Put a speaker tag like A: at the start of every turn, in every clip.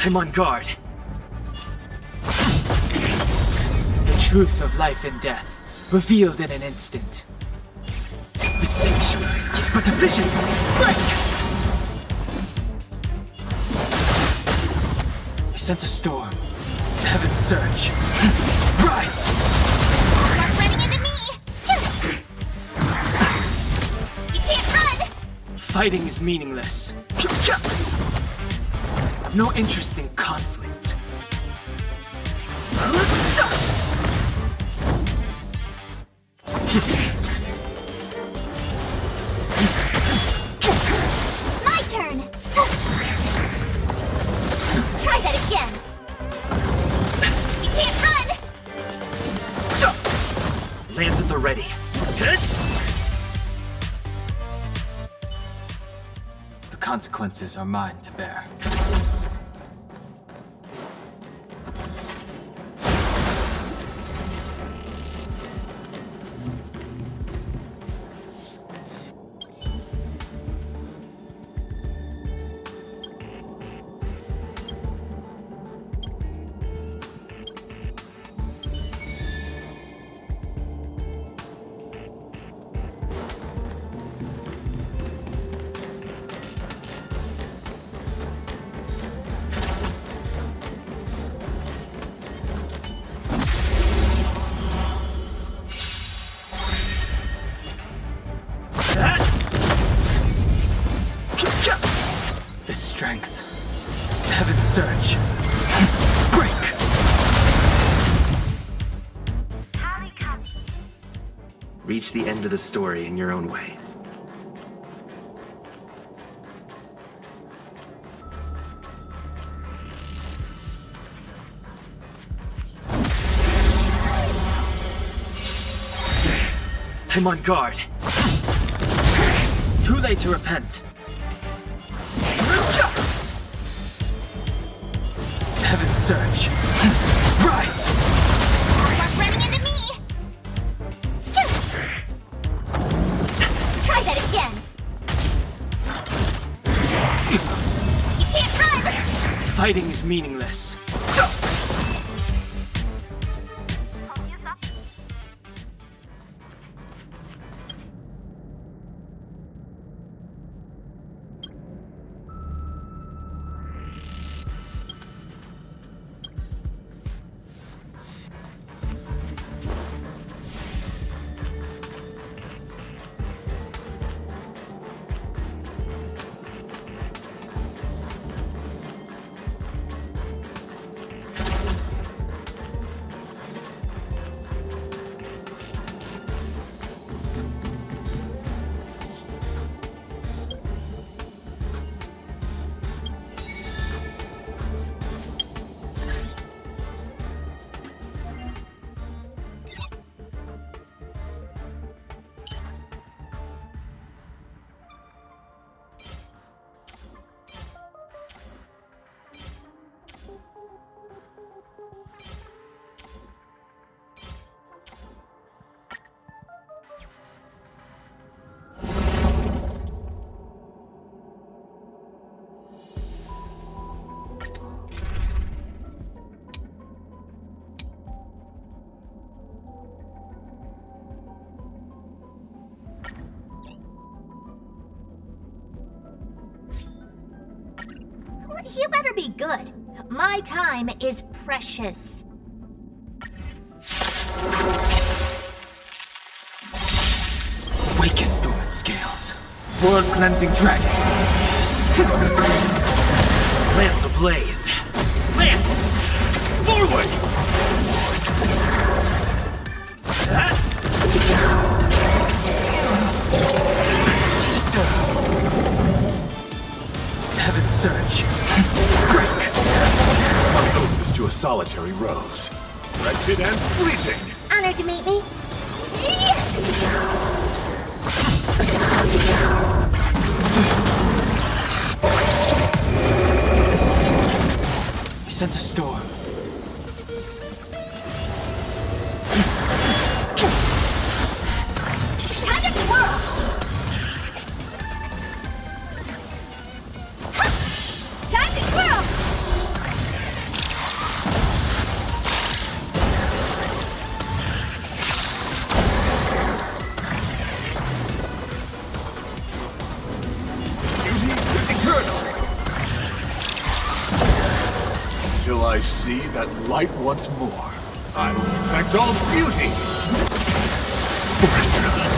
A: I'm on guard. The truth of life and death, revealed in an instant. The sanctuary is but a vision. Break! I sense a storm. Heaven surge. Rise!
B: Start running into me! You can't run!
A: Fighting is meaningless. I've no interest in conflict.
B: My turn! Try that again! You can't run!
A: Lands at the ready. The consequences are mine to bear. The strength. Heaven surge. Break! Reach the end of the story in your own way. I'm on guard. Too late to repent. Heaven surge. Rise!
B: Start running into me! Try that again! You can't run!
A: Fighting is meaningless.
B: You better be good. My time is precious.
A: Awaken, dormant scales. World-cleansing dragon. Lance ablaze. Lance! Forward! Heaven surge. Break!
C: Opposed to a solitary rose. Wretched and fleeting.
B: Honored to meet me.
A: I sense a storm.
B: Time to twirl! Time to twirl!
C: until I see that light once more. I will protect all beauty! For a trillion.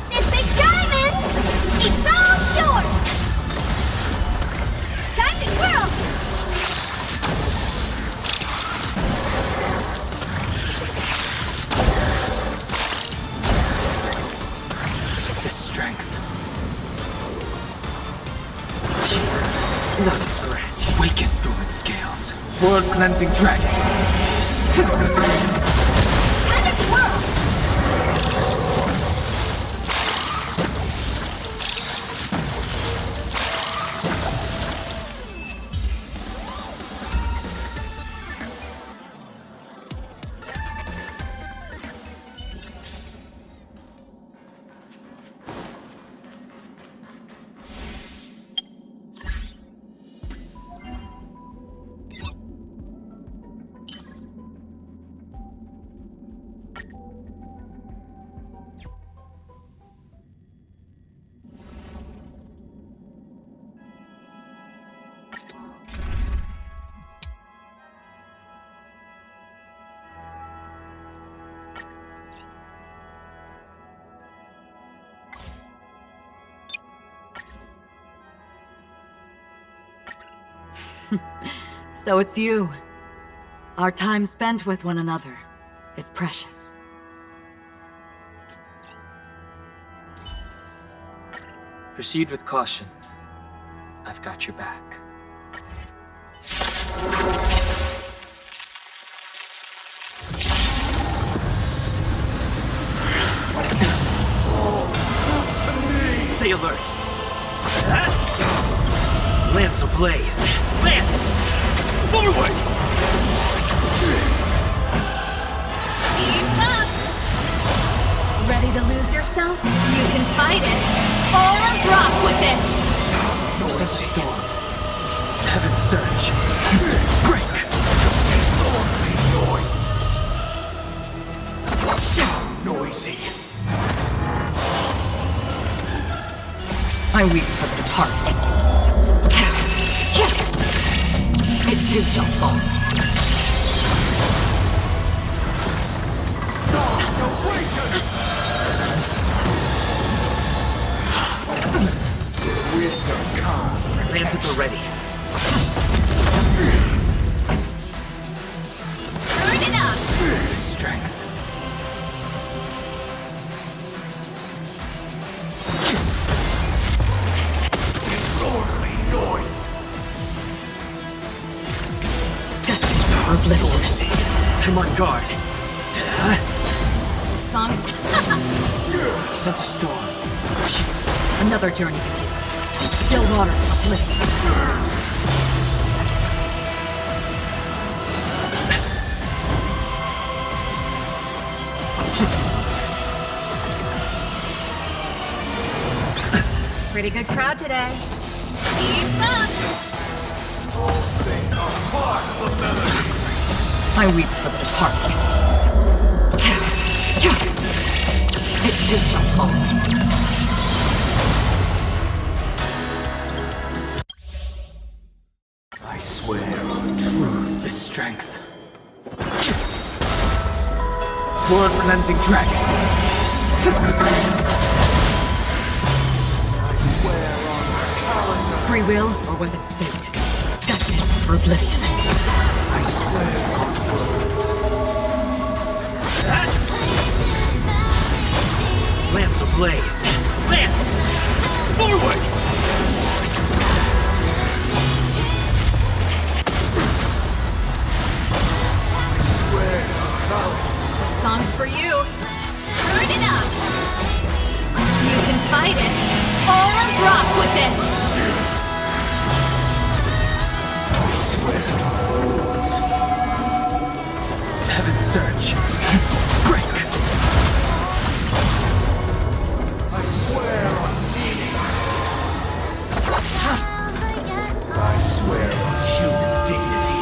B: This big diamond! It's all yours! Time to twirl!
A: The strength. Blood scratch. Waken through its scales. World cleansing dragon.
B: Time to twirl!
D: So it's you. Our time spent with one another is precious.
A: Proceed with caution. I've got your back. Stay alert. Lance ablaze. Lance! Forward!
B: Keep up!
D: Ready to lose yourself? You can fight it, or rock with it!
A: Sense a storm. Heaven surge. Break!
C: Noisy.
D: I weep for the departed. It too shall fall.
A: Lance at the ready.
B: Turn it up!
A: The strength.
C: Disorderly noise.
D: Destined for oblivion.
A: I'm on guard.
D: Songs.
A: Sense a storm.
D: Another journey begins. Still waters of oblivion. Pretty good crowd today.
B: Keep up!
C: All things are part of the melody.
D: I weep for the departed. It too shall fall.
A: I swear on truth, the strength. World cleansing dragon.
C: I swear on the calendar.
D: Free will, or was it fate? Destined for oblivion.
C: I swear on words.
A: Lance ablaze. Lance! Forward!
D: This song's for you.
B: Turn it up!
D: You can fight it, or rock with it.
A: Heaven surge. Break!
C: I swear on meaning. I swear on human dignity.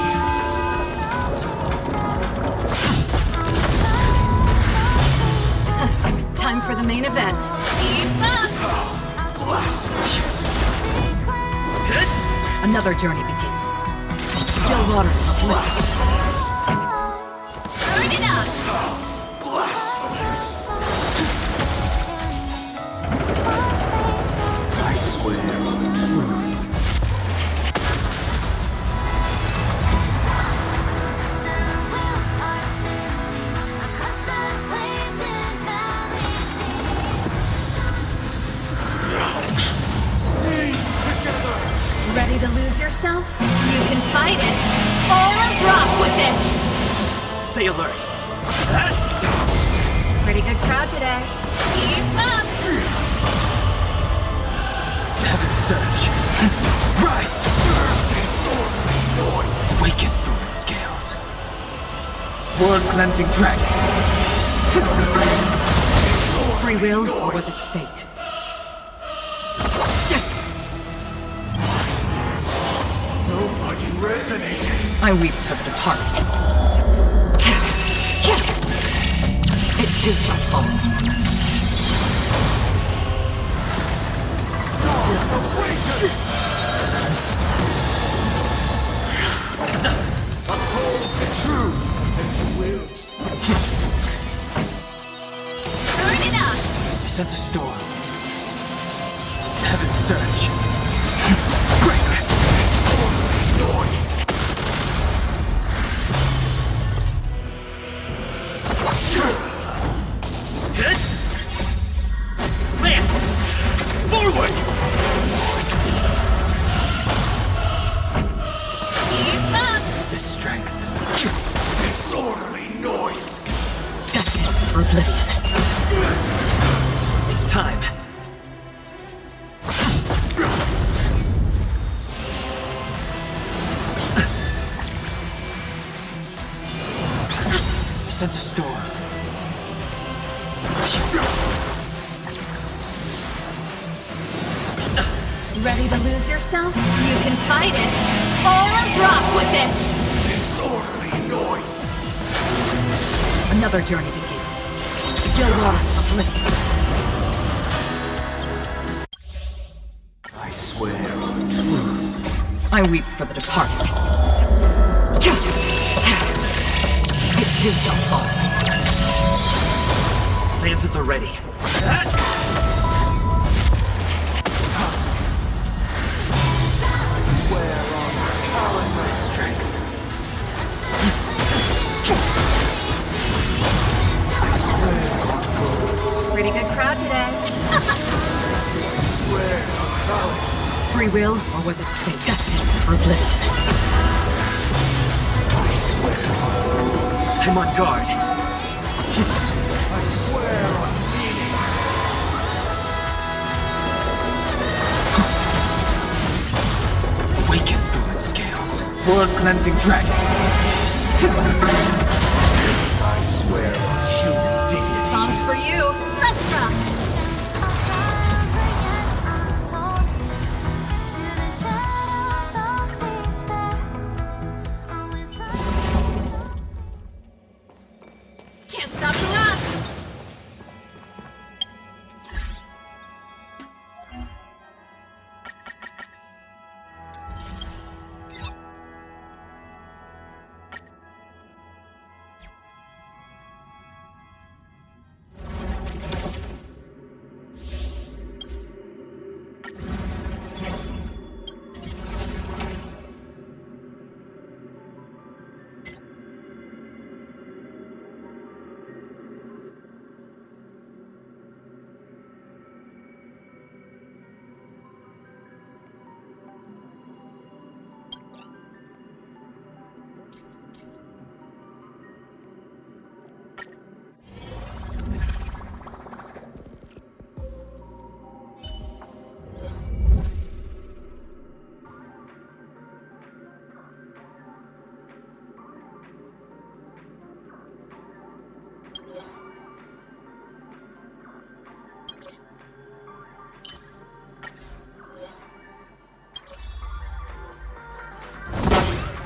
D: Time for the main event. Keep up!
C: Blasphemy.
D: Another journey begins. Still waters of bliss. Turn it up!
C: Blasphemous. I swear on truth.
D: Ready to lose yourself? You can fight it, or rock with it!
A: Stay alert.
D: Pretty good crowd today. Keep up!
A: Heaven surge. Rise! Awaken, ruined scales. World cleansing dragon.
D: Free will, or was it fate?
C: Nobody resonated.
D: I weep for the departed. It too shall fall.
C: Uphold the truth that you will.
D: Turn it up!
A: I sense a storm. Heaven surge. Break! Hit! Land! Forward!
D: Keep up!
A: The strength.
C: Disorderly noise.
D: Destined for oblivion.
A: It's time. I sense a storm.
D: Ready to lose yourself? You can fight it, or rock with it!
C: Disorderly noise.
D: Another journey begins. Still waters of oblivion.
C: I swear on truth.
D: I weep for the departed. It too shall fall.
A: Lands at the ready.
C: Swear on cowardly
A: Strength.
D: Pretty good crowd today.
C: swear on cowardice.
D: Free will, or was it fate? Destined for oblivion.
C: I swear on rules.
A: I'm on guard.
C: I swear on meaning.
A: Awaken, ruined scales. World cleansing dragon.
C: I swear on human dignity.
D: Songs for you. Let's rock. Can't stop the rock.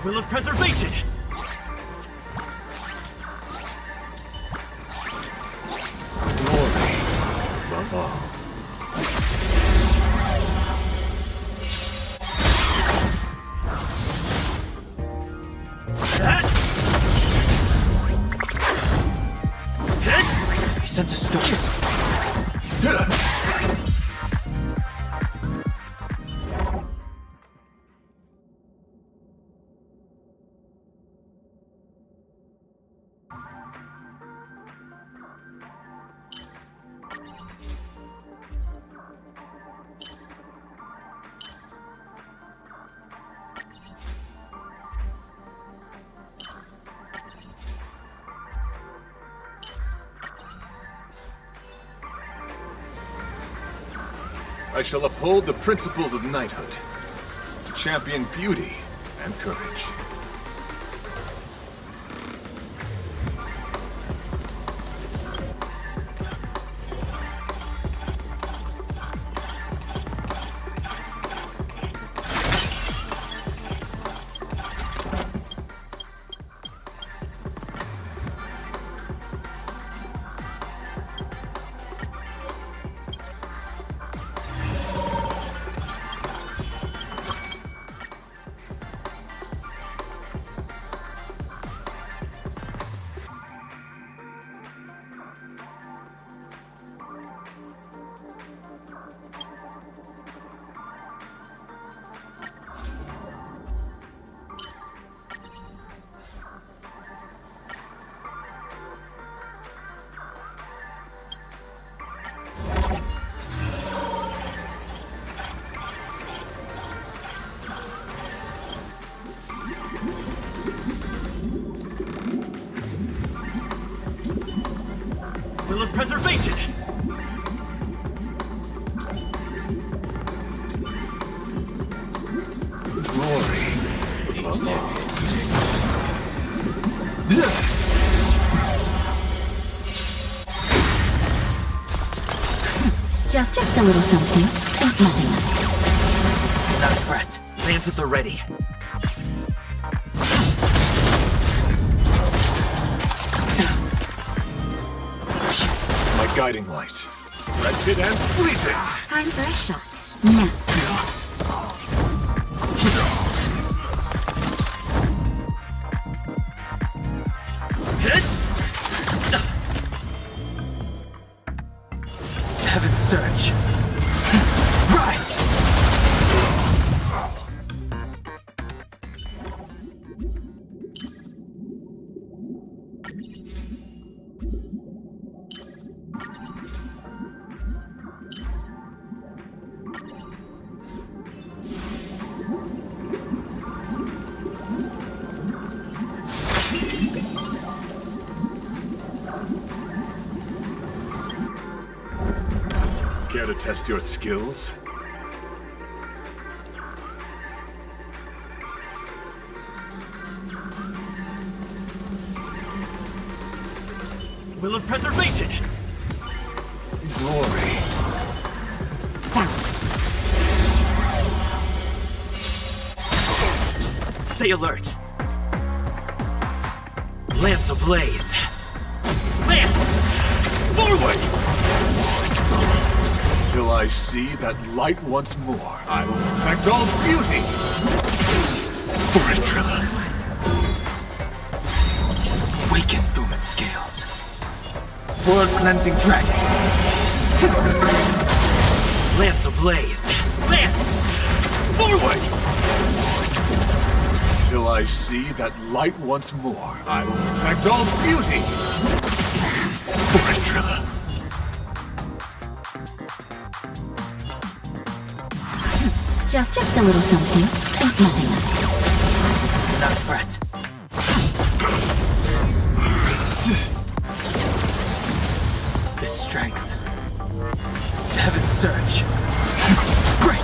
A: Will of preservation!
C: Glory above all.
A: I sense a storm.
C: I shall uphold the principles of knighthood, to champion beauty and courage.
A: Will of preservation!
C: Glory above all.
B: Just a little something. Nothing else.
A: Not a threat. Lance at the ready.
C: My guiding light. Wretched and fleeting.
B: Time for a shot. Now.
A: Heaven's surge. Rise!
C: Care to test your skills?
A: Will of preservation!
C: Glory.
A: Stay alert. Lance ablaze. Lance! Forward!
C: Till I see that light once more, I will protect all beauty. For a driller.
A: Weaken Thuman scales. World-cleansing dragon. Lance ablaze. Lance! Forward!
C: Till I see that light once more, I will protect all beauty. For a driller.
B: Just a little something. Nothing else.
A: Not a threat. The strength. Heaven's surge. Break!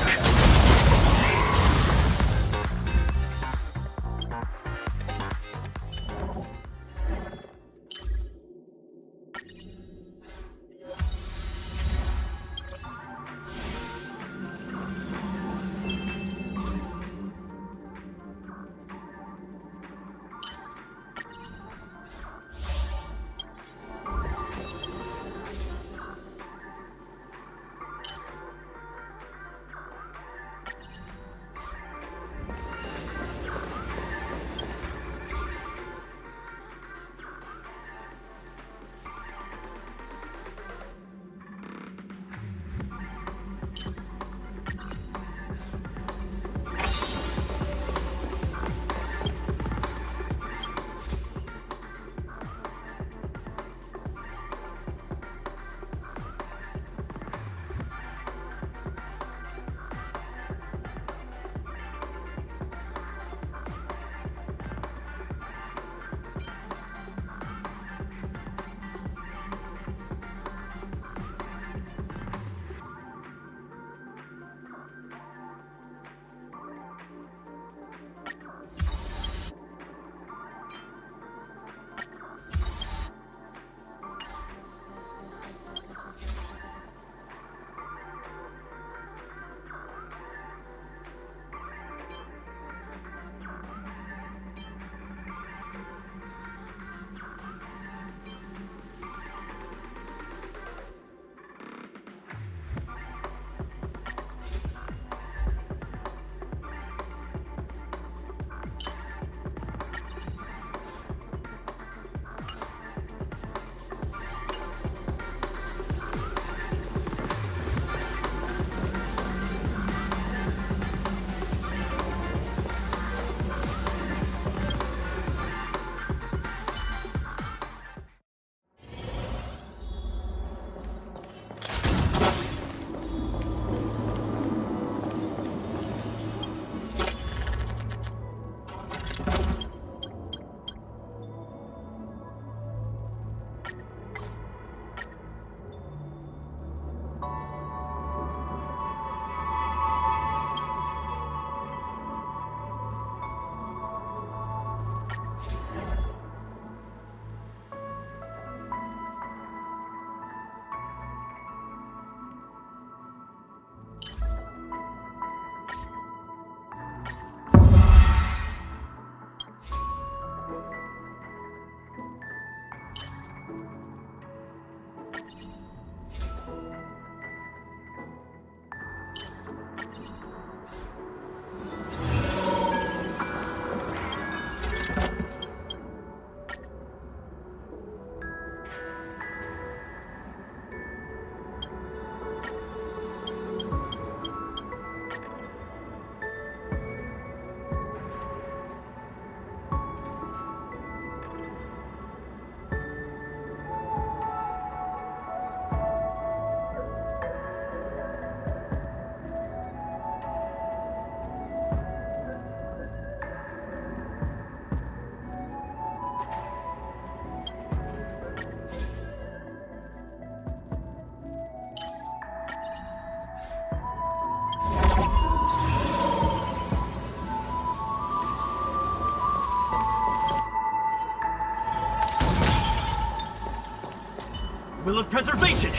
A: Will of preservation!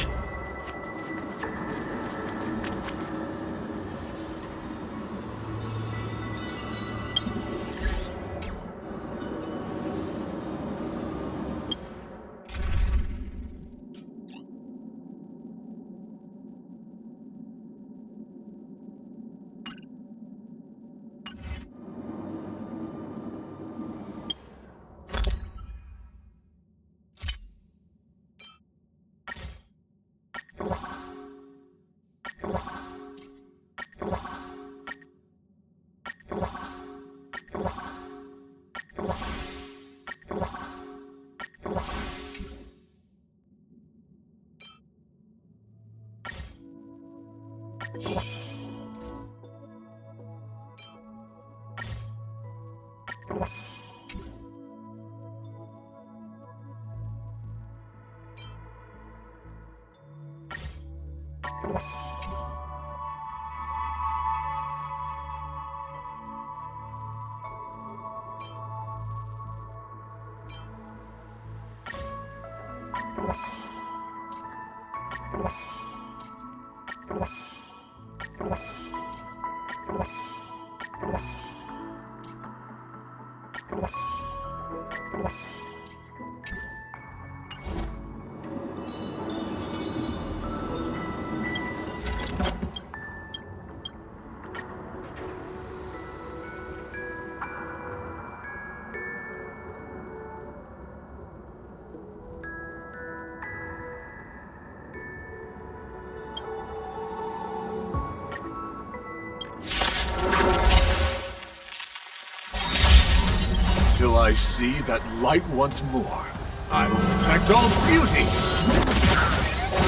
C: Till I see that light once more, I will protect all beauty!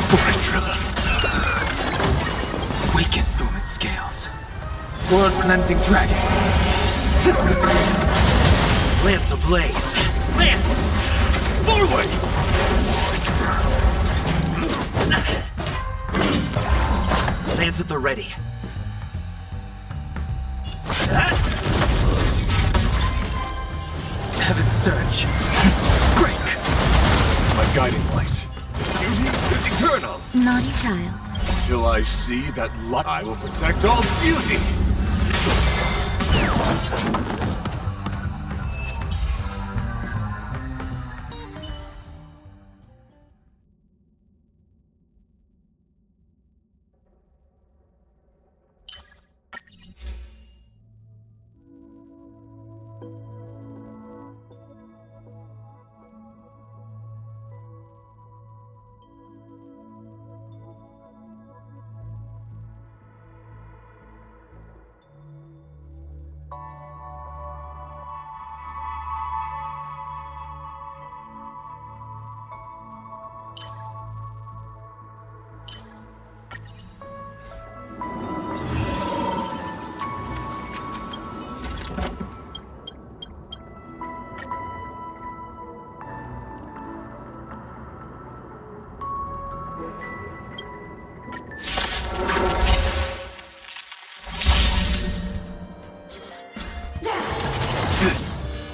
A: Fortrilla. Weaken Booming Scales. World Cleansing Dragon. Lance ablaze. Lance! Forward! Lance at the ready. Heaven's Surge. Break!
C: My guiding light. Beauty is eternal!
D: Naughty child.
C: Till I see that light, I will protect all beauty!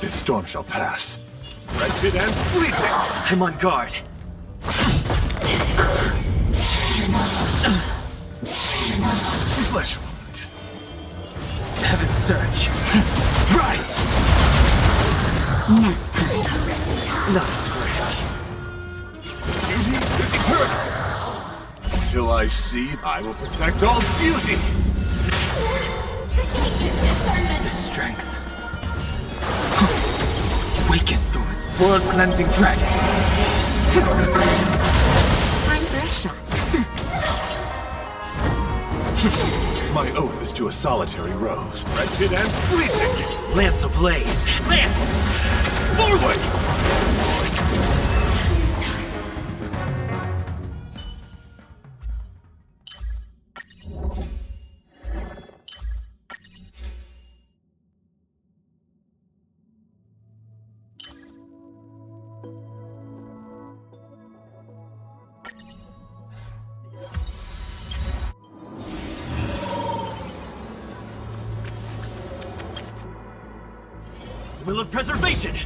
C: This storm shall pass. Wretched and fleeting!
A: I'm on guard.
C: Flesh wound.
A: Heaven's Surge. Rise!
D: Nap time.
A: Not as fresh.
C: Beauty is eternal! Till I see, I will protect all beauty!
D: Sagacious discernment.
A: The strength. Weaken Booming. World Cleansing Dragon.
D: Time for a shot.
C: My oath is to a solitary rose. Wretched and fleeting!
A: Lance ablaze. Lance!
C: Forward!
A: Will of preservation!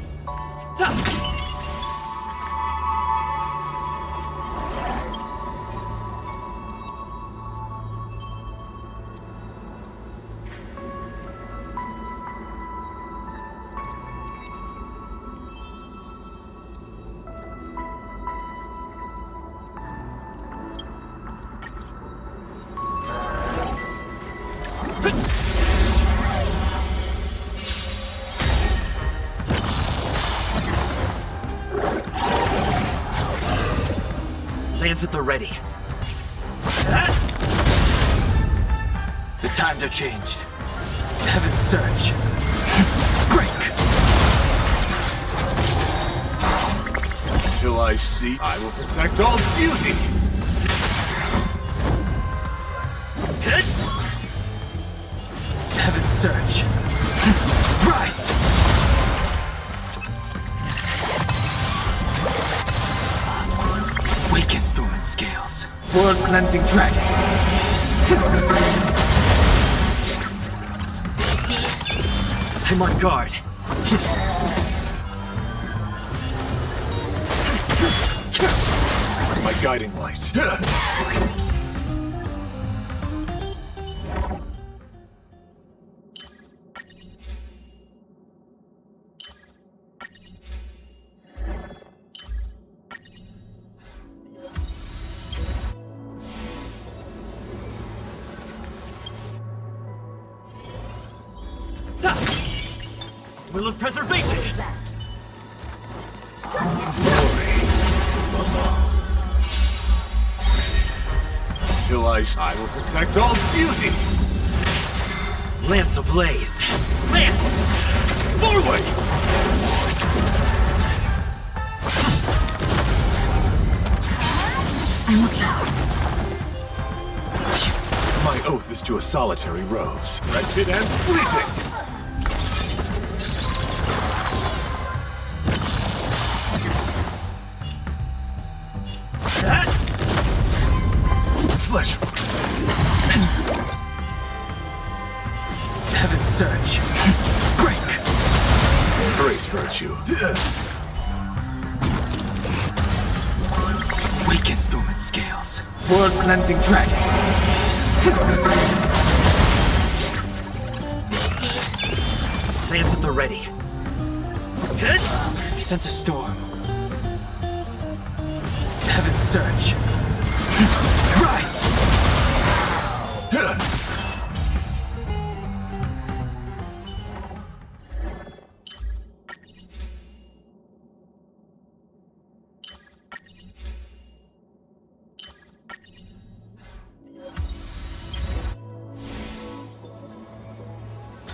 A: Lands at the ready. The times are changed. Heaven's surge. Break!
C: Until I see, I will protect all beauty!
A: Heaven's surge. Rise! Weaken dormant scales. World cleansing dragon. I'm on guard.
C: My guiding light.
A: Will of preservation!
C: Until I will protect all beauty!
A: Lance ablaze! Lance! Forward!
D: I'm okay.
C: My oath is to a solitary rose, wretched and fleeting! Flesh.
A: Heaven's surge. Break!
C: Grace virtue.
A: Weaken dormant scales. World cleansing dragon. Lance at the ready. I sense a storm. Heaven's surge. Rise!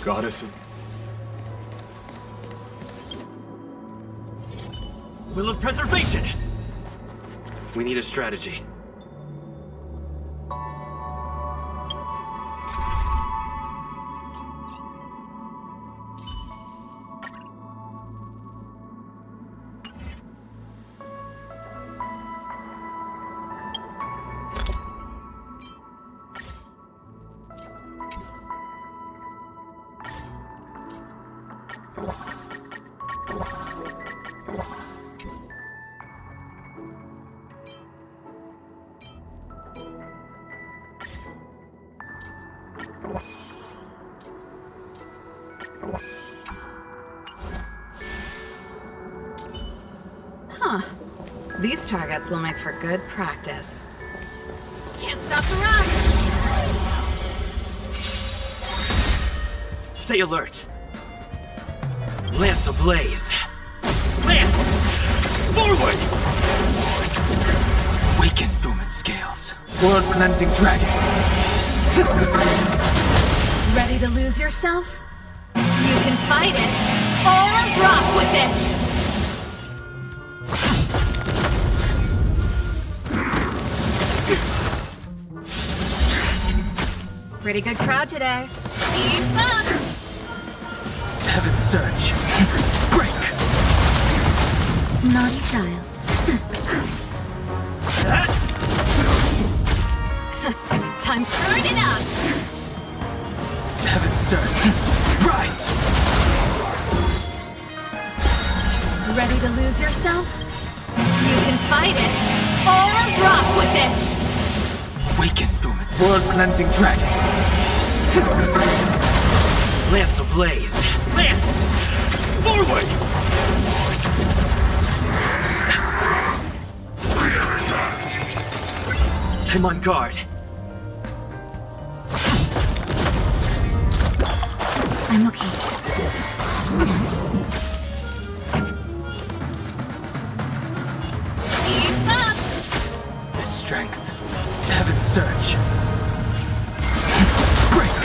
C: Goddess.
A: Will of preservation! We need a strategy.
D: Huh. These targets will make for good practice. Can't stop the run!
A: Stay alert. Lance ablaze. Lance! Forward! Weaken dormant scales. World cleansing dragon.
D: Ready to lose yourself? You can fight it, or rock with it! Pretty good crowd today. Keep up!
A: Heaven's surge. Break!
D: Naughty child. Time to turn it up!
A: Heaven's surge. Rise!
D: Ready to lose yourself? You can fight it, or rock with it!
A: Weaken dormant. World cleansing dragon. Lance ablaze. Lance! Forward! I'm on guard.
D: I'm okay.
A: The strength. Heaven's surge. Break!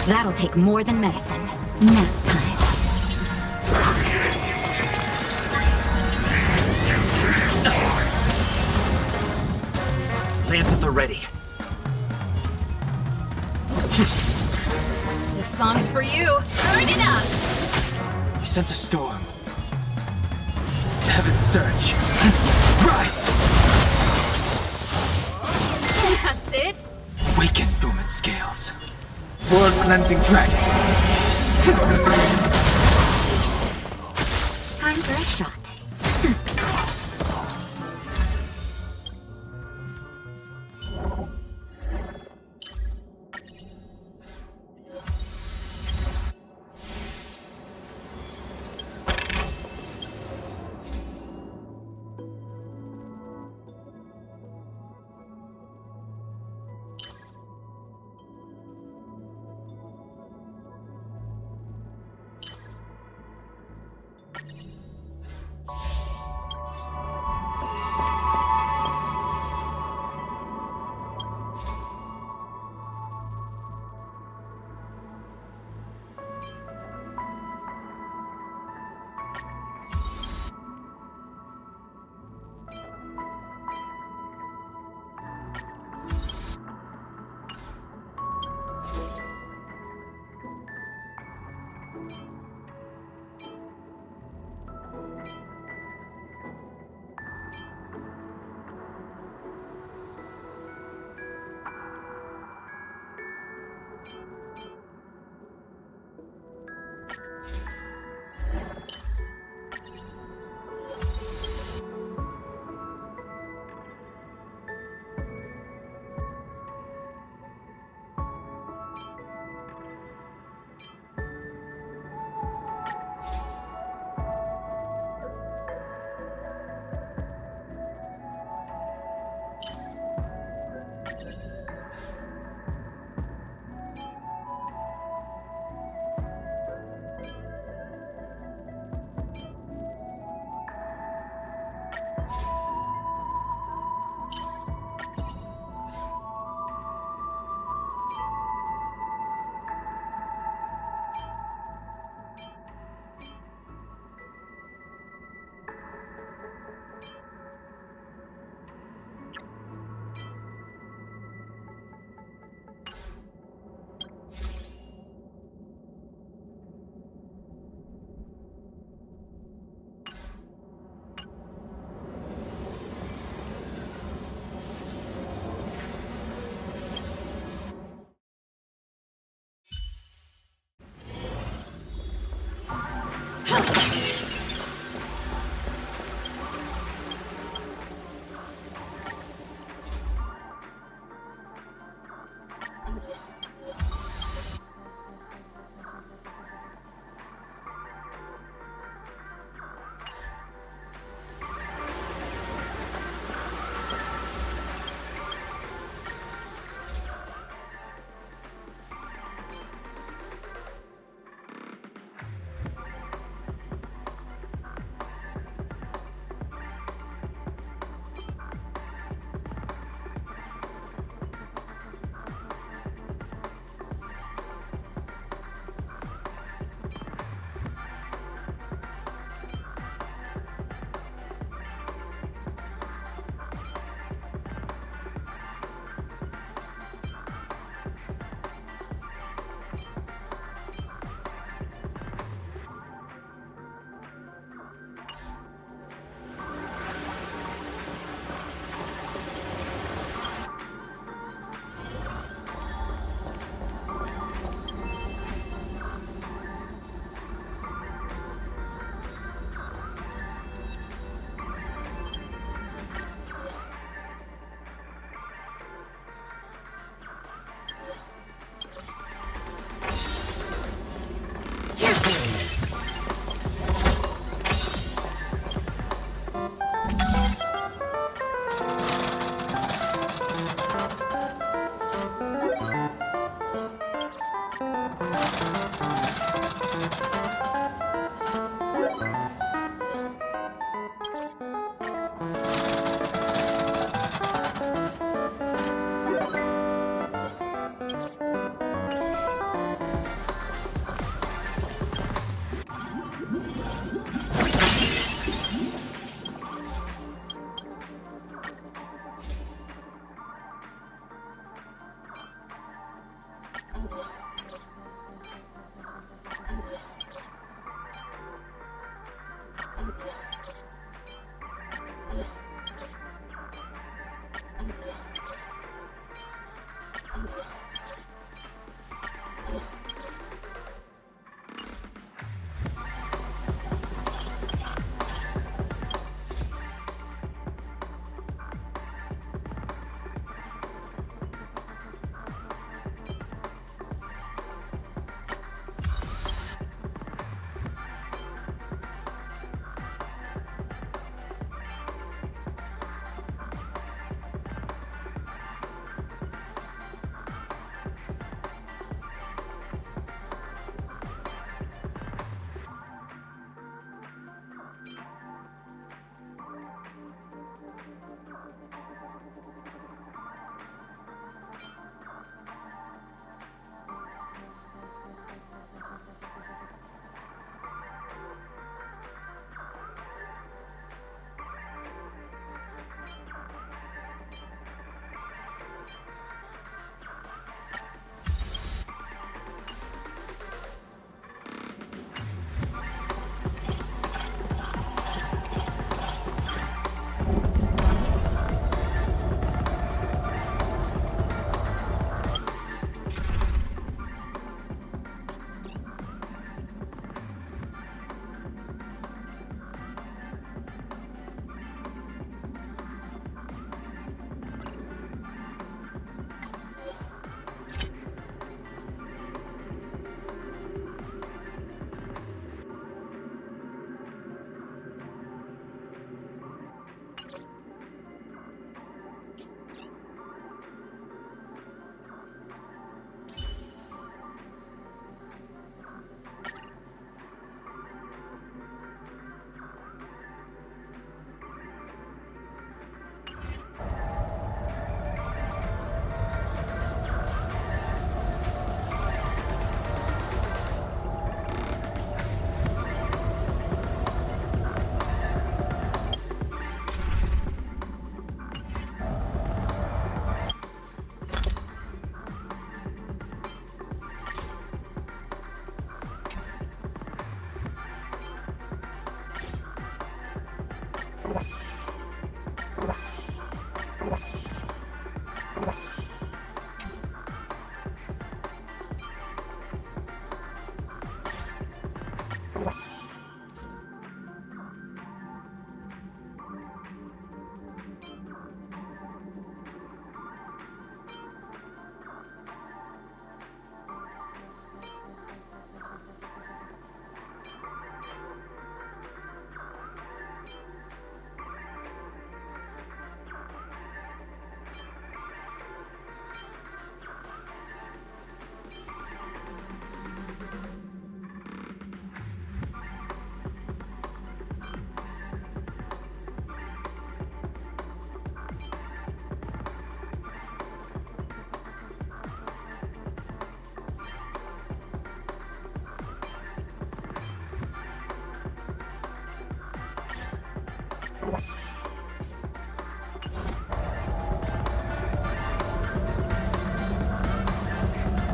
D: That'll take more than medicine. Nap time.
A: Lance at the ready.
D: This song's for you. Turn it up.
A: I sense a storm. Heaven's surge. Rise!
D: That's it.
A: Weaken dormant scales. World cleansing dragon.
D: Time for a shot.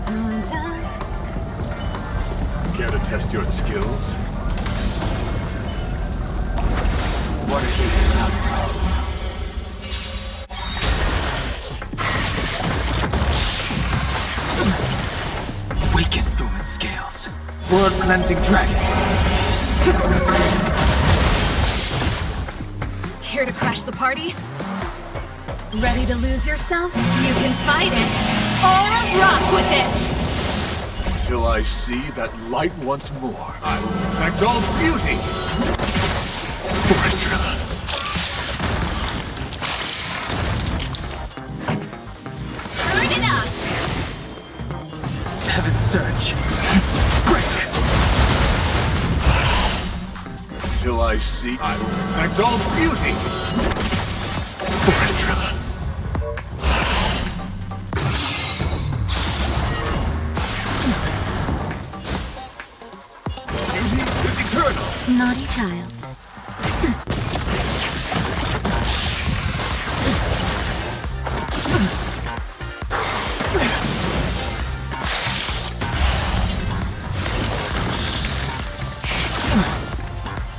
D: Dun, dun.
C: Care to test your skills?
A: Water gate outside. Weaken dormant scales. World cleansing dragon.
D: Here to crash the party? Ready to lose yourself? You can fight it, or rock with it!
C: Till I see that light once more, I will protect all beauty! Weiter.
D: Turn it up!
A: Heaven surge. Break.
C: Till I see, I will protect all beauty! Weiter. Beauty is eternal!
B: Naughty child.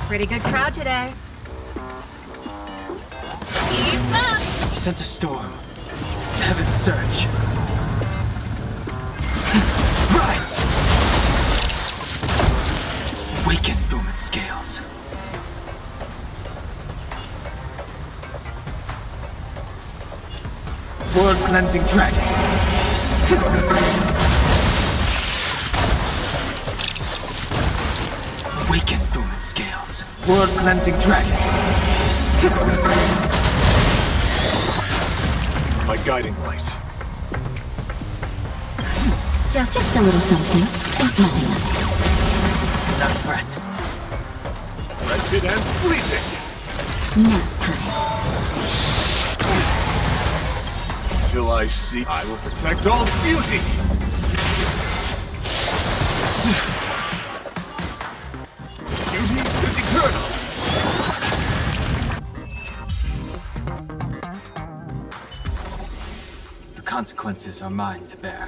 D: Pretty good crowd today. Keep up!
A: Sense a storm. Heaven surge. Rise! Weaken dormant scales. World cleansing dragon. Weaken dormant scales. World cleansing dragon.
C: My guiding light.
B: Just a little something. Nothing else.
A: Not a threat.
C: Wretched and fleeting!
B: Nap time.
C: Till I see, I will protect all beauty! Beauty is eternal!
A: The consequences are mine to bear.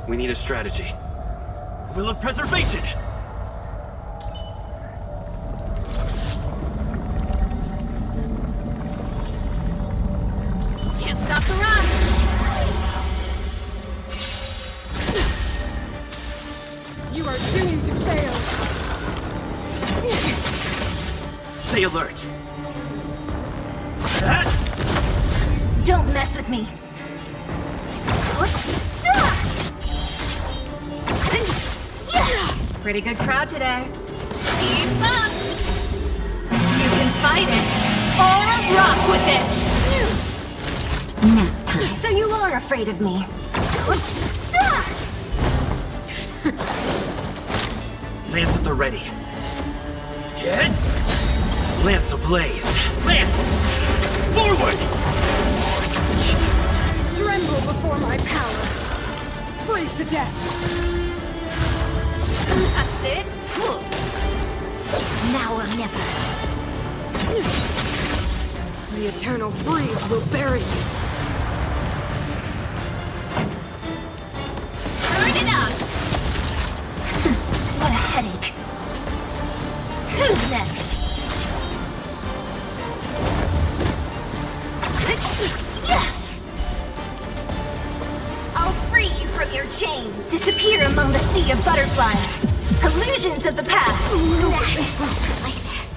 E: We need a strategy. Will of preservation!
D: Can't stop the run! You are doomed to fail!
E: Stay alert!
B: Don't mess with me.
D: Pretty good crowd today. Keep up! You can fight it, or rock with it!
B: Nap time. So you are afraid of me.
E: Lance at the ready. Get! Lance ablaze! Lance! Forward!
F: death!
D: That's it.
B: Now or never.
F: The eternal freeze will bury you!
D: Turn it up.
B: What a headache. Who's next? I'll free you from your chains. Disappear among the sea of butterflies. Illusions of the past. Like this.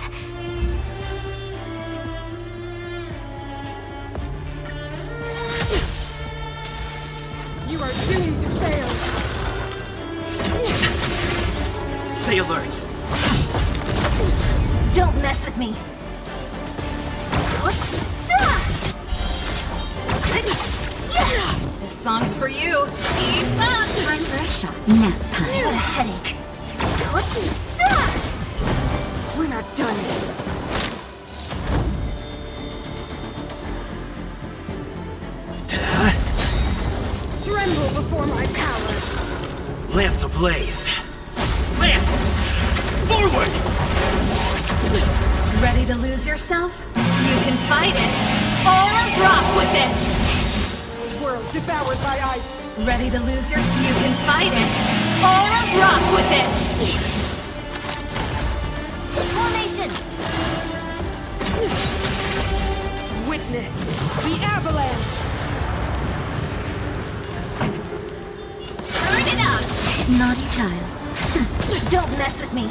F: You are doomed to fail!
E: Stay alert.
B: Don't mess with me.
D: This song's for you. Keep up.
B: Time for a shot. Nap time. What a headache.
F: We're not done yet. Tremble before my power!
E: Lance ablaze. Lance! Forward!
D: Ready to lose yourself? You can fight it, or rock with it.
F: World devoured by ice!
D: Ready to lose yourself? You can fight it, or rock with it.
B: Formation.
F: Witness the avalanche!
D: Turn it up.
B: Naughty child. Don't mess with me.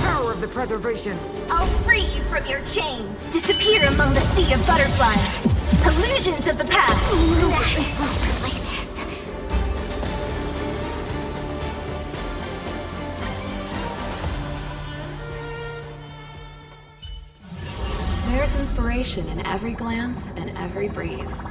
F: Power of the preservation!
B: I'll free you from your chains. Disappear among the sea of butterflies. Illusions of the past. Like this.
D: There's inspiration in every glance and every breeze.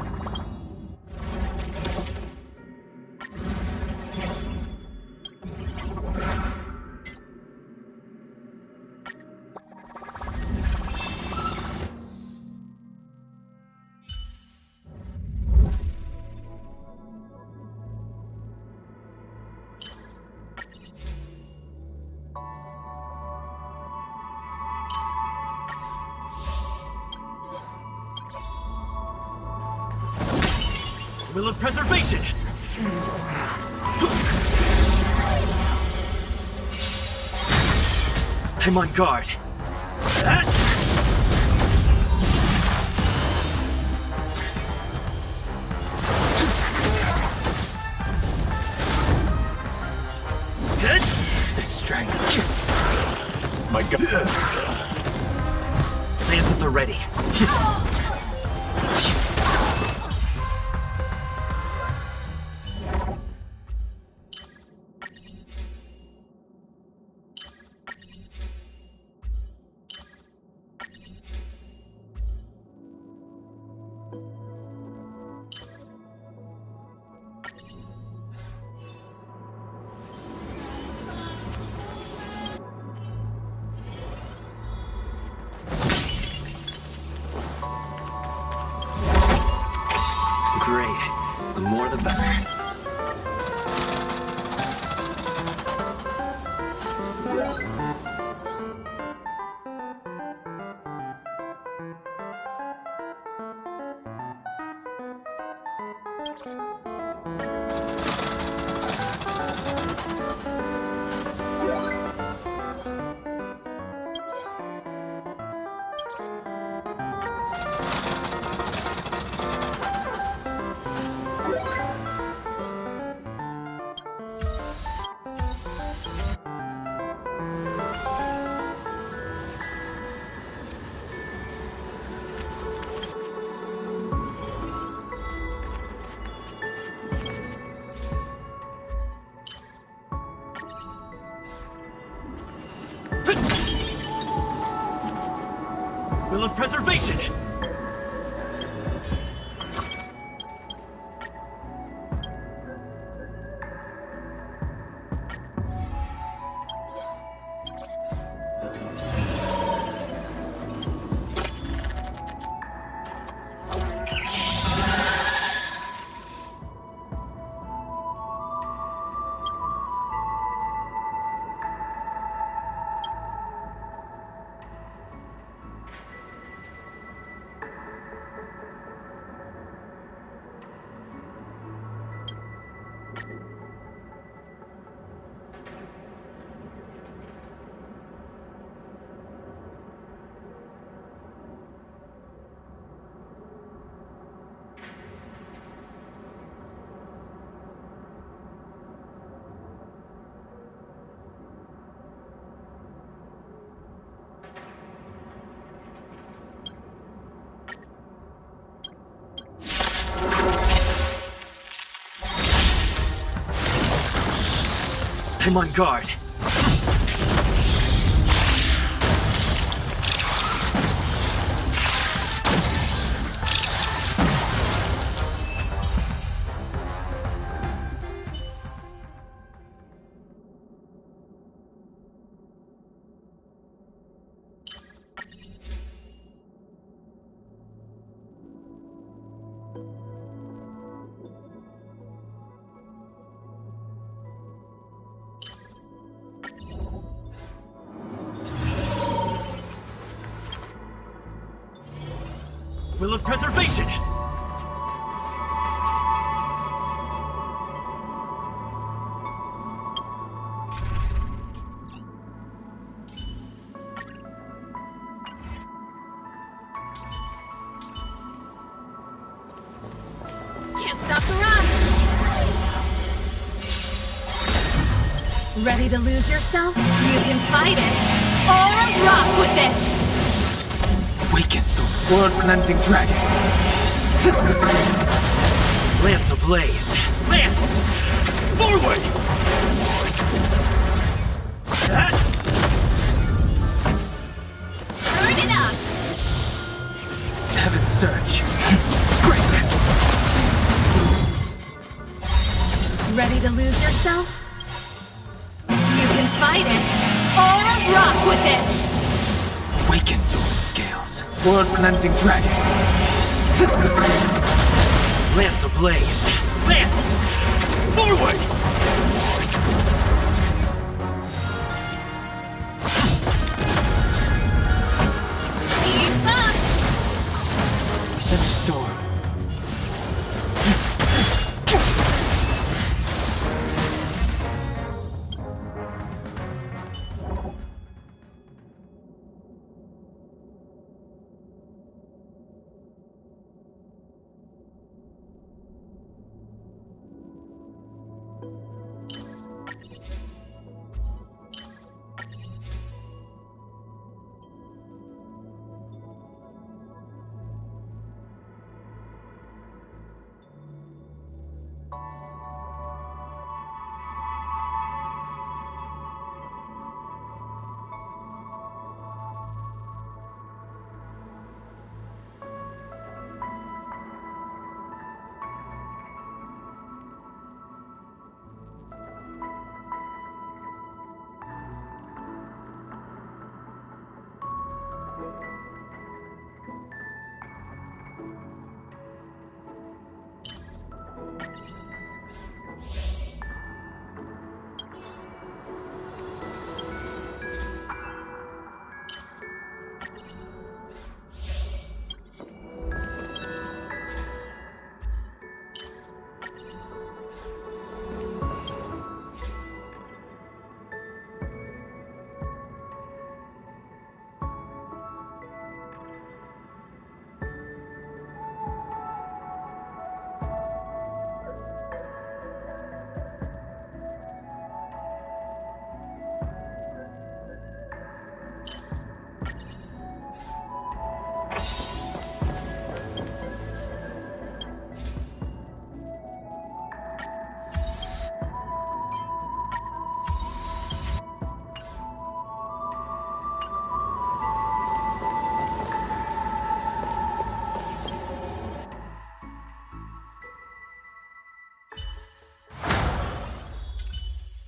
E: Will of preservation! I'm on guard.
A: The strength.
C: My god.
E: Lance at the ready. Great. The more the better. Will of preservation! I'm on guard. Will of preservation!
D: Can't stop the run! Ready to lose yourself? You can fight it, or rock with it!
A: Waken the world-cleansing dragon.
E: Lance ablaze! Lance! Forward!
D: Turn it up!
A: Heaven's surge. Break!
D: Ready to lose yourself? You can fight it, or rock with it!
A: Waken Thorn Scales. World-cleansing dragon.
E: Lance ablaze! Lance! Forward!
D: Keep up!
A: I sense a storm.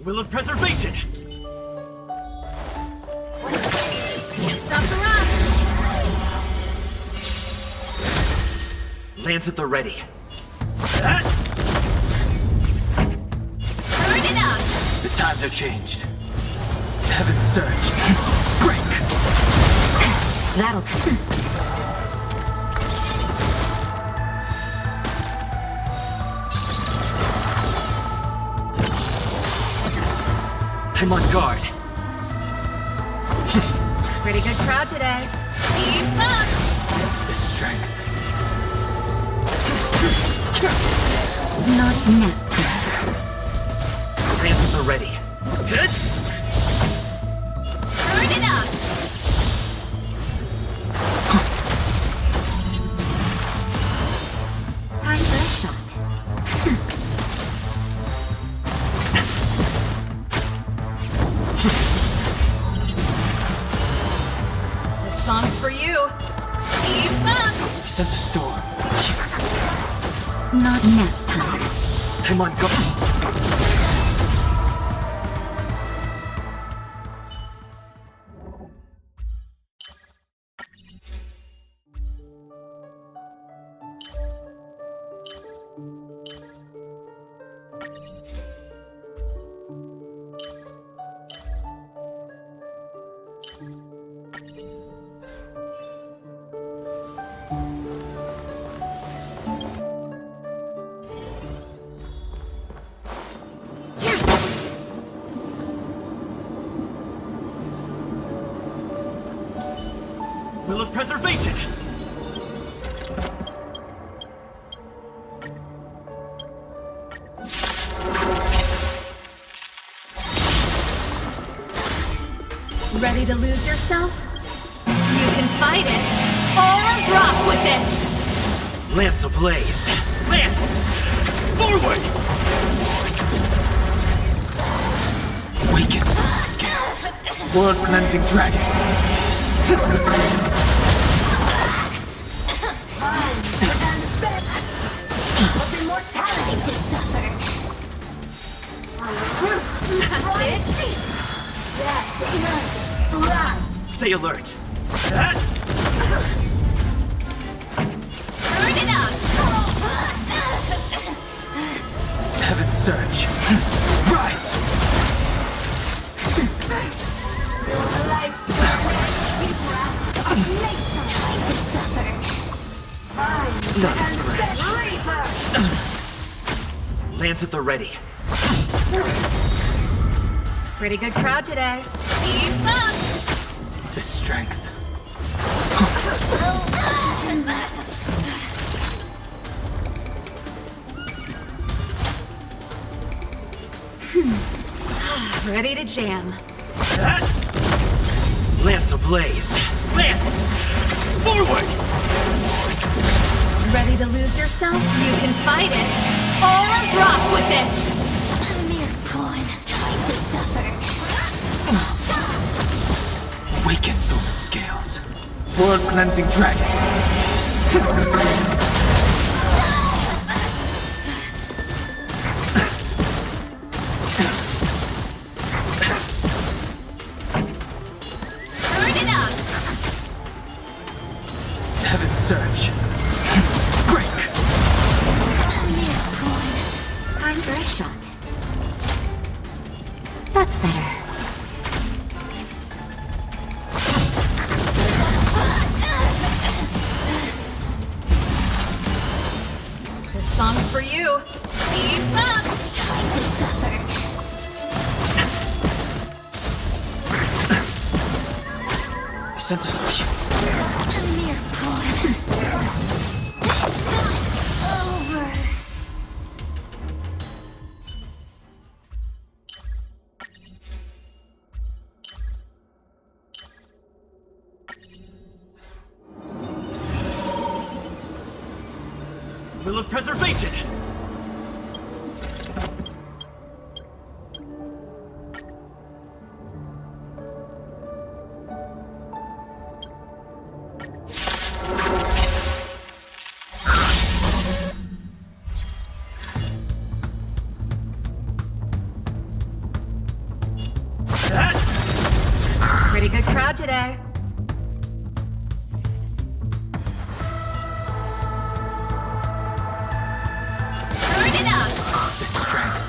E: Will of preservation!
D: Can't stop the run!
E: Lance at the ready.
D: Turn it up!
A: The times are changed. Heaven's surge. Break!
B: That'll...
E: I'm on guard.
D: Pretty good crowd today. Keep up!
A: The strength.
B: Not now.
E: Lance at the ready.
D: Turn it up!
B: Time for a shot.
A: sense a storm.
B: Not nap time.
E: I'm on go. Will of preservation!
D: Ready to lose yourself? You can fight it, or rock with it!
E: Lance ablaze! Lance! Forward!
A: Weaken scales. World cleansing dragon.
B: Of immortality to suffer.
E: Stay alert!
D: Turn it up!
A: Heaven surge. Rise!
B: Time to suffer.
A: Not a scratch.
E: Lance at the ready.
D: Pretty good crowd today. Keep up!
A: The strength.
D: Ready to jam.
E: Lance ablaze! Lance! Forward!
D: Ready to lose yourself? You can fight it, or rock with it!
B: A mere pawn. Time to suffer.
A: Weaken dormant scales. World cleansing dragon.
D: Turn it up!
A: Heaven surge. Break.
B: A mere pawn. Time for a shot. That's better.
D: This song's for you. Keep up!
B: Time to suffer.
A: I sense a
B: A mere pawn. It's not over.
E: Will of preservation!
D: Pretty good crowd today. Turn it up!
A: the strength.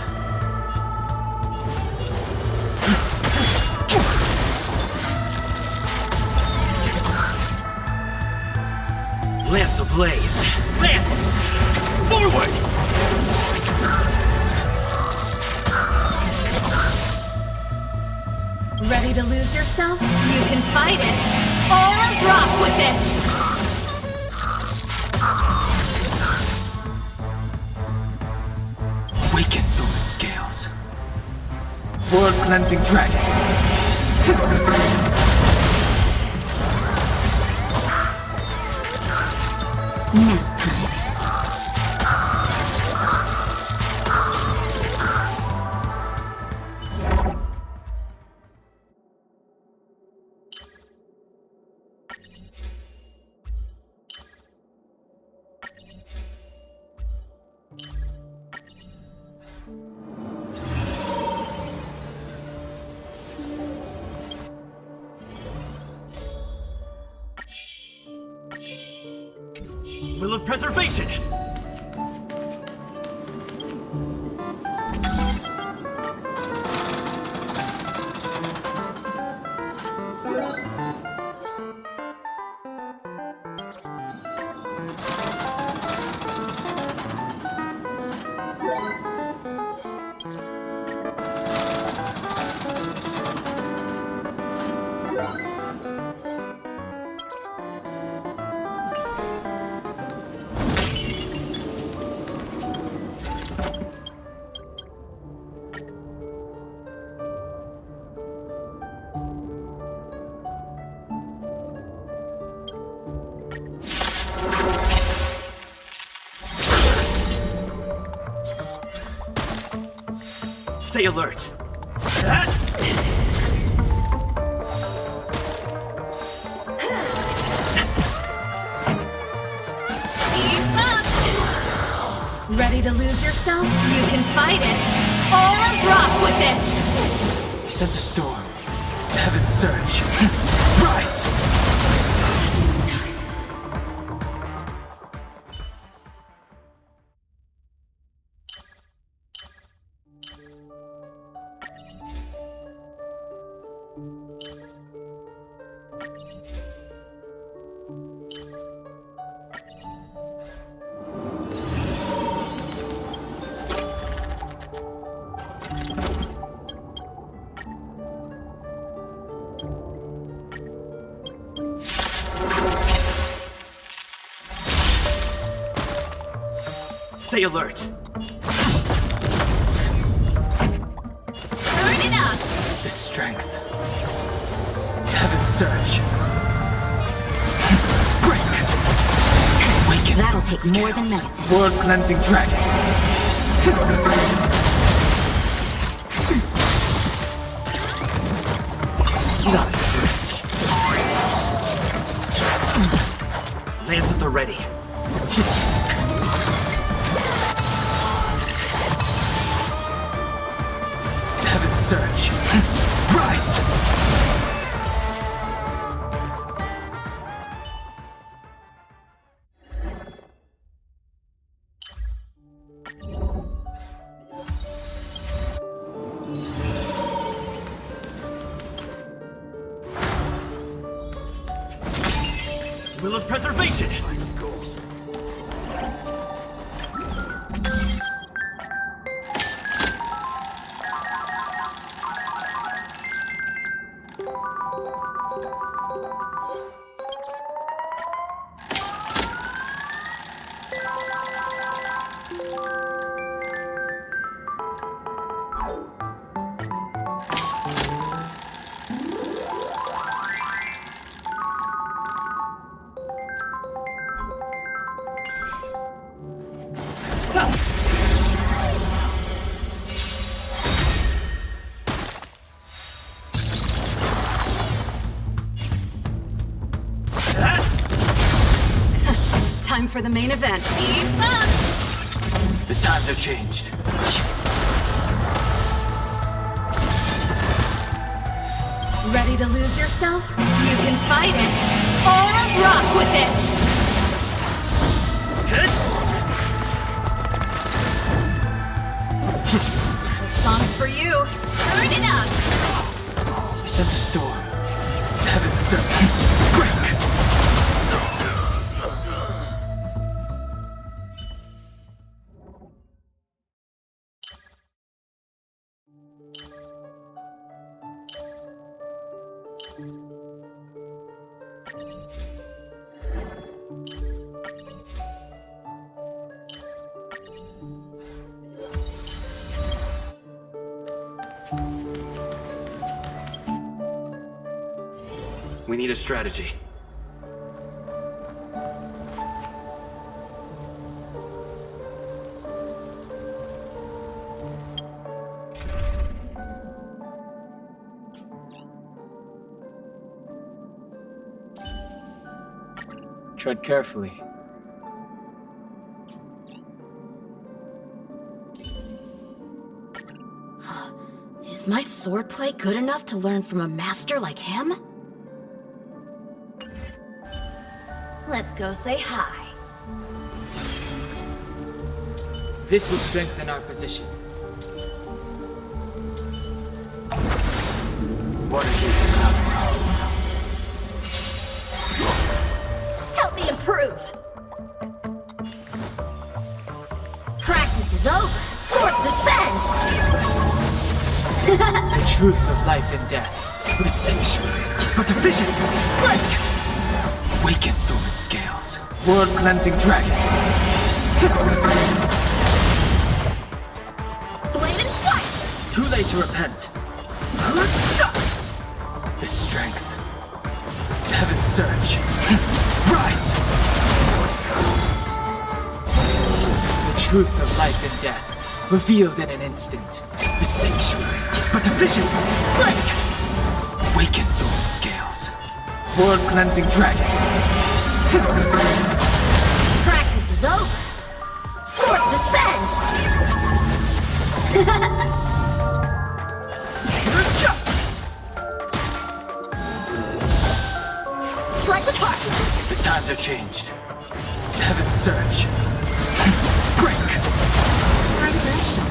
E: Lance ablaze! Lance! Forward!
D: Ready to lose yourself? You can fight it, or rock with it!
A: Weaken dormant scales. World cleansing dragon.
B: Nap time.
E: Will of preservation! Stay alert.
D: Keep up! Ready to lose yourself? You can fight it, or rock with it!
A: I sense a storm. Heaven surge. Rise!
E: Stay alert.
D: Turn it up!
A: The strength. Heaven surge. Break! Awaken.
B: That'll take more than
A: Scales.
B: medicine.
A: World cleansing dragon. Not as rich.
E: Lance at the ready.
A: Heaven surge. Rise!
E: Will of preservation!
D: Time for the main event. Keep up!
A: The times have changed.
D: Ready to lose yourself? You can fight it, or rock with it! This song's for you. Turn it up!
A: I sense a storm. Heaven surge. Break!
E: We need a strategy.
A: Tread carefully.
B: Is my swordplay good enough to learn from a master like him? Let's go say hi.
A: This will strengthen our position. Water gate the clouds.
B: Help me improve! Practice is over! Swords descend!
A: The truth of life and death. The sanctuary is but a vision. Break! Weaken dormant scales. World-cleansing dragon.
B: Blade and flight!
A: Too late to repent. The strength. Heaven's surge. Rise! The truth of life and death. Revealed in an instant. The sanctuary is but a vision. Break! Weaken dormant scales. World-cleansing dragon.
B: Practice is over! Swords descend! Strike apart!
A: The times are changed. Heaven's surge. Break!
B: Refreshing.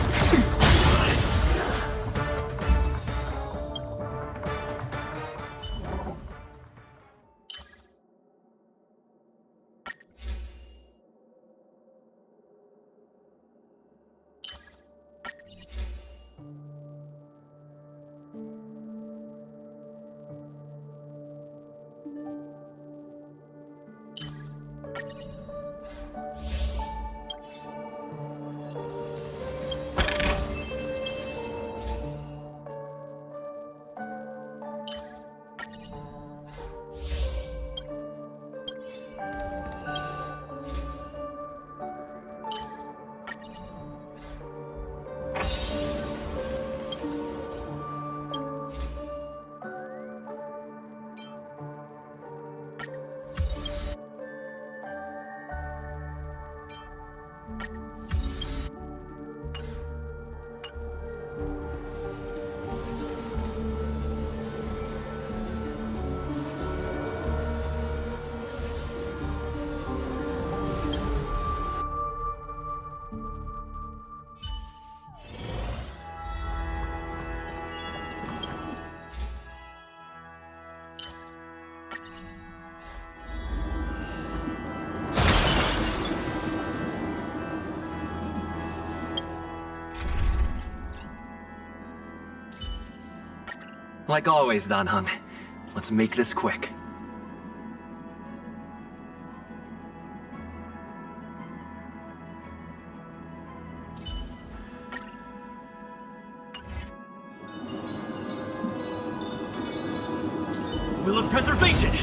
E: Like always, Dan Heng. Let's make this quick. Will of preservation!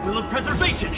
E: Will of preservation!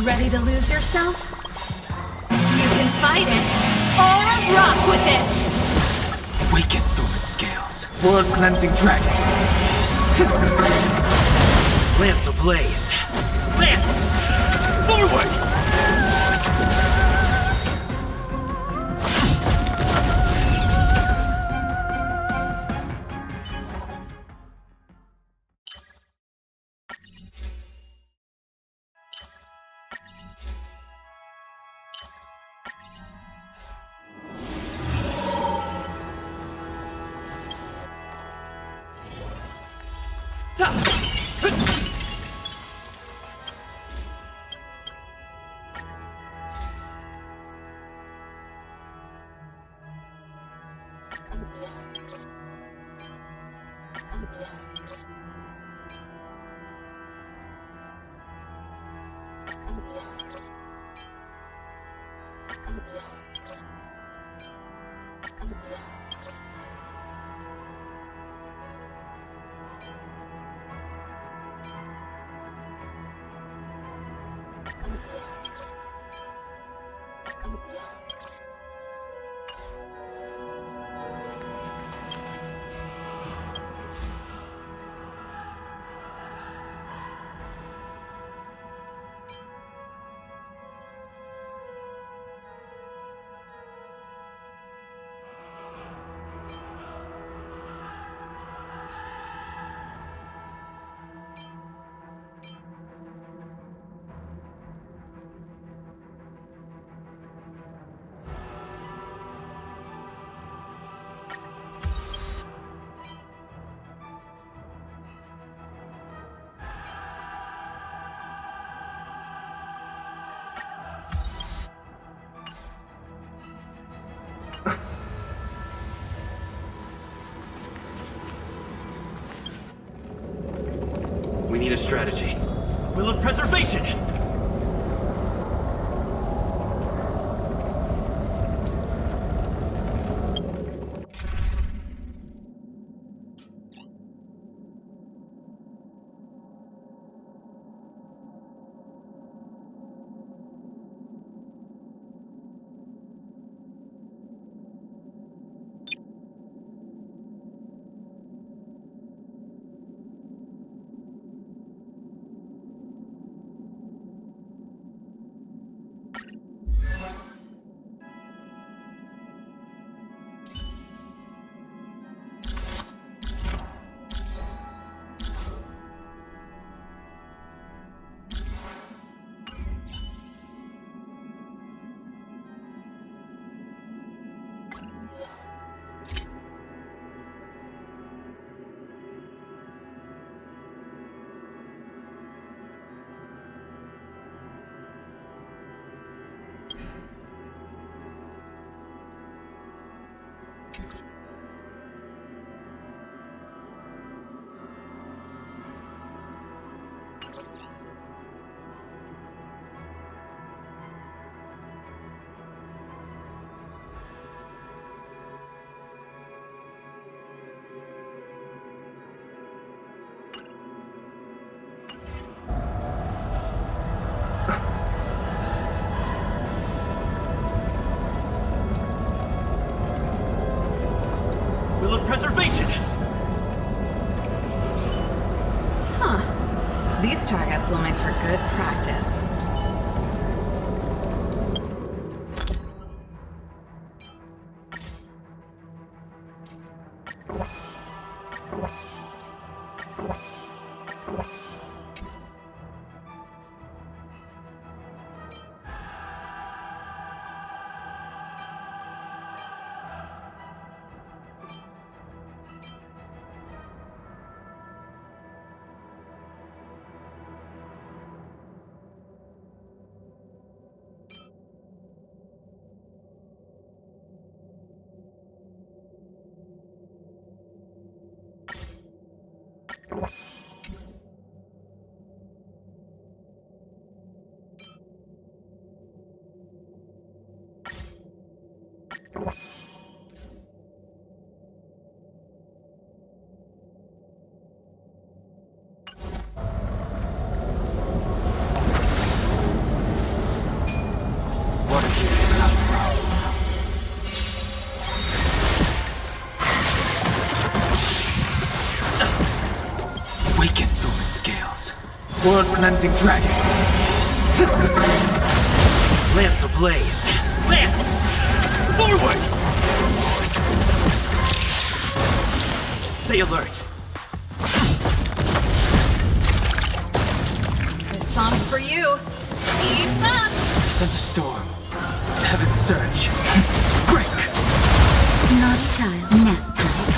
D: Ready to lose yourself? You can fight it, or rock with it!
A: Awaken, dormant scales. World-cleansing dragon.
E: Lance ablaze! Lance! Forward! We need a strategy. Will of preservation! Will of Preservation!
D: Huh. These targets will make for good practice.
A: What a beautiful outside. Awaken, Lumen Scales. World Cleansing Dragon.
E: Lance ablaze! Lance! Forward! Stay alert!
D: This song's for you. Keep up!
A: Sent a storm. Heaven surge. Break!
B: Naughty child, nap time.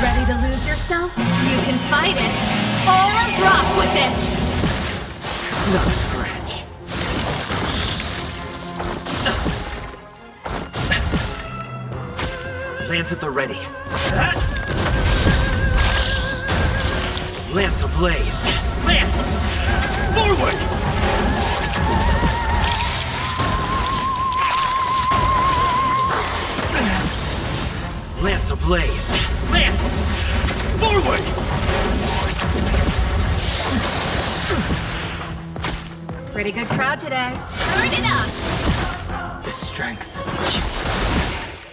D: Ready to lose yourself? You can fight it, or rock with it!
A: Not a scratch.
E: Lance at the ready. Lance ablaze! Lance! Forward! Lance ablaze! Lance! Forward!
D: Pretty good crowd today. Turn it up!
A: The strength.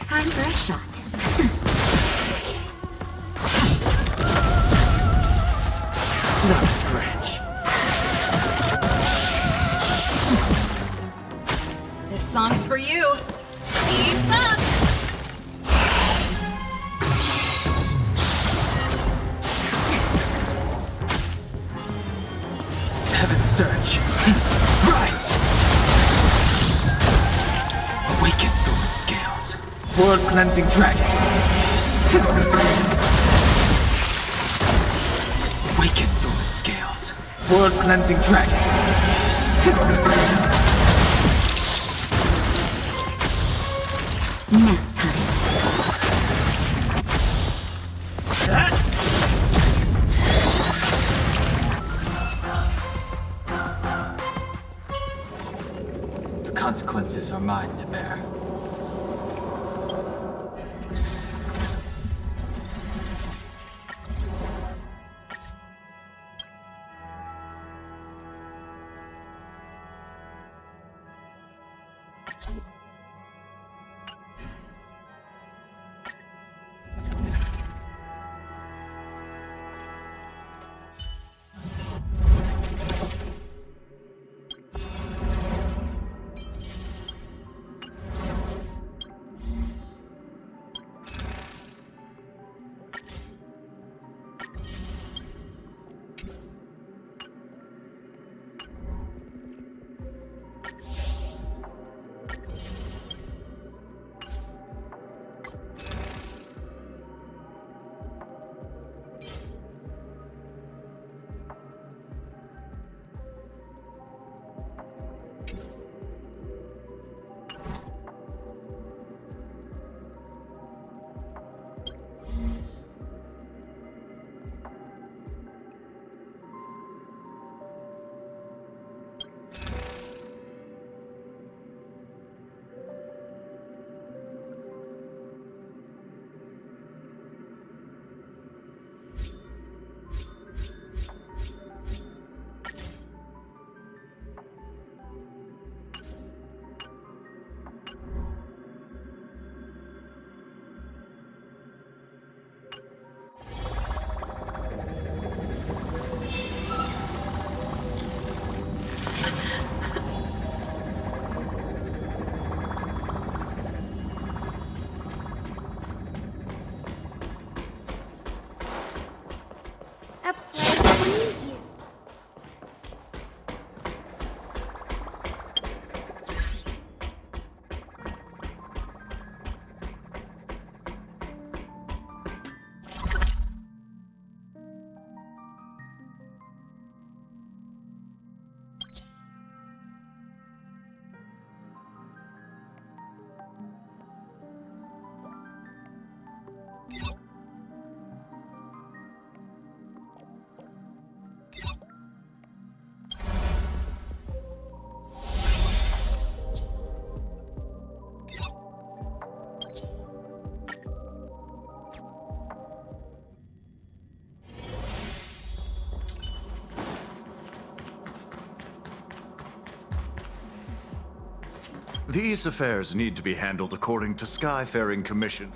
B: Time for a shot.
A: Not a scratch.
D: This song's for you. Keep up!
A: Heaven surge. Rise! Awaken, Lumen Scales. World Cleansing Dragon. Awaken, Lumen Scales. World Cleansing Dragon.
B: Nap time.
A: The consequences are mine to bear.
G: These affairs need to be handled according to Skyfaring Commission.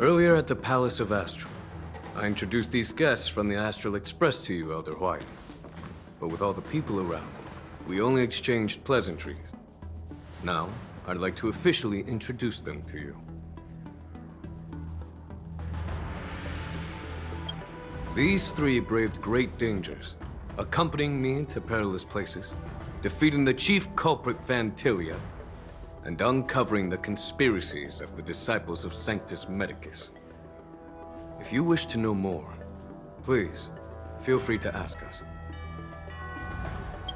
H: Earlier at the Palace of Astral, I introduced these guests from the Astral Express to you, Elder White. But with all the people around, we only exchanged pleasantries. Now, I'd like to officially introduce them to you. These three braved great dangers, accompanying me to perilous places, defeating the chief culprit Vantilia, and uncovering the conspiracies of the disciples of Sanctus Medicus. If you wish to know more, please, feel free to ask us.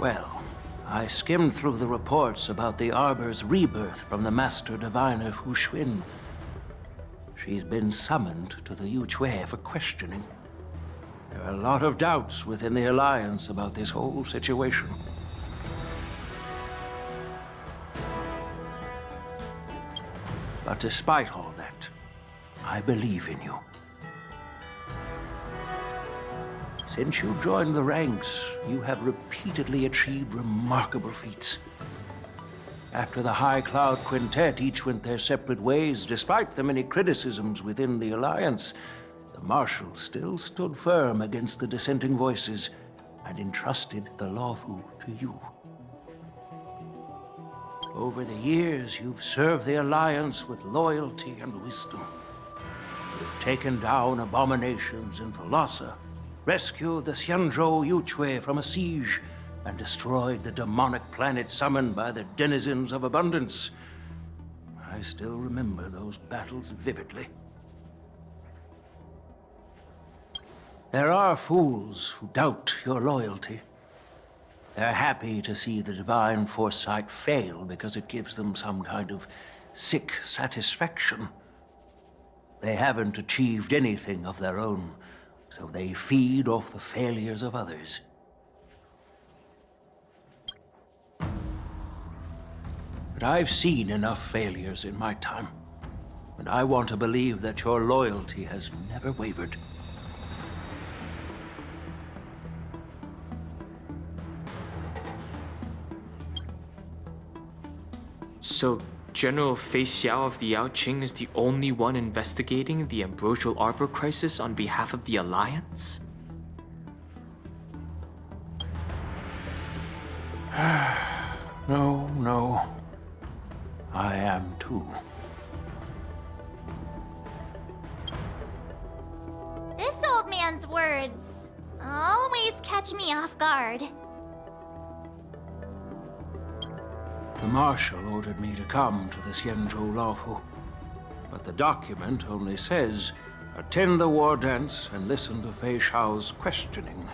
I: Well, I skimmed through the reports about the Arbor's rebirth from the Master Diviner Hu Xuan. She's been summoned to the Yuchui for questioning. There are a lot of doubts within the Alliance about this whole situation. But despite all that, I believe in you. Since you joined the ranks, you have repeatedly achieved remarkable feats. After the High Cloud Quintet each went their separate ways, despite the many criticisms within the Alliance, the Marshal still stood firm against the dissenting voices and entrusted the Loufu to you. Over the years, you've served the Alliance with loyalty and wisdom. You've taken down abominations in Thalassa, rescued the Xianzhou Yuchui from a siege, and destroyed the demonic planet summoned by the denizens of abundance. I still remember those battles vividly. There are fools who doubt your loyalty. They're happy to see the divine foresight fail because it gives them some kind of sick satisfaction. They haven't achieved anything of their own, so they feed off the failures of others. But I've seen enough failures in my time, and I want to believe that your loyalty has never wavered.
J: So, General Fei Xiao of the Yaoqing is the only one investigating the Ambrosial Arbor crisis on behalf of the Alliance?
I: No. I am too.
B: This old man's words always catch me off guard.
I: The Marshal ordered me to come to the Xianzhou Loufu, but the document only says, attend the war dance and listen to Fei Xiao's questioning.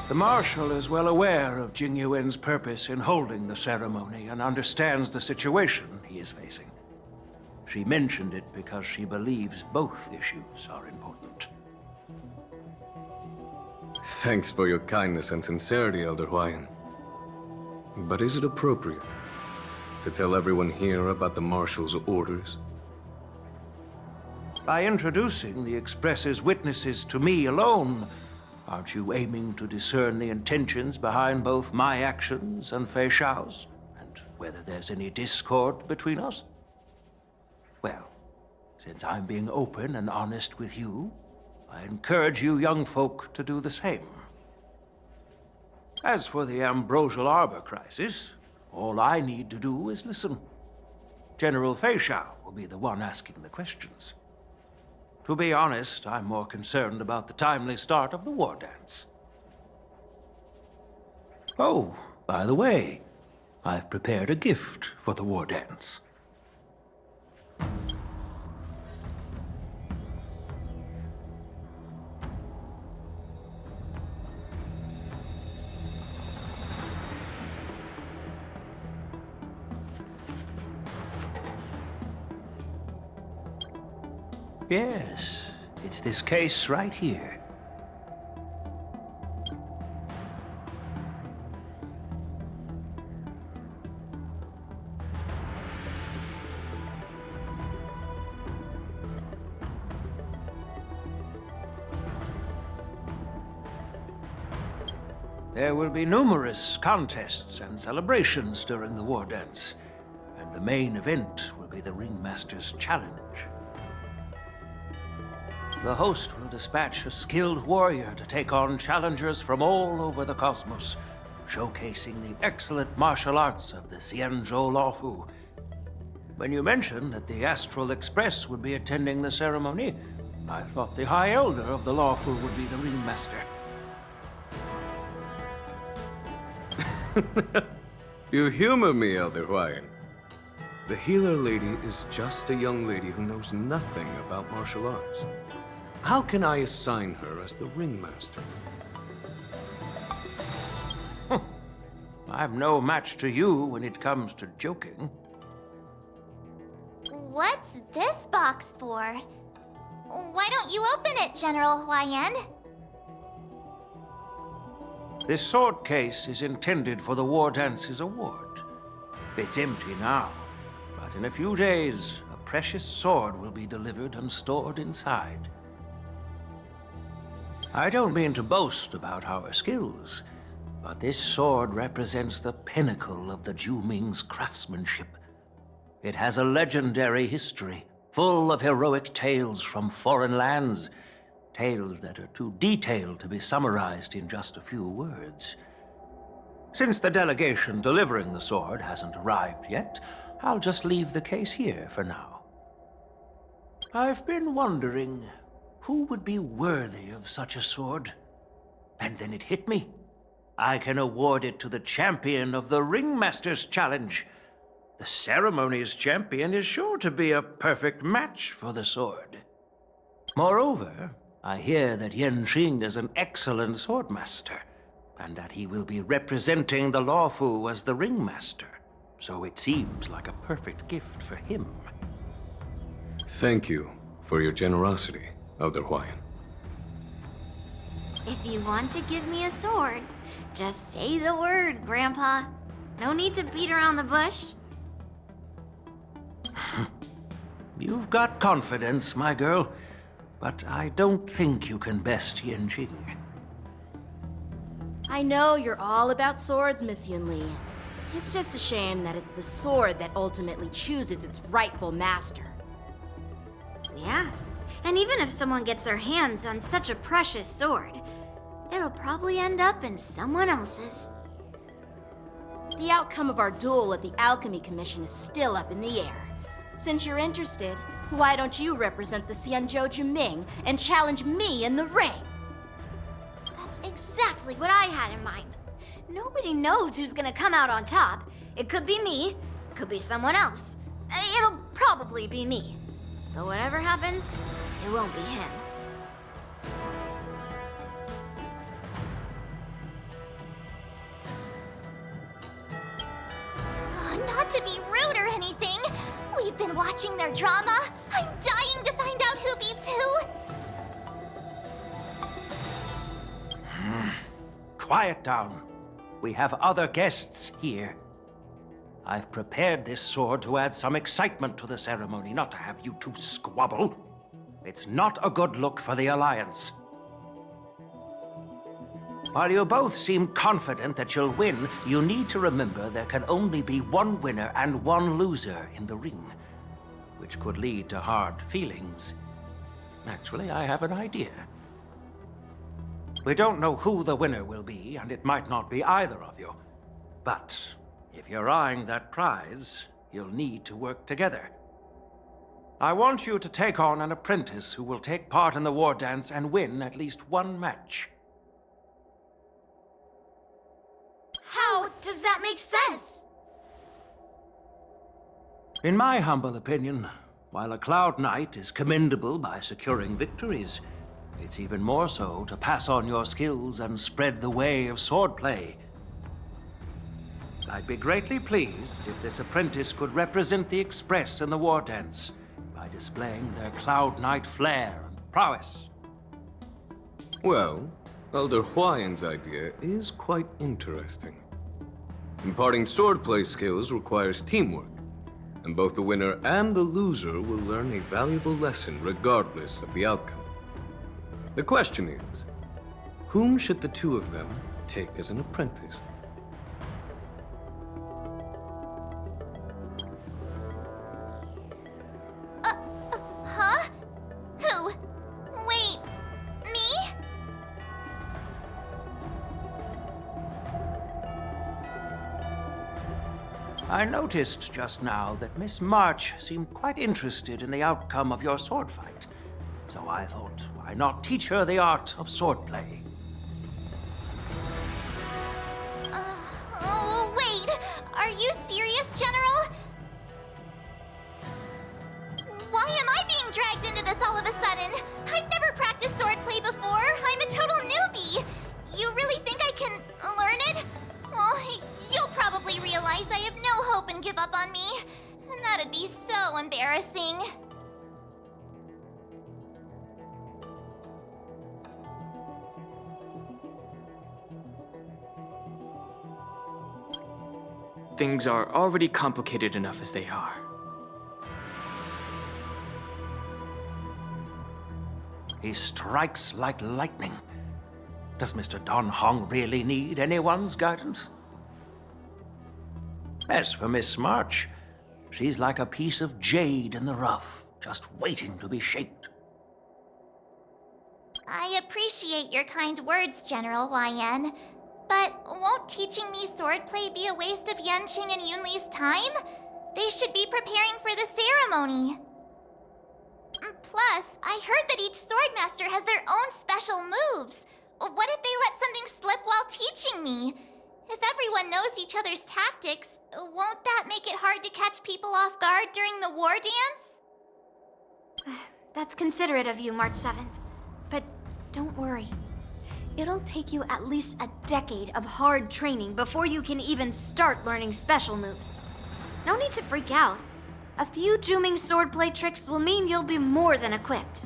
I: The Marshal is well aware of Jing Yuan's purpose in holding the ceremony and understands the situation he is facing. She mentioned it because she believes both issues are important.
H: Thanks for your kindness and sincerity, Elder Huayan. But is it appropriate to tell everyone here about the Marshal's orders?
I: By introducing the Express's witnesses to me alone, aren't you aiming to discern the intentions behind both my actions and Fei Xiao's, and whether there's any discord between us? Well, since I'm being open and honest with you, I encourage you young folk to do the same. As for the Ambrosial Arbor crisis, all I need to do is listen. General Fei Xiao will be the one asking the questions. To be honest, I'm more concerned about the timely start of the war dance. Oh, by the way, I've prepared a gift for the war dance. Yes, it's this case right here. There will be numerous contests and celebrations during the war dance, and the main event will be the Ringmaster's Challenge. The host will dispatch a skilled warrior to take on challengers from all over the cosmos, showcasing the excellent martial arts of the Xianzhou Loufu. When you mentioned that the Astral Express would be attending the ceremony, I thought the High Elder of the Loufu would be the Ringmaster.
H: You humor me, Elder Huayan. The healer lady is just a young lady who knows nothing about martial arts. How can I assign her as the Ringmaster?
I: I'm no match to you when it comes to joking.
B: What's this box for? Why don't you open it, General Huayan?
I: This sword case is intended for the War Dance's award. It's empty now, but in a few days, a precious sword will be delivered and stored inside. I don't mean to boast about our skills, but this sword represents the pinnacle of the Zhu-Ming's craftsmanship. It has a legendary history, full of heroic tales from foreign lands, tales that are too detailed to be summarized in just a few words. Since the delegation delivering the sword hasn't arrived yet, I'll just leave the case here for now. I've been wondering, who would be worthy of such a sword? And then it hit me. I can award it to the champion of the Ringmaster's Challenge. The ceremony's champion is sure to be a perfect match for the sword. Moreover, I hear that Yanqing is an excellent swordmaster, and that he will be representing the Loufu as the Ringmaster. So it seems like a perfect gift for him.
H: Thank you for your generosity, Elder Huayan.
B: If you want to give me a sword, just say the word, Grandpa. No need to beat around the bush.
I: You've got confidence, my girl, but I don't think you can best Yanqing.
K: I know you're all about swords, Miss Yunli. It's just a shame that it's the sword that ultimately chooses its rightful master.
B: Yeah, and even if someone gets their hands on such a precious sword, it'll probably end up in someone else's.
K: The outcome of our duel at the Alchemy Commission is still up in the air. Since you're interested, why don't you represent the Xianzhou Zhuming and challenge me in the ring?
B: That's exactly what I had in mind. Nobody knows who's gonna come out on top. It could be me, could be someone else. It'll probably be me. But whatever happens, it won't be him. done watching their drama? I'm dying to find out who beats who!
I: Quiet down. We have other guests here. I've prepared this sword to add some excitement to the ceremony, not to have you two squabble. It's not a good look for the Alliance. While you both seem confident that you'll win, you need to remember there can only be one winner and one loser in the ring, which could lead to hard feelings. Actually, I have an idea. We don't know who the winner will be, and it might not be either of you. But if you're eyeing that prize, you'll need to work together. I want you to take on an apprentice who will take part in the war dance and win at least one match.
B: How does that make sense?
I: In my humble opinion, while a Cloud Knight is commendable by securing victories, it's even more so to pass on your skills and spread the way of swordplay. I'd be greatly pleased if this apprentice could represent the Express in the war dance by displaying their Cloud Knight flair and prowess.
H: Well, Elder Huayan's idea is quite interesting. Imparting swordplay skills requires teamwork, and both the winner and the loser will learn a valuable lesson regardless of the outcome. The question is, whom should the two of them take as an apprentice?
B: Huh? Who? Wait, me?
I: I noticed just now that Miss March seemed quite interested in the outcome of your sword fight. So I thought, why not teach her the art of swordplay?
B: Oh, wait! Are you serious, General? Why am I being dragged into this all of a sudden? I've never practiced swordplay before. I'm a total newbie. You really think I can learn it? Well, you'll probably realize I have no hope and give up on me. And that'd be so embarrassing.
J: Things are already complicated enough as they are.
I: He strikes like lightning. Does Mr. Don Hong really need anyone's guidance? As for Miss March, she's like a piece of jade in the rough, just waiting to be shaped.
B: I appreciate your kind words, General Huayan. But won't teaching me swordplay be a waste of Yanqing and Yunli's time? They should be preparing for the ceremony. Plus, I heard that each swordmaster has their own special moves. What if they let something slip while teaching me? If everyone knows each other's tactics, won't that make it hard to catch people off guard during the war dance? That's considerate of you, March 7th. But don't worry. It'll take you at least a decade of hard training before you can even start learning special moves. No need to freak out. A few Juming swordplay tricks will mean you'll be more than equipped.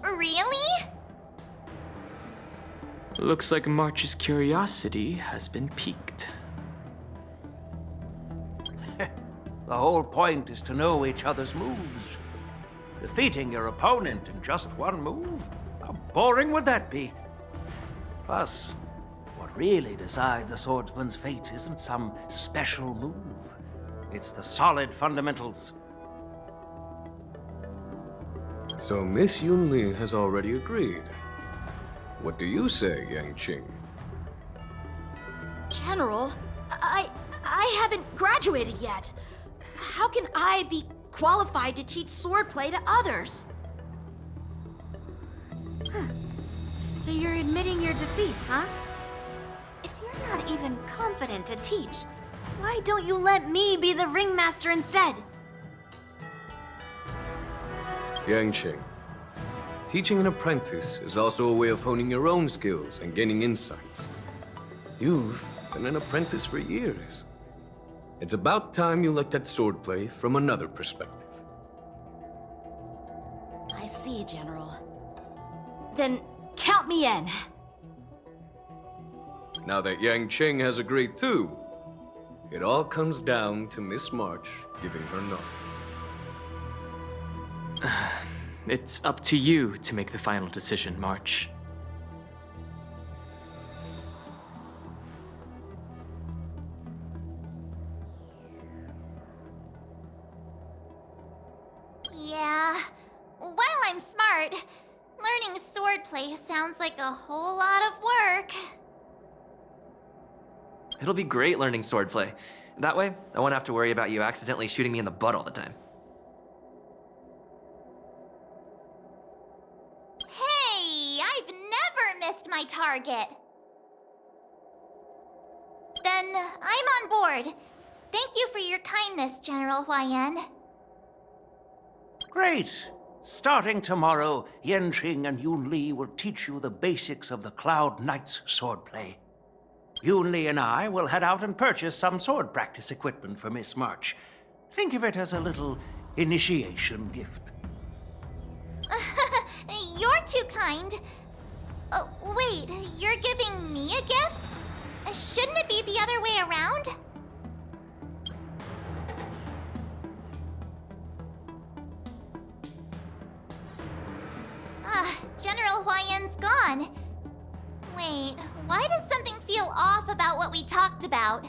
B: Really?
J: Looks like March's curiosity has been piqued.
I: The whole point is to know each other's moves. Defeating your opponent in just one move? How boring would that be? Plus, what really decides a swordsman's fate isn't some special move. It's the solid fundamentals.
H: So Miss Yunli has already agreed. What do you say, Yanqing?
K: General, I haven't graduated yet. How can I be qualified to teach swordplay to others?
B: So you're admitting your defeat, huh? If you're not even confident to teach, why don't you let me be the ringmaster instead?
H: Yanqing, teaching an apprentice is also a way of honing your own skills and gaining insights. You've been an apprentice for years. It's about time you looked at swordplay from another perspective.
K: I see, General. Then count me in.
H: Now that Yang Cheng has agreed too, it all comes down to Miss March giving her nod.
J: It's up to you to make the final decision, March.
B: Yeah. While I'm smart, learning swordplay sounds like a whole lot of work.
L: It'll be great learning swordplay. That way, I won't have to worry about you accidentally shooting me in the butt all the time.
B: Hey, I've never missed my target. Then I'm on board. Thank you for your kindness, General Huayan.
I: Great! Starting tomorrow, Yanqing and Yunli will teach you the basics of the Cloud Knight's swordplay. Yunli and I will head out and purchase some sword practice equipment for Miss March. Think of it as a little initiation gift.
B: You're too kind. Wait, you're giving me a gift? Shouldn't it be the other way around? General Huayan's gone. Wait, why does something feel off about what we talked about?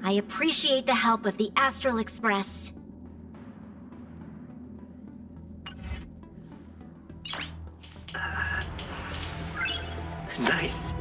M: I appreciate the help of the Astral Express.
L: Nice.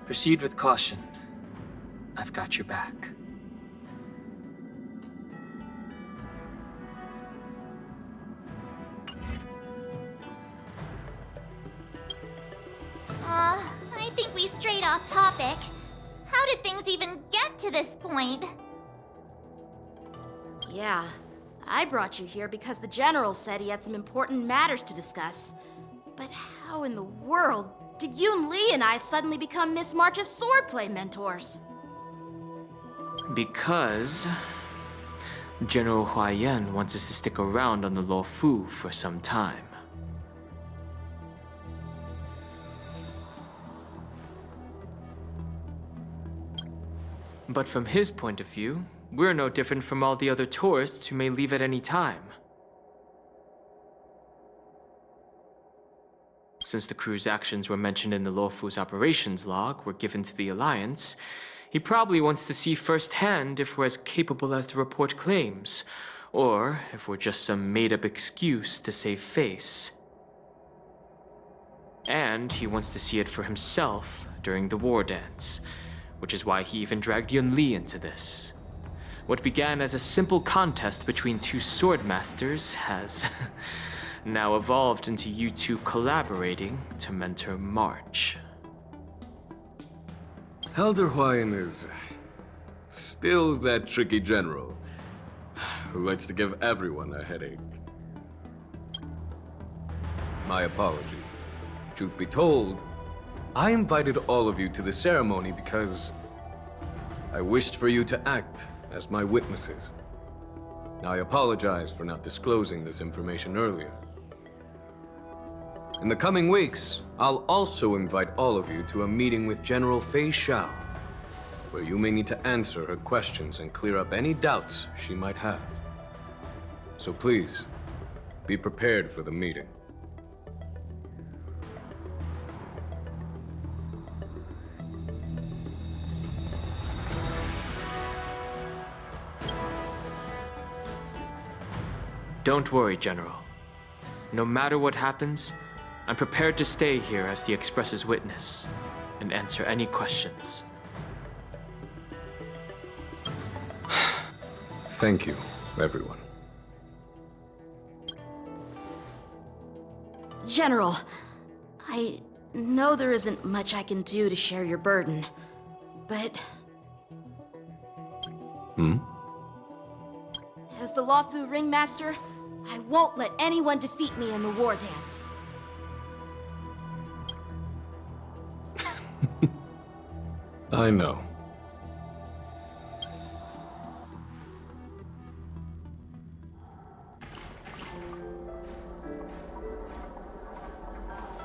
A: Proceed with caution. I've got your back.
B: I think we strayed off topic. How did things even get to this point?
K: Yeah, I brought you here because the General said he had some important matters to discuss. But how in the world did Yun Li and I suddenly become Miss March's swordplay mentors?
J: Because General Huaiyan wants us to stick around on the Loufu for some time. But from his point of view, we're no different from all the other tourists who may leave at any time. Since the crew's actions were mentioned in the Loufu's operations log were given to the Alliance, he probably wants to see firsthand if we're as capable as the report claims, or if we're just some made-up excuse to save face. And he wants to see it for himself during the war dance, which is why he even dragged Yun Li into this. What began as a simple contest between two sword masters has now evolved into you two collaborating to mentor March.
H: Elder Huaiyan is still that tricky general who likes to give everyone a headache. My apologies. Truth be told, I invited all of you to the ceremony because I wished for you to act as my witnesses. I apologize for not disclosing this information earlier. In the coming weeks, I'll also invite all of you to a meeting with General Fei Xiao, where you may need to answer her questions and clear up any doubts she might have. So please, be prepared for the meeting.
J: Don't worry, General. No matter what happens, I'm prepared to stay here as the Express's witness and answer any questions.
H: Thank you, everyone.
K: General, I know there isn't much I can do to share your burden, but... As the Loufu ringmaster, I won't let anyone defeat me in the war dance.
H: I know.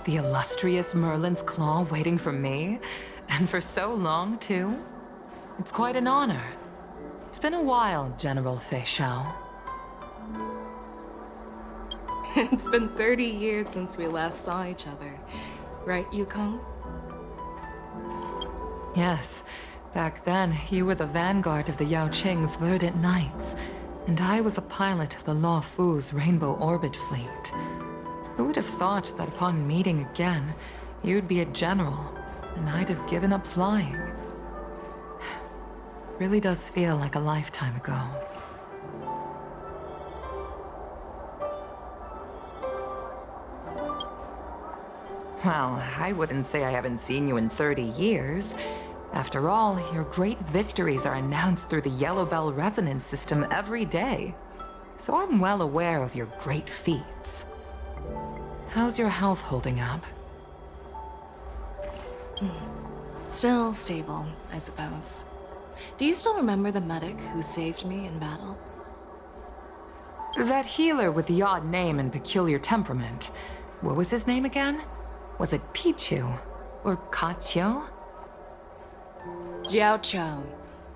N: The illustrious Merlin's Claw waiting for me? And for so long, too? It's quite an honor. It's been a while, General Fei Xiao.
O: It's been 30 years since we last saw each other. Right, Yukong?
N: Yes. Back then, you were the vanguard of the Yao Qing's Verdant Knights, and I was a pilot of the Loufu's Rainbow Orbit Fleet. Who would have thought that upon meeting again, you'd be a general, and I'd have given up flying? Really does feel like a lifetime ago. Well, I wouldn't say I haven't seen you in 30 years. After all, your great victories are announced through the Yellow Bell resonance system every day. So I'm well aware of your great feats. How's your health holding up?
O: Still stable, I suppose. Do you still remember the medic who saved me in battle?
N: That healer with the odd name and peculiar temperament. What was his name again? Was it Pichu? Or Kachio?
O: Xianzhou.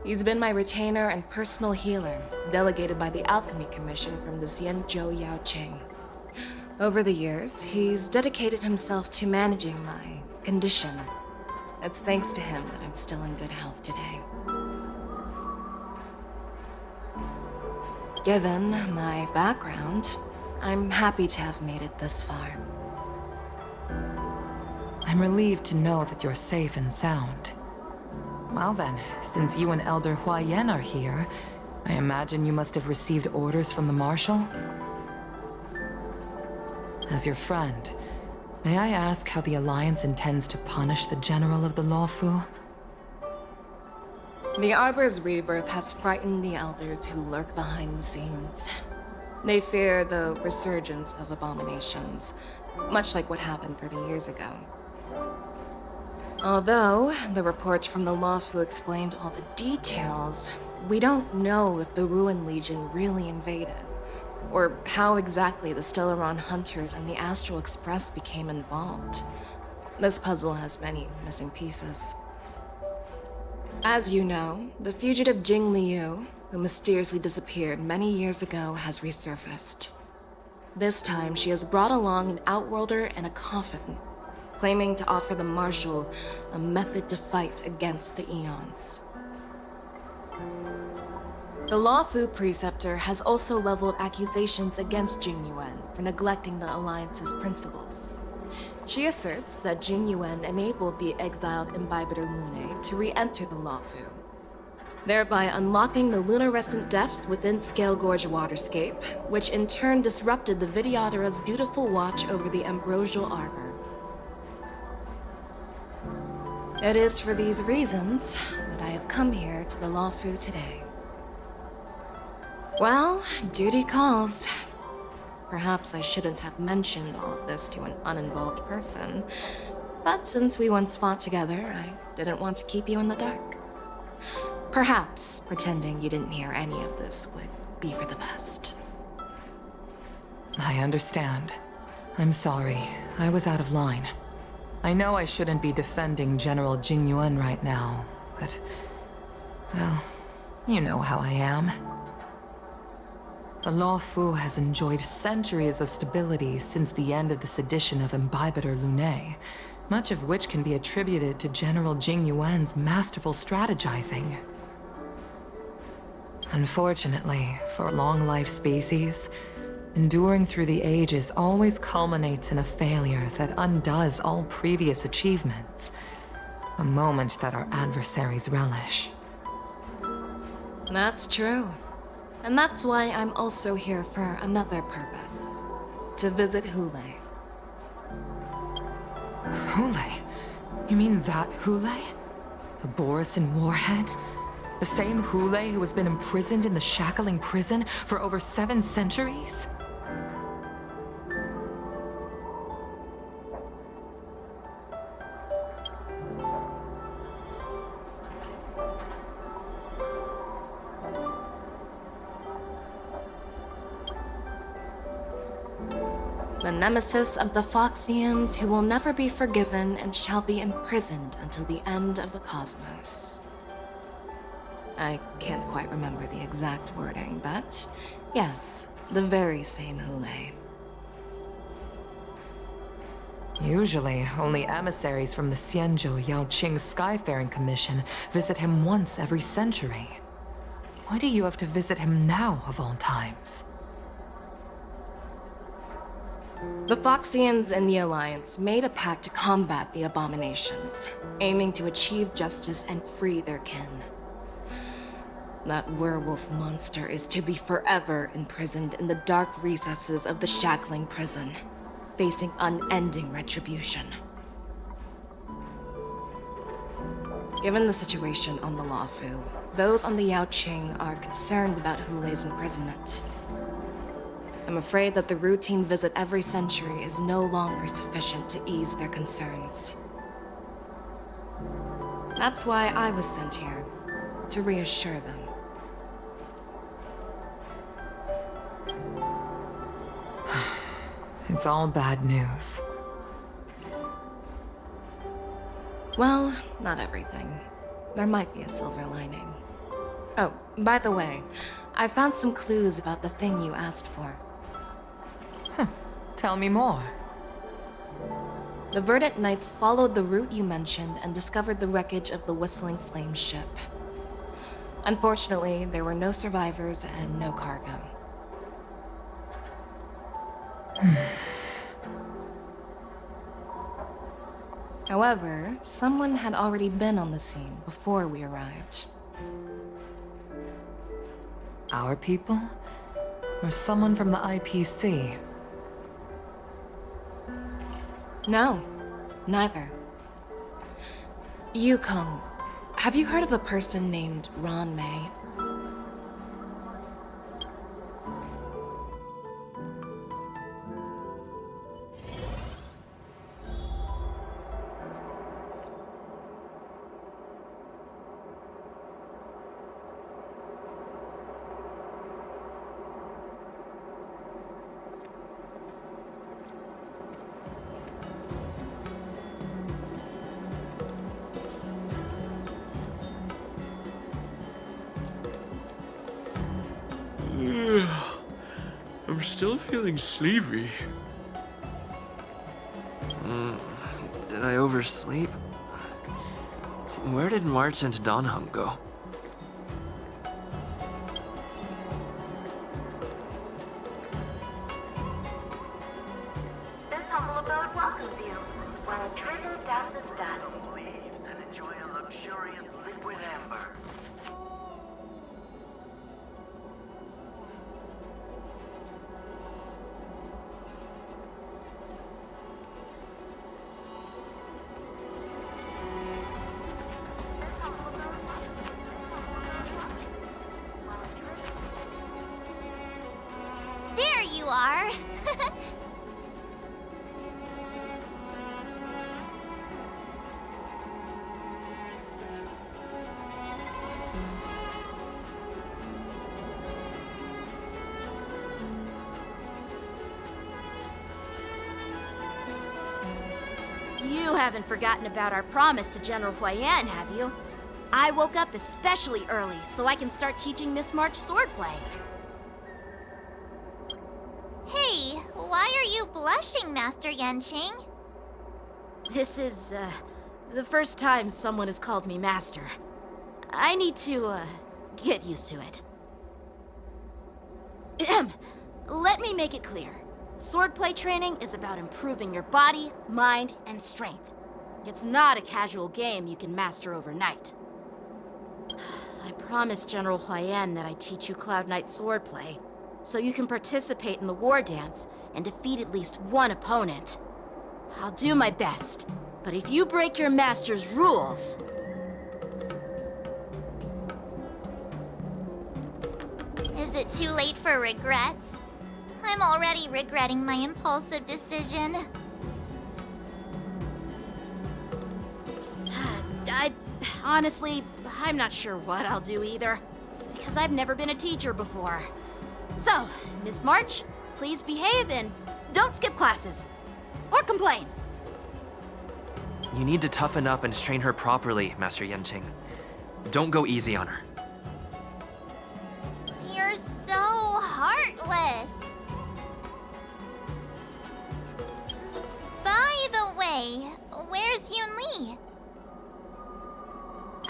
O: He's been my retainer and personal healer, delegated by the Alchemy Commission from the Xianzhou Yaoqing. Over the years, he's dedicated himself to managing my condition. It's thanks to him that I'm still in good health today. Given my background, I'm happy to have made it this far.
N: I'm relieved to know that you're safe and sound. Well then, since you and Elder Huayan are here, I imagine you must have received orders from the Marshal? As your friend, may I ask how the Alliance intends to punish the General of the Loufu?
O: The Arbor's rebirth has frightened the elders who lurk behind the scenes. They fear the resurgence of abominations, much like what happened 30 years ago. Although the report from the Loufu explained all the details, we don't know if the Ruin Legion really invaded, or how exactly the Stellaron Hunters and the Astral Express became involved. This puzzle has many missing pieces. As you know, the fugitive Jing Liu, who mysteriously disappeared many years ago, has resurfaced. This time, she has brought along an Outworlder and a coffin, claiming to offer the Marshal a method to fight against the Eons. The Loufu Preceptor has also leveled accusations against Jing Yuan for neglecting the Alliance's principles. She asserts that Jing Yuan enabled the exiled Imbibitor Lunae to re-enter the Loufu, thereby unlocking the lunarescent depths within Scale Gorge Waterscape, which in turn disrupted the Vidyadhara's dutiful watch over the Ambrosial Arbor. It is for these reasons that I have come here to the Loufu today. Well, duty calls. Perhaps I shouldn't have mentioned all of this to an uninvolved person, but since we once fought together, I didn't want to keep you in the dark. Perhaps pretending you didn't hear any of this would be for the best.
N: I understand. I'm sorry. I was out of line. I know I shouldn't be defending General Jing Yuan right now, but... well, you know how I am. The Loufu has enjoyed centuries of stability since the end of the sedition of Imbibitor Lunae, much of which can be attributed to General Jing Yuan's masterful strategizing. Unfortunately, for a long-life species, enduring through the ages always culminates in a failure that undoes all previous achievements, a moment that our adversaries relish.
O: That's true. And that's why I'm also here for another purpose. To visit Hulei.
N: Hulei? You mean that Hulei? The Borisin warhead? The same Hulei who has been imprisoned in the Shackling prison for over 7 centuries?
O: The nemesis of the Foxians who will never be forgiven and shall be imprisoned until the end of the cosmos. I can't quite remember the exact wording, but yes, the very same Hulei.
N: Usually, only emissaries from the Xianzhou Yaoqing Skyfaring Commission visit him once every century. Why do you have to visit him now, of all times?
O: The Foxians and the Alliance made a pact to combat the abominations, aiming to achieve justice and free their kin. That werewolf monster is to be forever imprisoned in the dark recesses of the Shackling prison, facing unending retribution. Given the situation on the Loufu, those on the Yaoqing are concerned about Hulei's imprisonment. I'm afraid that the routine visit every century is no longer sufficient to ease their concerns. That's why I was sent here, to reassure them.
N: It's all bad news.
O: Well, not everything. There might be a silver lining. Oh, by the way, I found some clues about the thing you asked for.
N: Tell me more.
O: The Verdant Knights followed the route you mentioned and discovered the wreckage of the Whistling Flame ship. Unfortunately, there were no survivors and no cargo. However, someone had already been on the scene before we arrived.
N: Our people? Or someone from the IPC?
O: No, neither. Yukong, have you heard of a person named Ron May?
J: I'm still feeling sleepy.
L: Did I oversleep? Where did March and Donhum go?
M: This humble abode welcomes you, while a drizzle douses dust.
P: Leaves and enjoy a luxurious liquid amber.
B: There you are.
K: You haven't forgotten about our promise to General Huayan, have you? I woke up especially early so I can start teaching Miss March swordplay.
B: Hey, why are you blushing, Master Yanqing?
K: This is, the first time someone has called me Master. I need to, get used to it. Let me make it clear. Swordplay training is about improving your body, mind, and strength. It's not a casual game you can master overnight. I promised General Huayan that I'd teach you Cloud Knight swordplay, so you can participate in the war dance and defeat at least one opponent. I'll do my best, but if you break your master's rules...
B: Is it too late for regrets? I'm already regretting my impulsive decision.
K: Honestly, I'm not sure what I'll do either, because I've never been a teacher before. So, Miss March, please behave and don't skip classes. Or complain.
L: You need to toughen up and train her properly, Master Yanqing. Don't go easy on her.
B: You're so heartless. By the way, where's Yunli?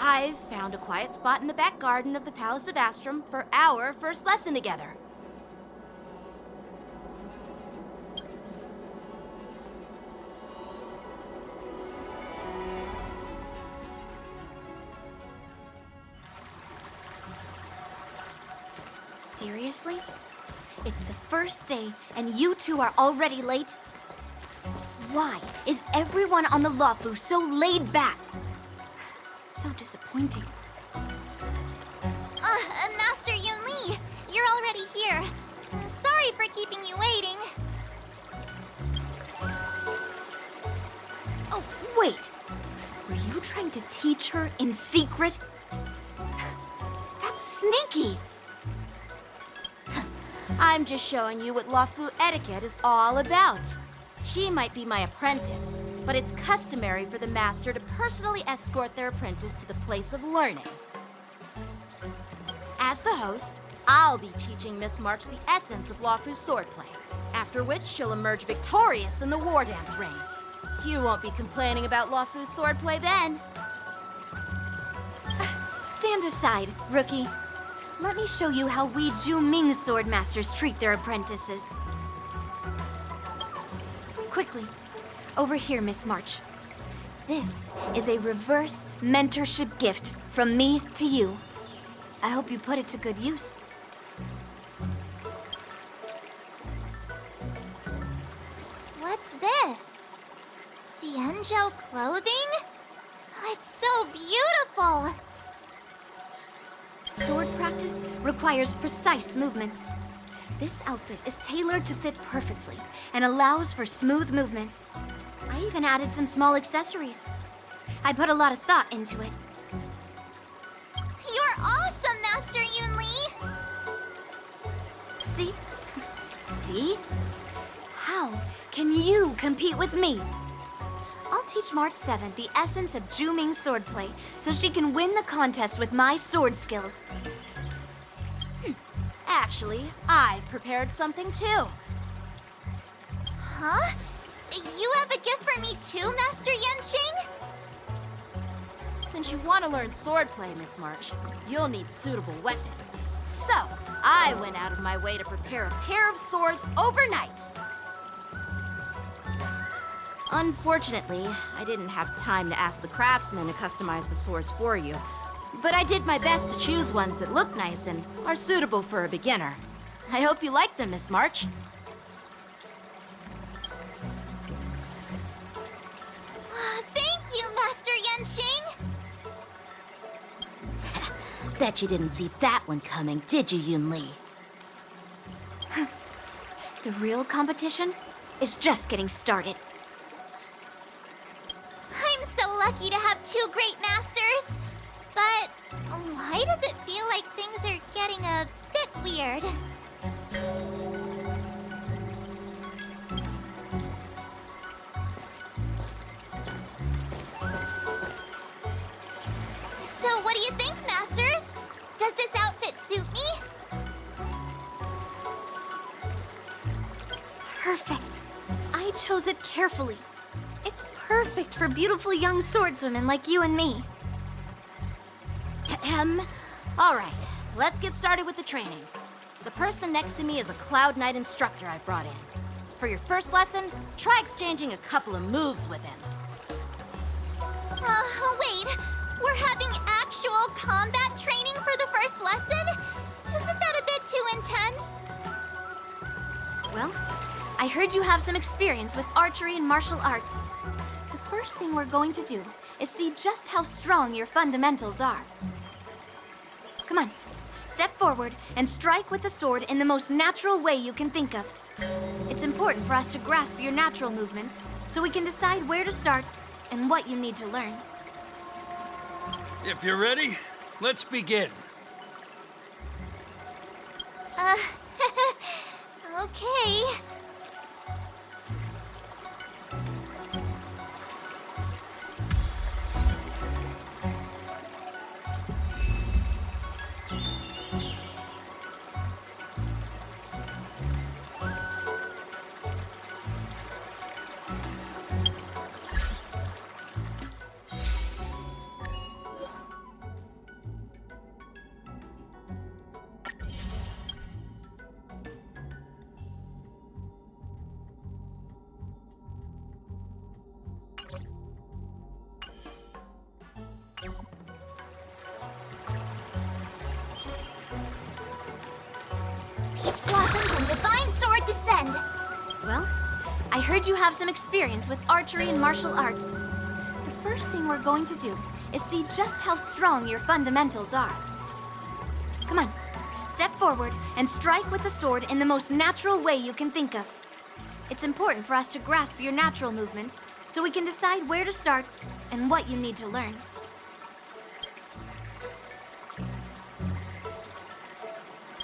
K: I've found a quiet spot in the back garden of the Palace of Astrum for our first lesson together.
B: Seriously? It's the first day and you two are already late? Why is everyone on the Loufu so laid back? So disappointing. Master Yunli, you're already here. Sorry for keeping you Wait, were you trying to teach her in secret? That's sneaky.
K: I'm just showing you what Loufu etiquette is all about. She might be my apprentice, but it's customary for the master to personally escort their apprentice to the place of learning. As the host, I'll be teaching Miss March the essence of Loufu's swordplay, after which she'll emerge victorious in the war dance ring. You won't be complaining about Loufu's swordplay then.
B: Stand aside, rookie. Let me show you how we Ju-Ming swordmasters treat their apprentices. Quickly, over here, Miss March. This is a reverse mentorship gift from me to you. I hope you put it to good use.
Q: What's this? Xianzhou clothing? It's so beautiful!
B: Sword practice requires precise movements. This outfit is tailored to fit perfectly and allows for smooth movements. I even added some small accessories. I put a lot of thought into it.
Q: You're awesome, Master Yunli!
B: See? See? How can you compete with me? I'll teach March 7th the essence of Ju-Ming swordplay so she can win the contest with my sword skills.
K: Actually, I've prepared something too.
Q: Huh? You have a gift for me too, Master Yanqing?
K: Since you want to learn swordplay, Miss March, you'll need suitable weapons. So, I went out of my way to prepare a pair of swords overnight. Unfortunately, I didn't have time to ask the craftsman to customize the swords for you. But I did my best to choose ones that look nice and are suitable for a beginner. I hope you like them, Miss March.
Q: Thank you, Master Yanqing!
K: Bet you didn't see that one coming, did you, Yunli?
B: The real competition is just getting started.
Q: I'm so lucky to have two great masters! But why does it feel like things are getting a bit weird? So what do you think, Masters? Does this outfit suit me?
B: Perfect. I chose it carefully. It's perfect for beautiful young swordswomen like you and me.
K: All right, let's get started with the training. The person next to me is a Cloud Knight instructor I've brought in. For your first lesson, try exchanging a couple of moves with him.
Q: Wait. We're having actual combat training for the first lesson? Isn't that a bit too intense?
B: Well, I heard you have some experience with archery and martial arts. The first thing we're going to do is see just how strong your fundamentals are. Come on, step forward and strike with the sword in the most natural way you can think of. It's important for us to grasp your natural movements so we can decide where to start and what you need to learn.
I: If you're ready, let's begin.
Q: Okay. Peach blossoms and divine sword descend.
B: Well, I heard you have some experience with archery and martial arts. The first thing we're going to do is see just how strong your fundamentals are. Come on, step forward and strike with the sword in the most natural way you can think of. It's important for us to grasp your natural movements so we can decide where to start and what you need to learn.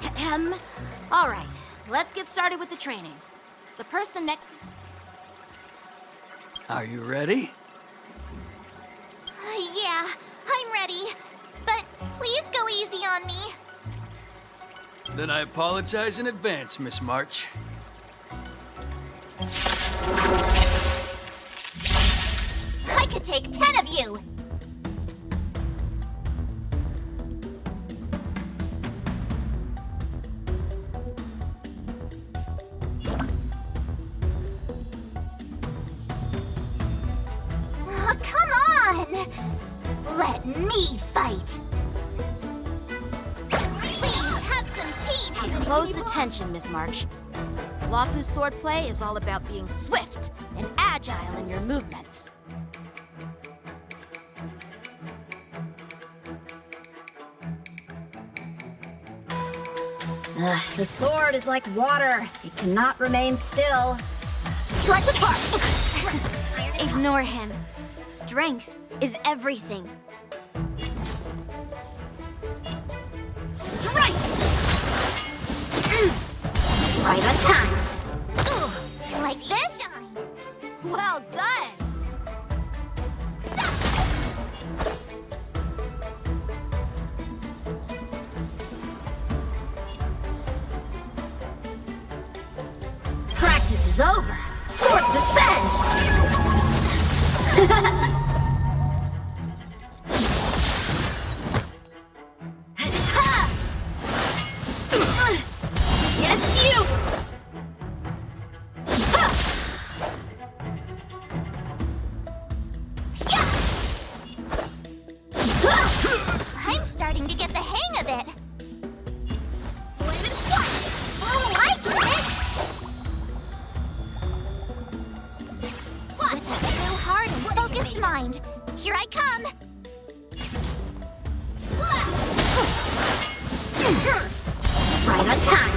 K: Ahem. All right, let's get started with the training. The person next to...
R: Are you ready?
Q: Yeah, I'm ready. But please go easy on me.
R: Then I apologize in advance, Miss March.
Q: I could take 10 of you. Oh, come on! Let me fight. Please have some tea.
K: Pay close attention, Miss March. Loufu's swordplay is all about being swift and agile in your movements.
S: The sword is like water. It cannot remain still. Strike the part!
B: Ignore him. Strength is everything.
S: Strike! Right on time.
Q: Like this?
K: Well done!
S: Practice is over. Swords descend!
Q: Yes, you! I'm starting to get the hang of it. Oh, I get it! What? With a true heart and focused mind. Here I come.
S: Right on time.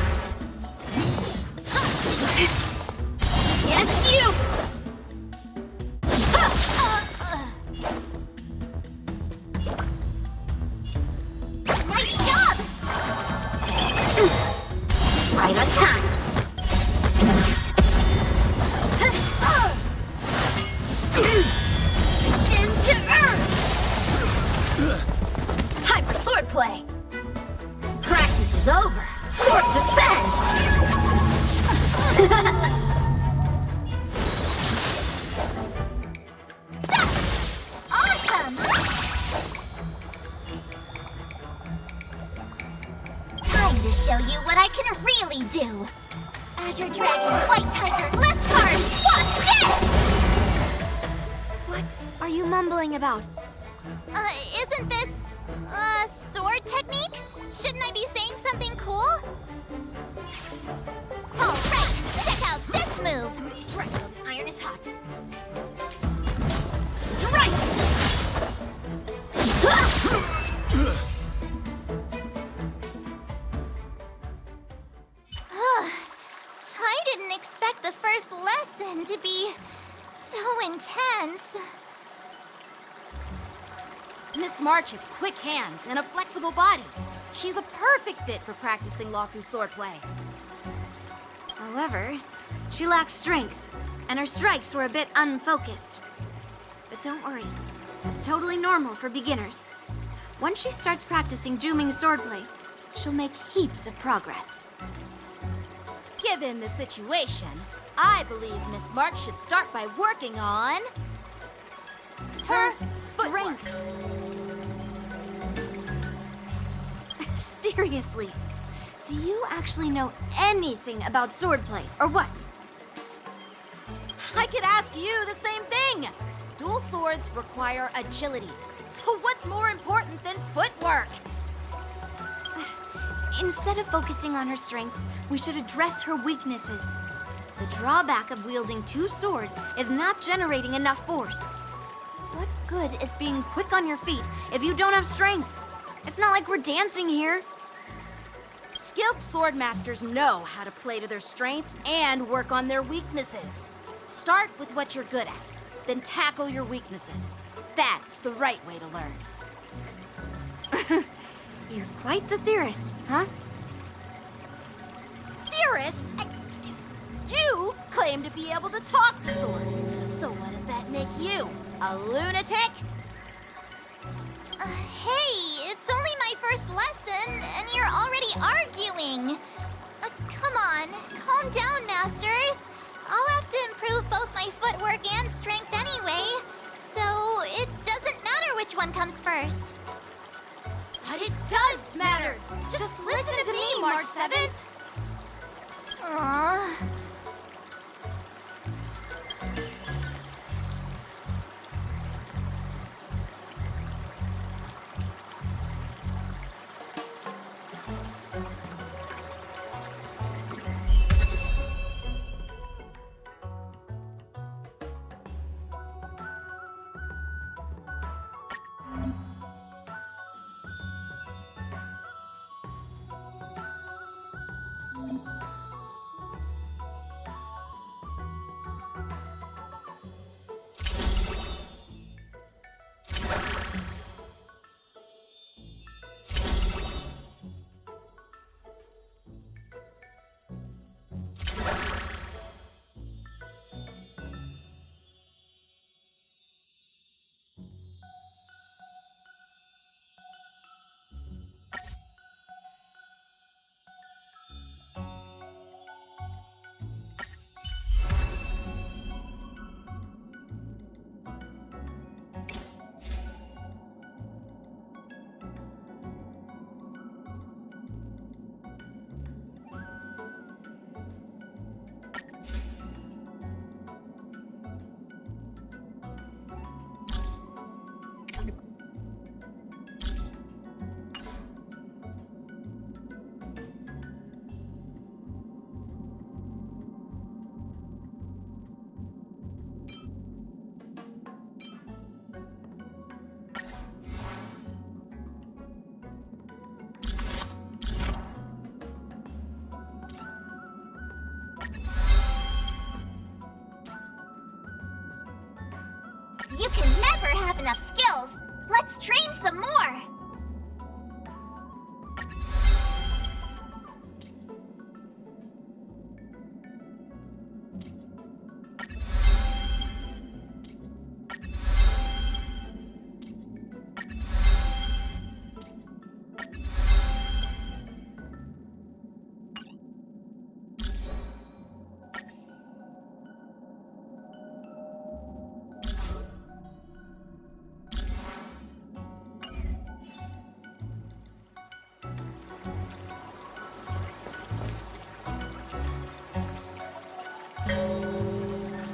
Q: Yes, you! Nice job!
S: Right on time.
Q: Descend to earth!
S: Time for swordplay. Practice is over. Swords descend!
Q: Awesome! Time to show you what I can really do. Azure Dragon, White Tiger, less cards, watch this!
B: What are you mumbling about?
Q: Isn't this a sword technique? Shouldn't I be saying something cool? Alright, check out this move!
S: Strike while the iron is hot. Strike!
Q: I didn't expect the first lesson to be so intense.
K: Miss March has quick hands and a flexible body. She's a perfect fit for practicing Loufu swordplay.
B: However, she lacks strength, and her strikes were a bit unfocused. But don't worry, it's totally normal for beginners. Once she starts practicing Juming swordplay, she'll make heaps of progress.
K: Given the situation, I believe Miss March should start by working on her strength.
B: Seriously, do you actually know anything about swordplay, or what?
K: I could ask you the same thing. Dual swords require agility. So what's more important than footwork?
B: Instead of focusing on her strengths, we should address her weaknesses. The drawback of wielding two swords is not generating enough force. What good is being quick on your feet if you don't have strength? It's not like we're dancing here.
K: Skilled sword masters know how to play to their strengths and work on their weaknesses. Start with what you're good at. then tackle your weaknesses. That's the right way to learn.
B: You're quite the theorist, huh?
K: Theorist? You claim to be able to talk to swords. So what does that make you? A lunatic?
Q: Hey, it's only my first lesson, and you're already arguing. Come on, calm down, Masters. I'll have to improve both my footwork and strength anyway, so it doesn't matter which one comes first.
K: But it does matter! Just listen to me, March 7th!
Q: Aww. You can never have enough skills. Let's train some more.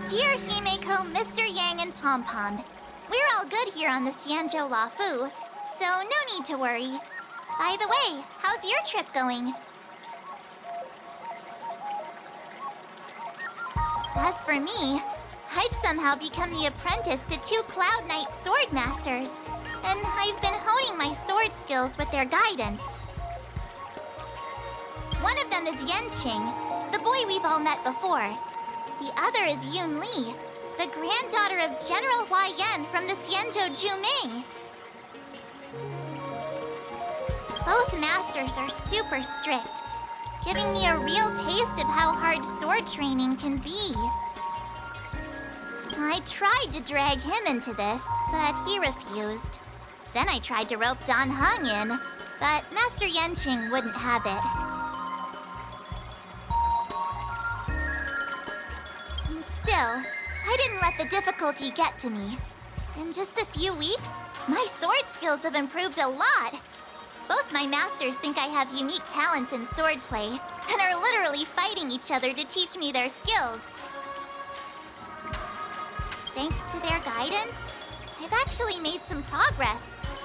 Q: Dear Himeko, Mr. Yang, and Pom Pom, we're all good here on the Xianzhou Loufu, so no need to worry. By the way, how's your trip going? As for me, I've somehow become the apprentice to 2 Cloud Knight sword masters, and I've been honing my sword skills with their guidance. One of them is Yanqing, the boy we've all met before. The other is Yun Li, the granddaughter of General Hua Yan from the Xianzhou Juming. Both masters are super strict, giving me a real taste of how hard sword training can be. I tried to drag him into this, but he refused. Then I tried to rope Dan Heng in, but Master Yanqing wouldn't have it. Still, I didn't let the difficulty get to me. In just a few weeks, my sword skills have improved a lot. Both my masters think I have unique talents in swordplay, and are literally fighting each other to teach me their skills. Thanks to their guidance, I've actually made some progress.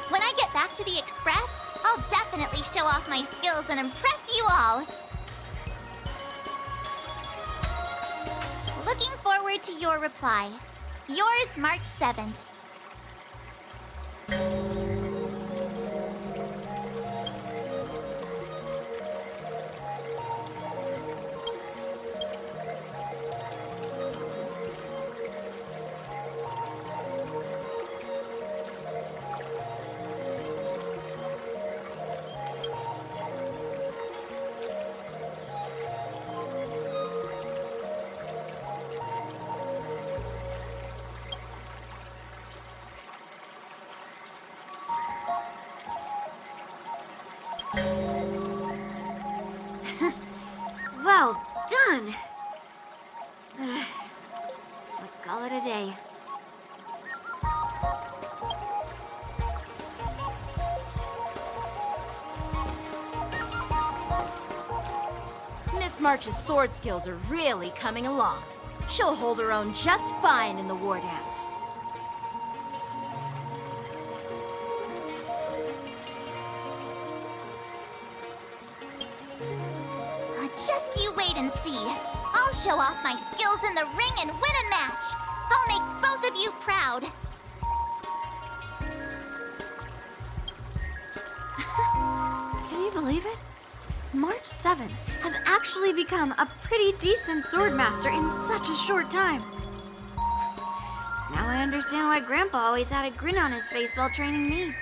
Q: When I get back to the Express, I'll definitely show off my skills and impress you all. Looking forward to your reply. Yours, March 7th.
B: done. Let's call it a day.
K: Miss March's sword skills are really coming along. She'll hold her own just fine in the war dance.
Q: Just you wait and see. I'll show off my skills in the ring and win a match. I'll make both of you proud.
B: Can you believe it? March 7th has actually become a pretty decent swordmaster in such a short time. Now I understand why Grandpa always had a grin on his face while training me.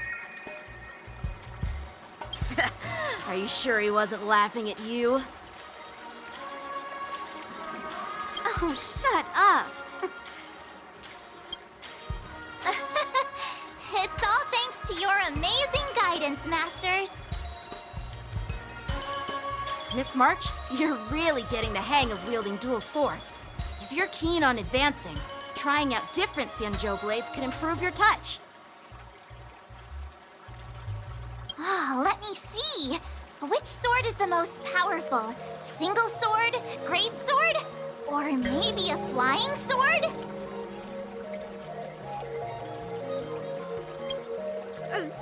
K: Are you sure he wasn't laughing at you?
B: Oh, shut up!
Q: It's all thanks to your amazing guidance, Masters.
K: Miss March, you're really getting the hang of wielding dual swords. If you're keen on advancing, trying out different Xianzhou blades could improve your touch.
Q: Oh, let me see. Which sword is the most powerful? Single sword? Great sword? Or maybe a flying sword?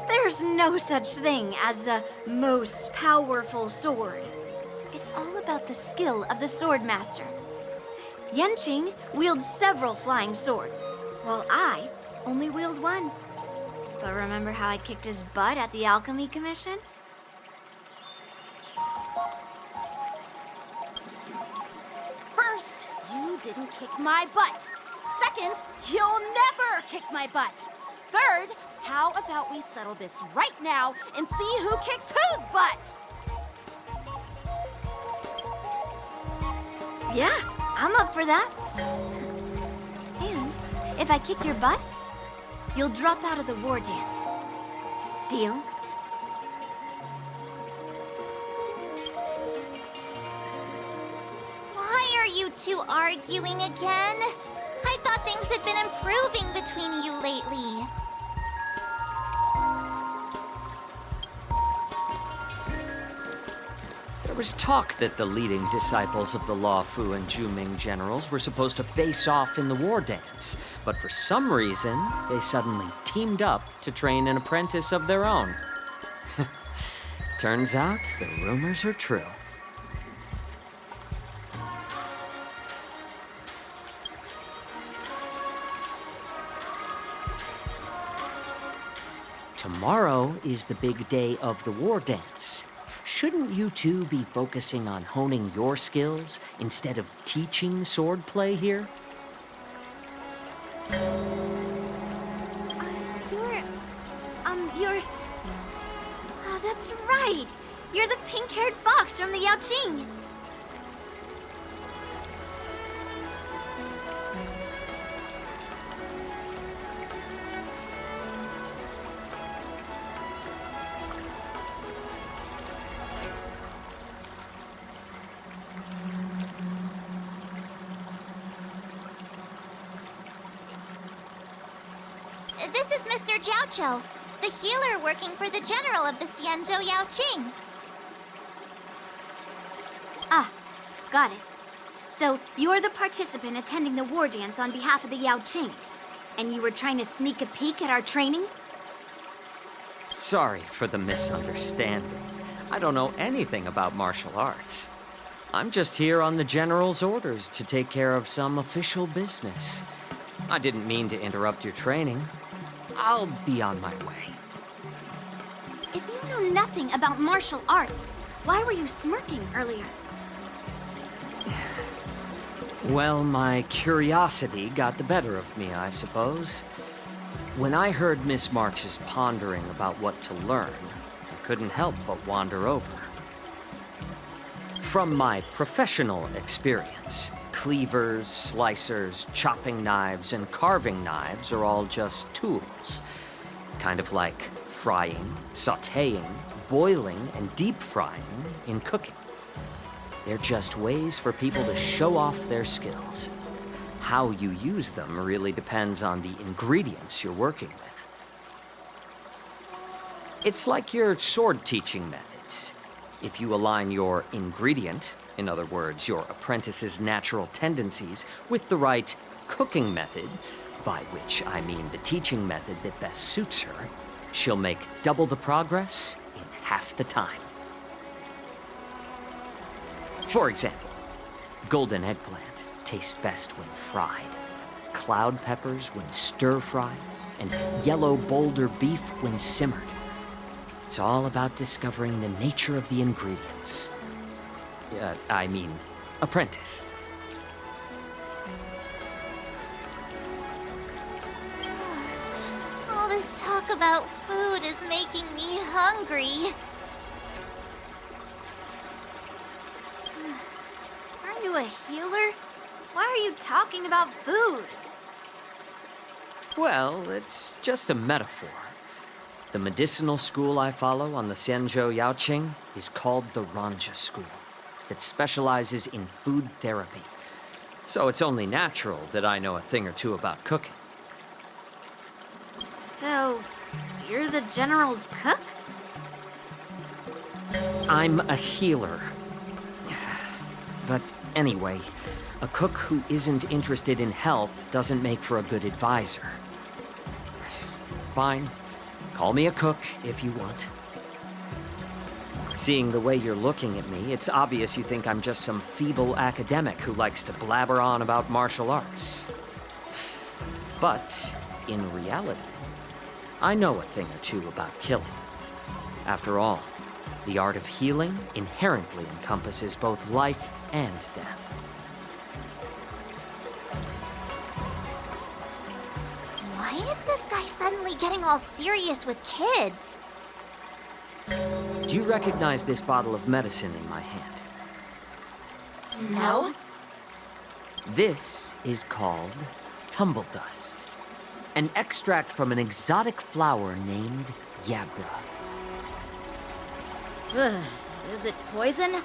B: There's no such thing as the most powerful sword. It's all about the skill of the swordmaster. Yanqing wields several flying swords, while I only wield one. But remember how I kicked his butt at the Alchemy Commission?
K: First, you didn't kick my butt. Second, you'll never kick my butt. Third, how about we settle this right now and see who kicks whose butt?
B: Yeah, I'm up for that. And if I kick your butt, you'll drop out of the war dance. Deal?
Q: Why are you two arguing again? I thought things had been improving between you lately.
T: There was talk that the leading disciples of the Loufu and Juming generals were supposed to face off in the war dance, but for some reason, they suddenly teamed up to train an apprentice of their own. Turns out, the rumors are true. Tomorrow is the big day of the war dance. Shouldn't you two be focusing on honing your skills instead of teaching swordplay here?
B: You're... Oh, that's right. You're the pink-haired fox from the Yaoqing.
Q: This is Mr. Jiaoqiu, the healer working for the general of the Xianzhou Yaoqing.
B: Ah, got it. So, you're the participant attending the war dance on behalf of the Yaoqing, and you were trying to sneak a peek at our training?
T: Sorry for the misunderstanding. I don't know anything about martial arts. I'm just here on the general's orders to take care of some official business. I didn't mean to interrupt your training. I'll be on my way.
B: If you know nothing about martial arts, why were you smirking earlier?
T: Well, my curiosity got the better of me, I suppose. When I heard Miss March's pondering about what to learn, I couldn't help but wander over. From my professional experience, cleavers, slicers, chopping knives, and carving knives are all just tools. Kind of like frying, sautéing, boiling, and deep frying in cooking. They're just ways for people to show off their skills. How you use them really depends on the ingredients you're working with. It's like your sword teaching methods. If you align your ingredient, in other words, your apprentice's natural tendencies, with the right cooking method, by which I mean the teaching method that best suits her, she'll make double the progress in half the time. For example, golden eggplant tastes best when fried, cloud peppers when stir-fried, and yellow boulder beef when simmered. It's all about discovering the nature of the ingredients. Apprentice.
Q: All this talk about food is making me hungry.
B: Are you a healer? Why are you talking about food?
T: Well, it's just a metaphor. The medicinal school I follow on the Xianzhou Yaoqing is called the Ranja School, that specializes in food therapy. So it's only natural that I know a thing or two about cooking.
B: So, you're the General's cook?
T: I'm a healer. But anyway, a cook who isn't interested in health doesn't make for a good advisor. Fine. Call me a cook if you want. Seeing the way you're looking at me, it's obvious you think I'm just some feeble academic who likes to blabber on about martial arts. But, in reality, I know a thing or two about killing. After all, the art of healing inherently encompasses both life and death.
Q: Why is this guy suddenly getting all serious with kids?
T: Do you recognize this bottle of medicine in my hand?
K: No?
T: This is called tumble dust, an extract from an exotic flower named Yabra.
K: Ugh, is it poison?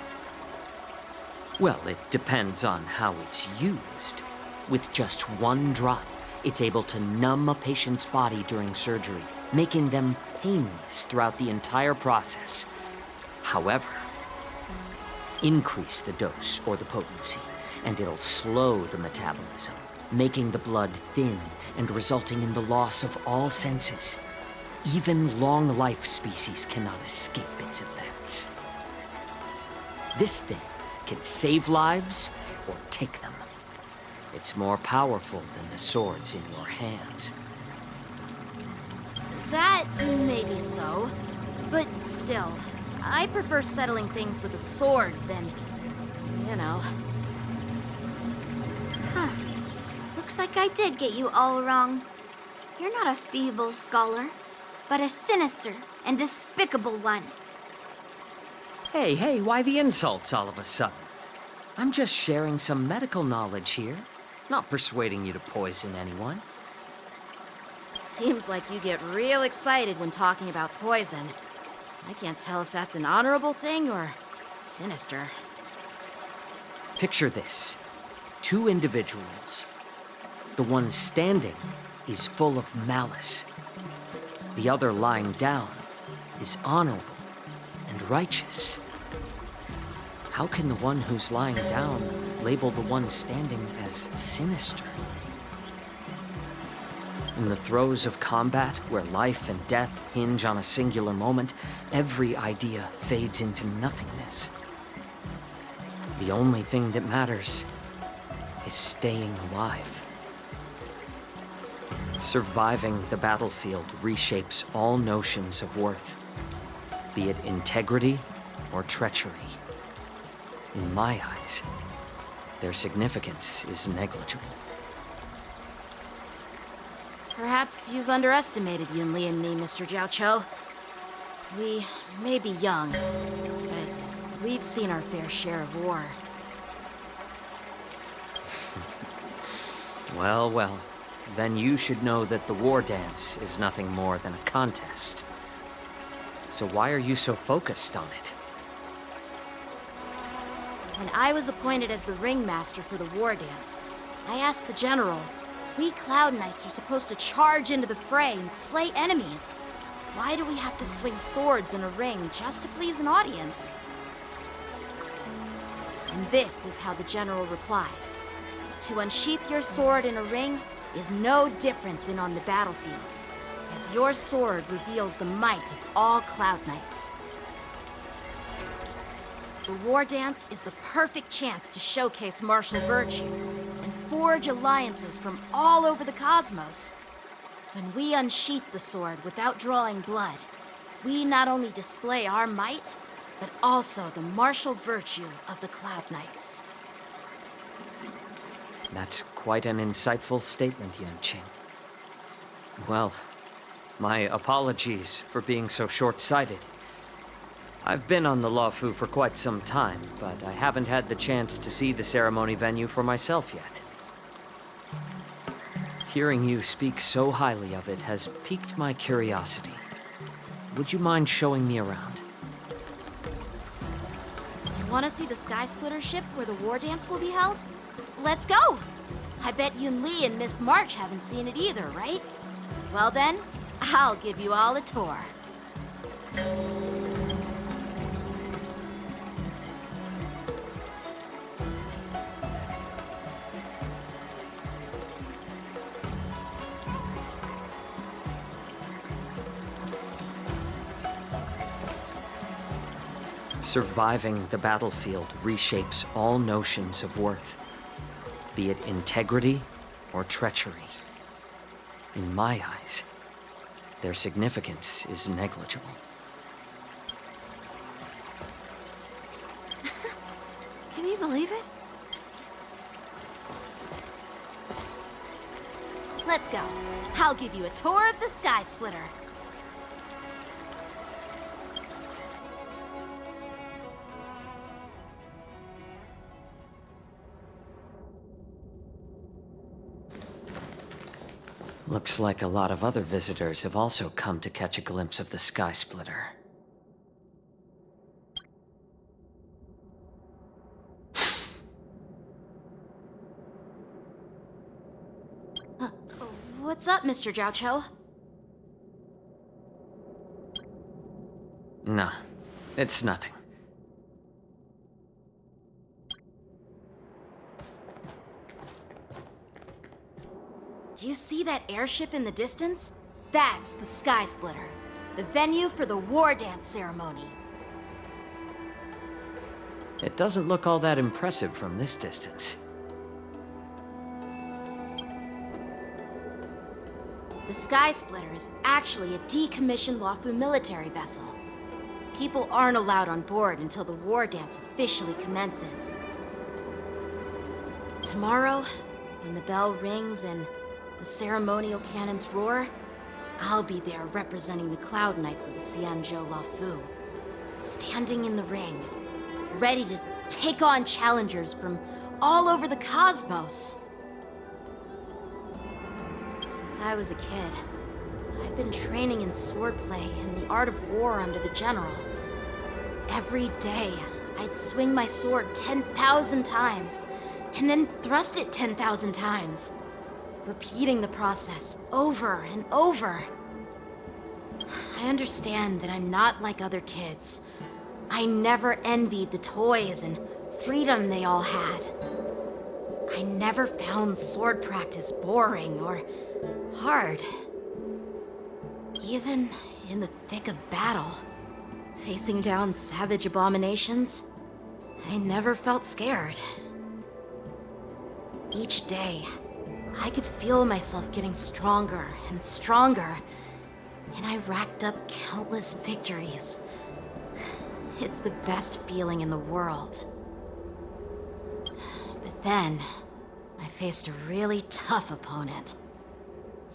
T: Well, it depends on how it's used. With just one drop, it's able to numb a patient's body during surgery, making them painless throughout the entire process. However, increase the dose or the potency, and it'll slow the metabolism, making the blood thin and resulting in the loss of all senses. Even long-life species cannot escape its effects. This thing can save lives or take them. It's more powerful than the swords in your hands.
K: That may be so, but still, I prefer settling things with a sword than, you know.
B: Huh. Looks like I did get you all wrong. You're not a feeble scholar, but a sinister and despicable one.
T: Hey, why the insults all of a sudden? I'm just sharing some medical knowledge here, not persuading you to poison anyone.
K: Seems like you get real excited when talking about poison. I can't tell if that's an honorable thing or sinister.
T: Picture this. 2 individuals. The one standing is full of malice. The other lying down is honorable and righteous. How can the one who's lying down label the one standing as sinister? In the throes of combat, where life and death hinge on a singular moment, every idea fades into nothingness. The only thing that matters is staying alive. Surviving the battlefield reshapes all notions of worth, be it integrity or treachery. In my eyes, their significance is negligible.
K: Perhaps you've underestimated Yunli and me, Mr. Jiaoqiu. We may be young, but we've seen our fair share of war.
T: Well, then you should know that the war dance is nothing more than a contest. So why are you so focused on it?
K: When I was appointed as the ringmaster for the war dance, I asked the general, we Cloud Knights are supposed to charge into the fray and slay enemies. Why do we have to swing swords in a ring just to please an audience? And this is how the general replied. To unsheath your sword in a ring is no different than on the battlefield, as your sword reveals the might of all Cloud Knights. The war dance is the perfect chance to showcase martial virtue and forge alliances from all over the cosmos. When we unsheath the sword without drawing blood, we not only display our might, but also the martial virtue of the Cloud Knights.
T: That's quite an insightful statement, Yanqing. Well, my apologies for being so short-sighted. I've been on the Loufu for quite some time, but I haven't had the chance to see the ceremony venue for myself yet. Hearing you speak so highly of it has piqued my curiosity. Would you mind showing me around?
K: You want to see the Sky Splitter ship where the war dance will be held? Let's go! I bet Yun Li and Miss March haven't seen it either, right? Well then, I'll give you all a tour.
T: Surviving the battlefield reshapes all notions of worth, be it integrity or treachery. In my eyes, their significance is negligible.
K: Can you believe it? Let's go. I'll give you a tour of the Sky Splitter.
T: Looks like a lot of other visitors have also come to catch a glimpse of the Sky Splitter.
K: What's up, Mr. Xianzhou?
T: No, it's nothing.
K: Do you see that airship in the distance? That's the Sky Splitter, the venue for the war dance ceremony.
T: It doesn't look all that impressive from this distance.
K: The Sky Splitter is actually a decommissioned Loufu military vessel. People aren't allowed on board until the war dance officially commences. Tomorrow, when the bell rings and the ceremonial cannons roar, I'll be there representing the Cloud Knights of the Xianzhou Loufu, standing in the ring, ready to take on challengers from all over the cosmos. Since I was a kid, I've been training in swordplay and the art of war under the general. Every day, I'd swing my sword 10,000 times, and then thrust it 10,000 times, repeating the process over and over. I understand that I'm not like other kids. I never envied the toys and freedom they all had. I never found sword practice boring or hard. Even in the thick of battle, facing down savage abominations, I never felt scared. Each day, I could feel myself getting stronger and stronger, and I racked up countless victories. It's the best feeling in the world. But then, I faced a really tough opponent.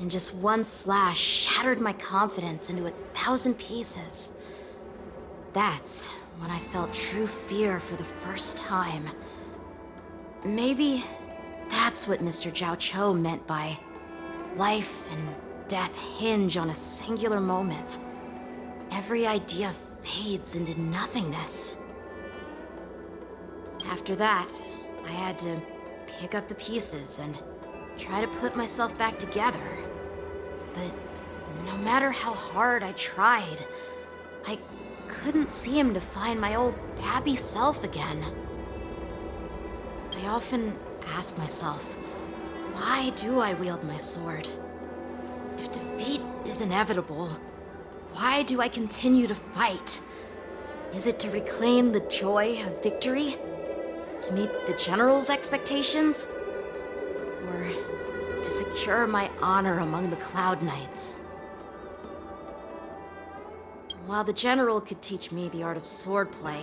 K: And just one slash shattered my confidence into 1,000 pieces. That's when I felt true fear for the first time. Maybe that's what Mr. Xianzhou meant by life and death hinge on a singular moment. Every idea fades into nothingness. After that, I had to pick up the pieces and try to put myself back together. But no matter how hard I tried, I couldn't seem to find my old happy self again. I often ask myself, why do I wield my sword? If defeat is inevitable, why do I continue to fight? Is it to reclaim the joy of victory? To meet the General's expectations? Or to secure my honor among the Cloud Knights? While the General could teach me the art of swordplay,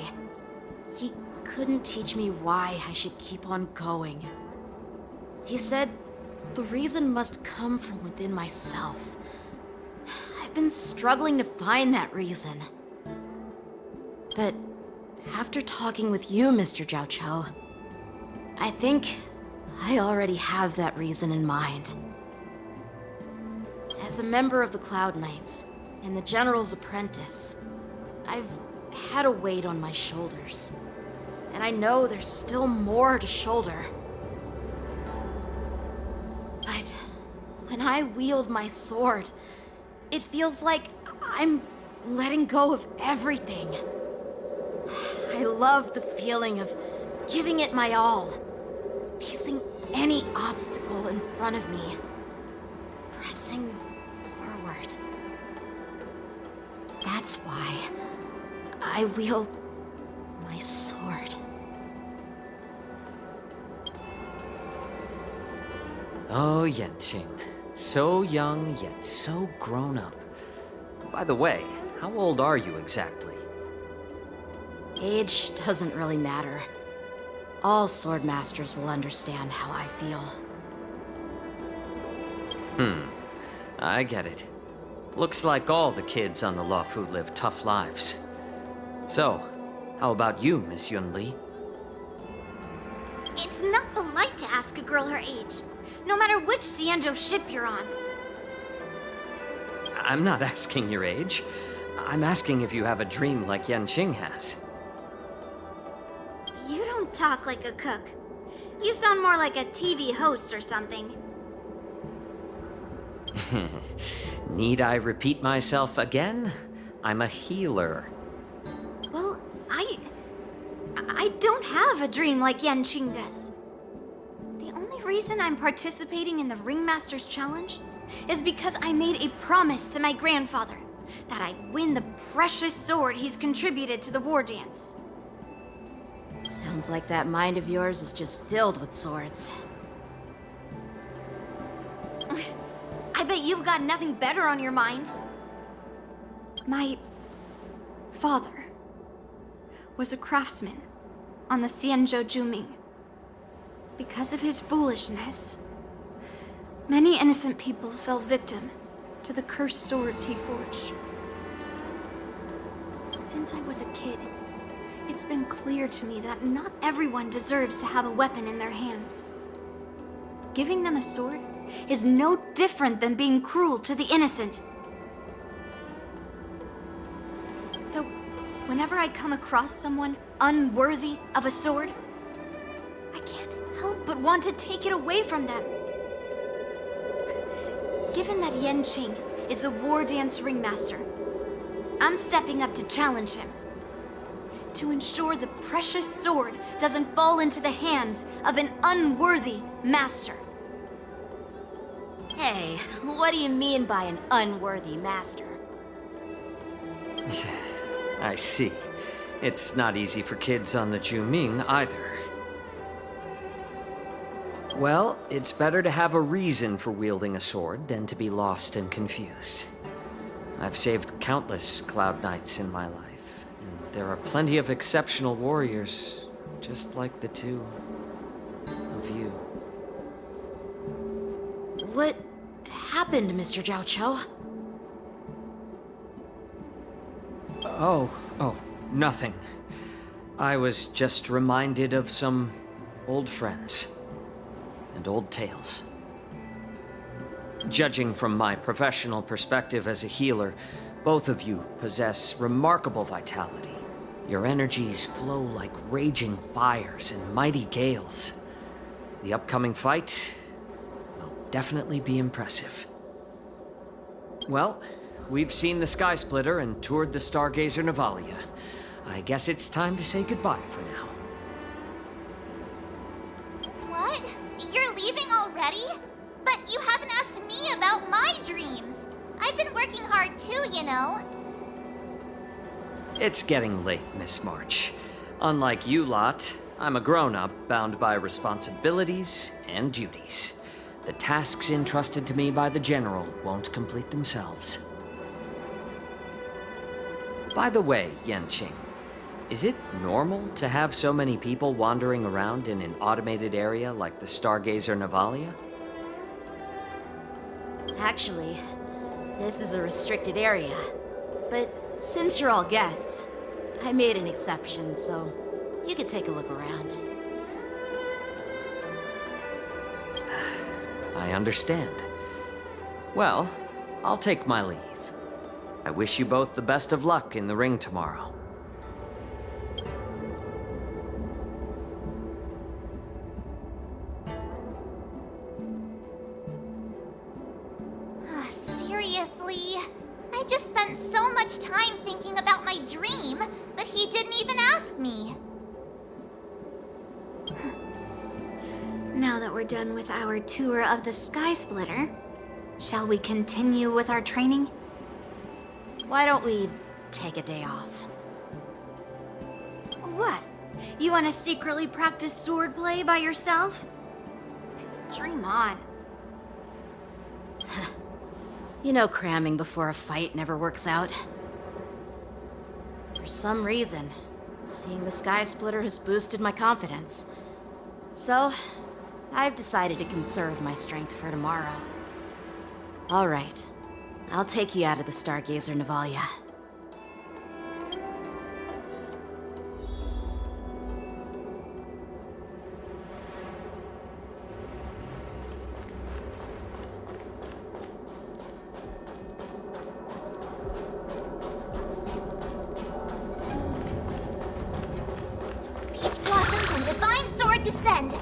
K: he couldn't teach me why I should keep on going. He said the reason must come from within myself. I've been struggling to find that reason. But after talking with you, Mr. Xianzhou, I think I already have that reason in mind. As a member of the Cloud Knights and the General's apprentice, I've had a weight on my shoulders. And I know there's still more to shoulder. But when I wield my sword, it feels like I'm letting go of everything. I love the feeling of giving it my all, facing any obstacle in front of me, pressing forward. That's why I wield my sword.
T: Oh, Yanqing. So young, yet so grown up. By the way, how old are you exactly?
K: Age doesn't really matter. All sword masters will understand how I feel.
T: I get it. Looks like all the kids on the Loufu live tough lives. So, how about you, Miss Yunli?
B: It's not polite to ask a girl her age, no matter which Xianzhou ship you're on.
T: I'm not asking your age. I'm asking if you have a dream like Yanqing has.
B: You don't talk like a cook. You sound more like a TV host or something.
T: Need I repeat myself again? I'm a healer.
B: Well, I don't have a dream like Yanqing does. The only reason I'm participating in the Ringmaster's Challenge is because I made a promise to my grandfather that I'd win the precious sword he's contributed to the war dance.
K: Sounds like that mind of yours is just filled with swords.
B: I bet you've got nothing better on your mind. My father was a craftsman on the Xianzhou Juming. Because of his foolishness, many innocent people fell victim to the cursed swords he forged. Since I was a kid, it's been clear to me that not everyone deserves to have a weapon in their hands. Giving them a sword is no different than being cruel to the innocent. So, whenever I come across someone unworthy of a sword, I can't help but want to take it away from them. Given that Yanqing is the war dance ringmaster, I'm stepping up to challenge him. To ensure the precious sword doesn't fall into the hands of an unworthy master.
K: Hey, what do you mean by an unworthy master?
T: I see. It's not easy for kids on the Juming either. Well, it's better to have a reason for wielding a sword than to be lost and confused. I've saved countless Cloud Knights in my life, and there are plenty of exceptional warriors, just like the two of you.
K: What happened, Mr. Xianzhou?
T: Oh, nothing. I was just reminded of some old friends and old tales. Judging from my professional perspective as a healer, both of you possess remarkable vitality. Your energies flow like raging fires and mighty gales. The upcoming fight will definitely be impressive. Well, we've seen the Sky Splitter and toured the Stargazer Navalia. I guess it's time to say goodbye for now.
Q: What? You're leaving already? But you haven't asked me about my dreams. I've been working hard too, you know.
T: It's getting late, Miss March. Unlike you lot, I'm a grown-up bound by responsibilities and duties. The tasks entrusted to me by the General won't complete themselves. By the way, Yanqing, is it normal to have so many people wandering around in an automated area like the Stargazer Navalia?
K: Actually, this is a restricted area. But since you're all guests, I made an exception, so you could take a look around.
T: I understand. Well, I'll take my leave. I wish you both the best of luck in the ring tomorrow.
Q: Seriously? I just spent so much time thinking about my dream, but he didn't even ask me.
B: Now that we're done with our tour of the Sky Splitter, shall we continue with our training?
K: Why don't we take a day off?
B: What? You want to secretly practice swordplay by yourself? Dream on.
K: You know cramming before a fight never works out. For some reason, seeing the Sky Splitter has boosted my confidence. So, I've decided to conserve my strength for tomorrow. All right, I'll take you out of the Stargazer Navalia.
Q: Peach blossoms and divine sword descend.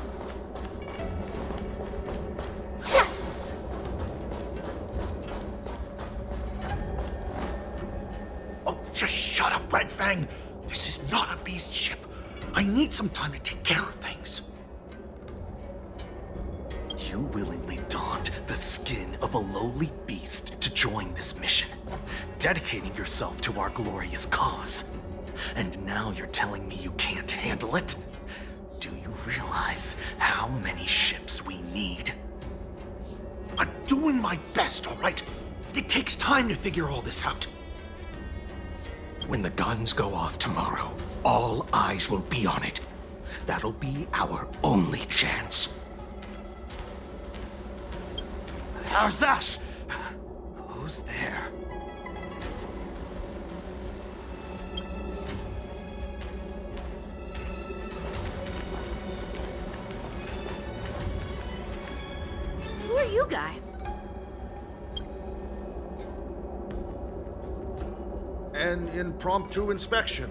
C: Oh, just shut up, Red Fang. This is not a beast ship. I need some time to take care of things.
A: You willingly donned the skin of a lowly beast to join this mission, dedicating yourself to our glorious cause. And now you're telling me you can't handle it? Do you realize how many ships we need?
C: I'm doing my best, all right? It takes time to figure all this out. When the guns go off tomorrow, all eyes will be on it. That'll be our only chance.
A: How's that? Who's there?
K: Who are you guys?
U: An impromptu inspection.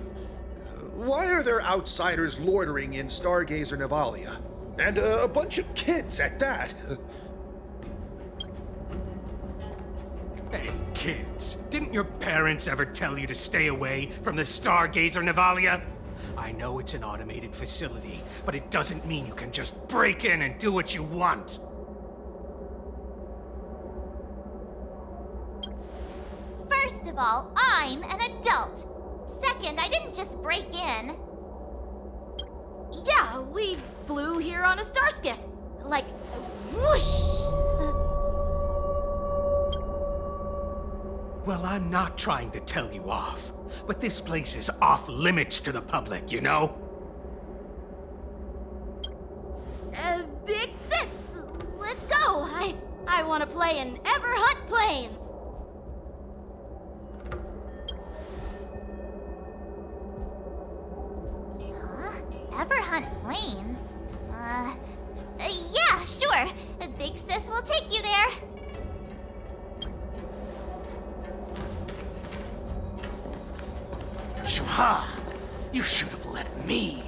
U: Why are there outsiders loitering in Stargazer Navalia? And a bunch of kids at that.
I: Hey, kids, didn't your parents ever tell you to stay away from the Stargazer Navalia? I know it's an automated facility, but it doesn't mean you can just break in and do what you want.
Q: First of all, I'm an adult. Second, I didn't just break in.
K: Yeah, we flew here on a star skiff. Like, whoosh!
I: Well, I'm not trying to tell you off, but this place is off limits to the public, you know?
K: Big sis, let's go. I want to play in Ever Hunt Planes.
Q: Ever hunt planes? Yeah, sure. Big Sis will take you there.
A: Shuha!
C: You should have let me.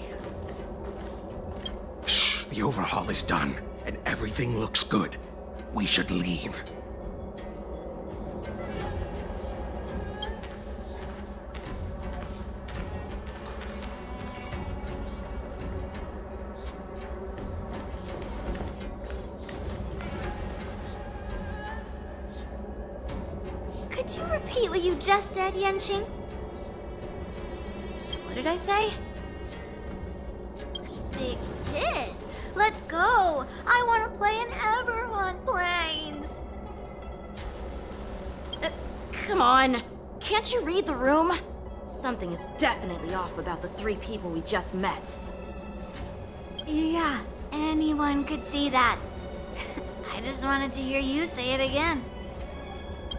C: Shh, the overhaul is done, and everything looks good. We should leave.
B: Could you repeat what you just said, Yanqing?
K: What did I say?
B: Big sis, let's go. I want to play in Everhunt Plains.
K: Come on. Can't you read the room? Something is definitely off about the 3 people we just met.
B: Yeah, anyone could see that. I just wanted to hear you say it again.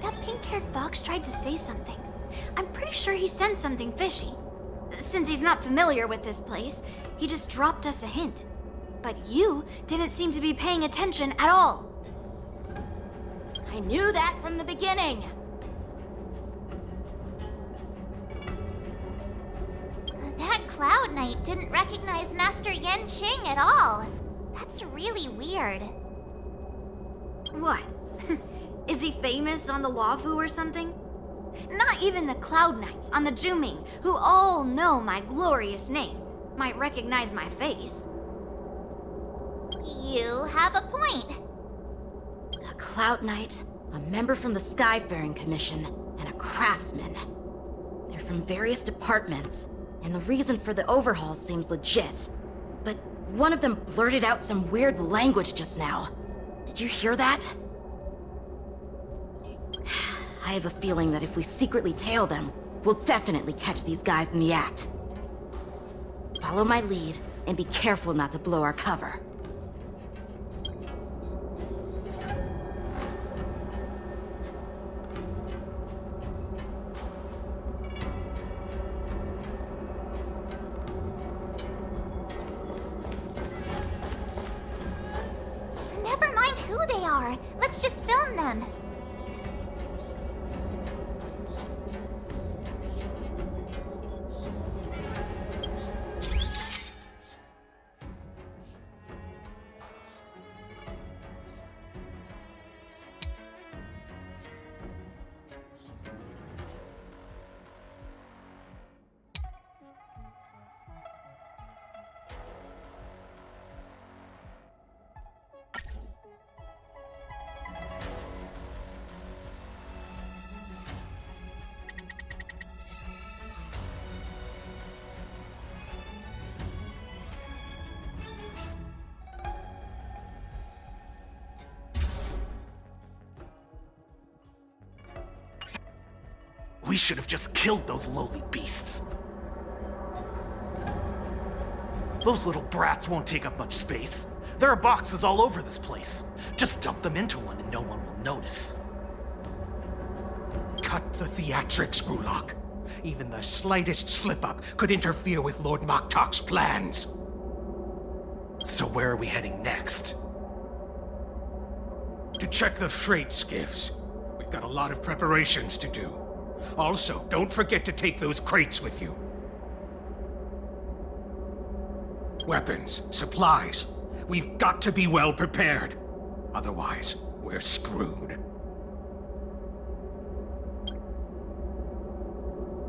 B: That pink-haired fox tried to say something. I'm pretty sure he sensed something fishy. Since he's not familiar with this place, he just dropped us a hint. But you didn't seem to be paying attention at all.
K: I knew that from the beginning.
Q: That Cloud Knight didn't recognize Master Yanqing at all. That's really weird.
B: What? Is he famous on the Loufu or something? Not even the Cloud Knights on the Juming, who all know my glorious name, might recognize my face.
Q: You have a point.
K: A Cloud Knight, a member from the Skyfaring Commission, and a craftsman. They're from various departments, and the reason for the overhaul seems legit. But one of them blurted out some weird language just now. Did you hear that? I have a feeling that if we secretly tail them, we'll definitely catch these guys in the act. Follow my lead, and be careful not to blow our cover.
Q: Never mind who they are. Let's just film them.
C: We should have just killed those lowly beasts. Those little brats won't take up much space. There are boxes all over this place. Just dump them into one and no one will notice. Cut the theatrics, Rulok. Even the slightest slip-up could interfere with Lord Moktok's plans. So where are we heading next? To check the freight skiffs. We've got a lot of preparations to do. Also, don't forget to take those crates with you. Weapons, supplies. We've got to be well prepared. Otherwise, we're screwed.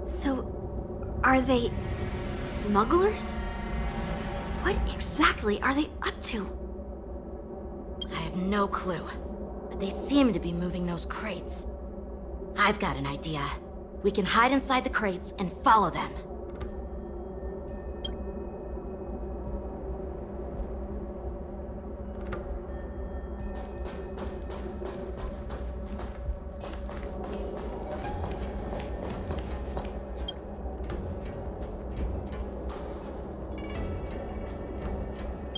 B: So, are they smugglers? What exactly are they up to?
K: I have no clue, but they seem to be moving those crates. I've got an idea. We can hide inside the crates and follow them.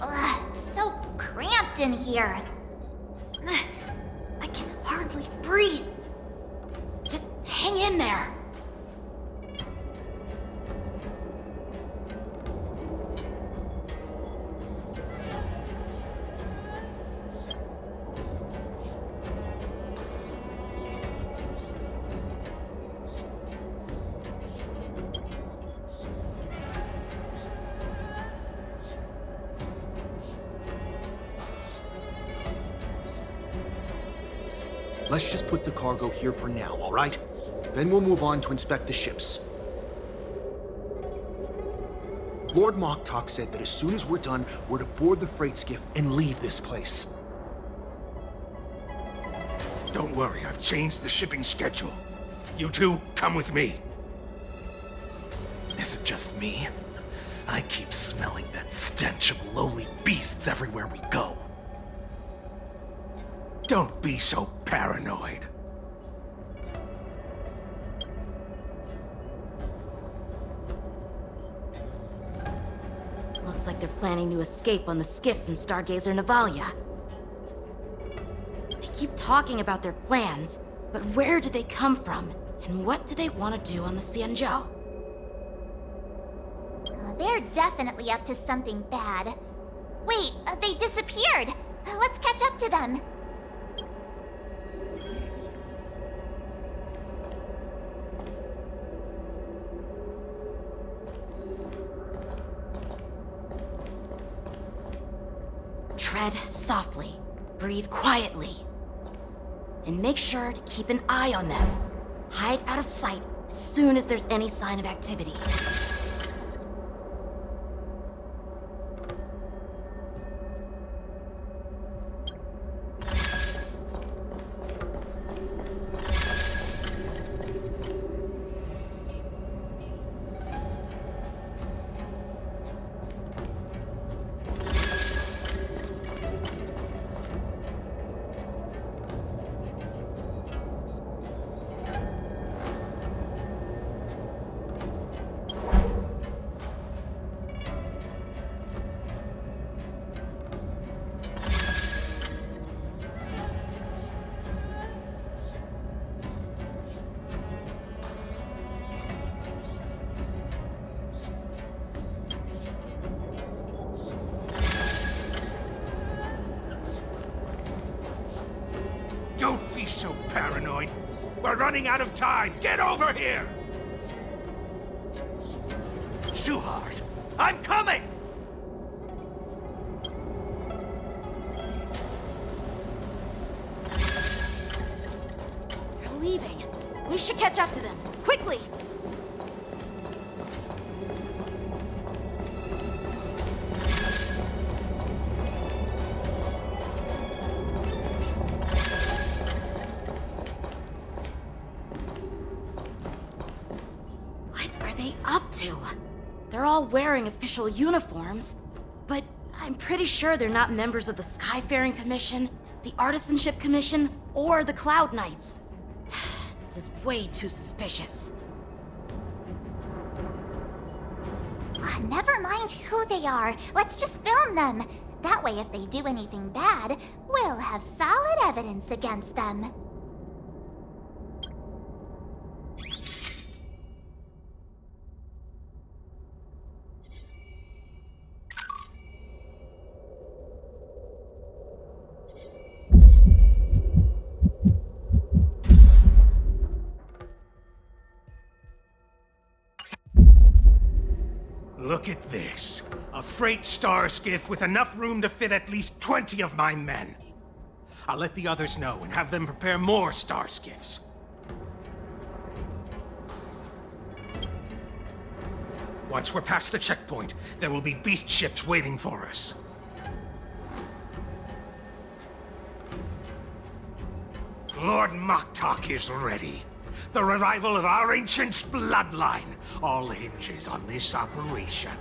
Q: Ugh, so cramped in here.
B: I can hardly breathe.
K: Just hang in there.
U: Let's just put the cargo here for now, all right? Then we'll move on to inspect the ships. Lord Moktok said that as soon as we're done, we're to board the freight skiff and leave this place.
C: Don't worry, I've changed the shipping schedule. You two, come with me.
F: Is it just me? I keep smelling that stench of lowly beasts everywhere we go.
C: Don't be so paranoid.
K: Looks like they're planning to escape on the skiffs in Stargazer Navalia. They keep talking about their plans, but where do they come from? And what do they want to do on the Xianzhou?
Q: They're definitely up to something bad. Wait, they disappeared! Let's catch up to them!
K: Tread softly, breathe quietly, and make sure to keep an eye on them. Hide out of sight as soon as there's any sign of activity.
C: Don't be so paranoid. We're running out of time. Get over here!
F: Shuhart, I'm coming!
K: They're leaving. We should catch up to them. Quickly! They're all wearing official uniforms, but I'm pretty sure they're not members of the Skyfaring Commission, the Artisanship Commission, or the Cloud Knights. This is way too suspicious.
Q: Never mind who they are. Let's just film them. That way, if they do anything bad, we'll have solid evidence against them.
C: Look at this. A freight star skiff with enough room to fit at least 20 of my men. I'll let the others know and have them prepare more star skiffs. Once we're past the checkpoint, there will be beast ships waiting for us. Lord Moktok is ready. The revival of our ancient bloodline all hinges on this operation.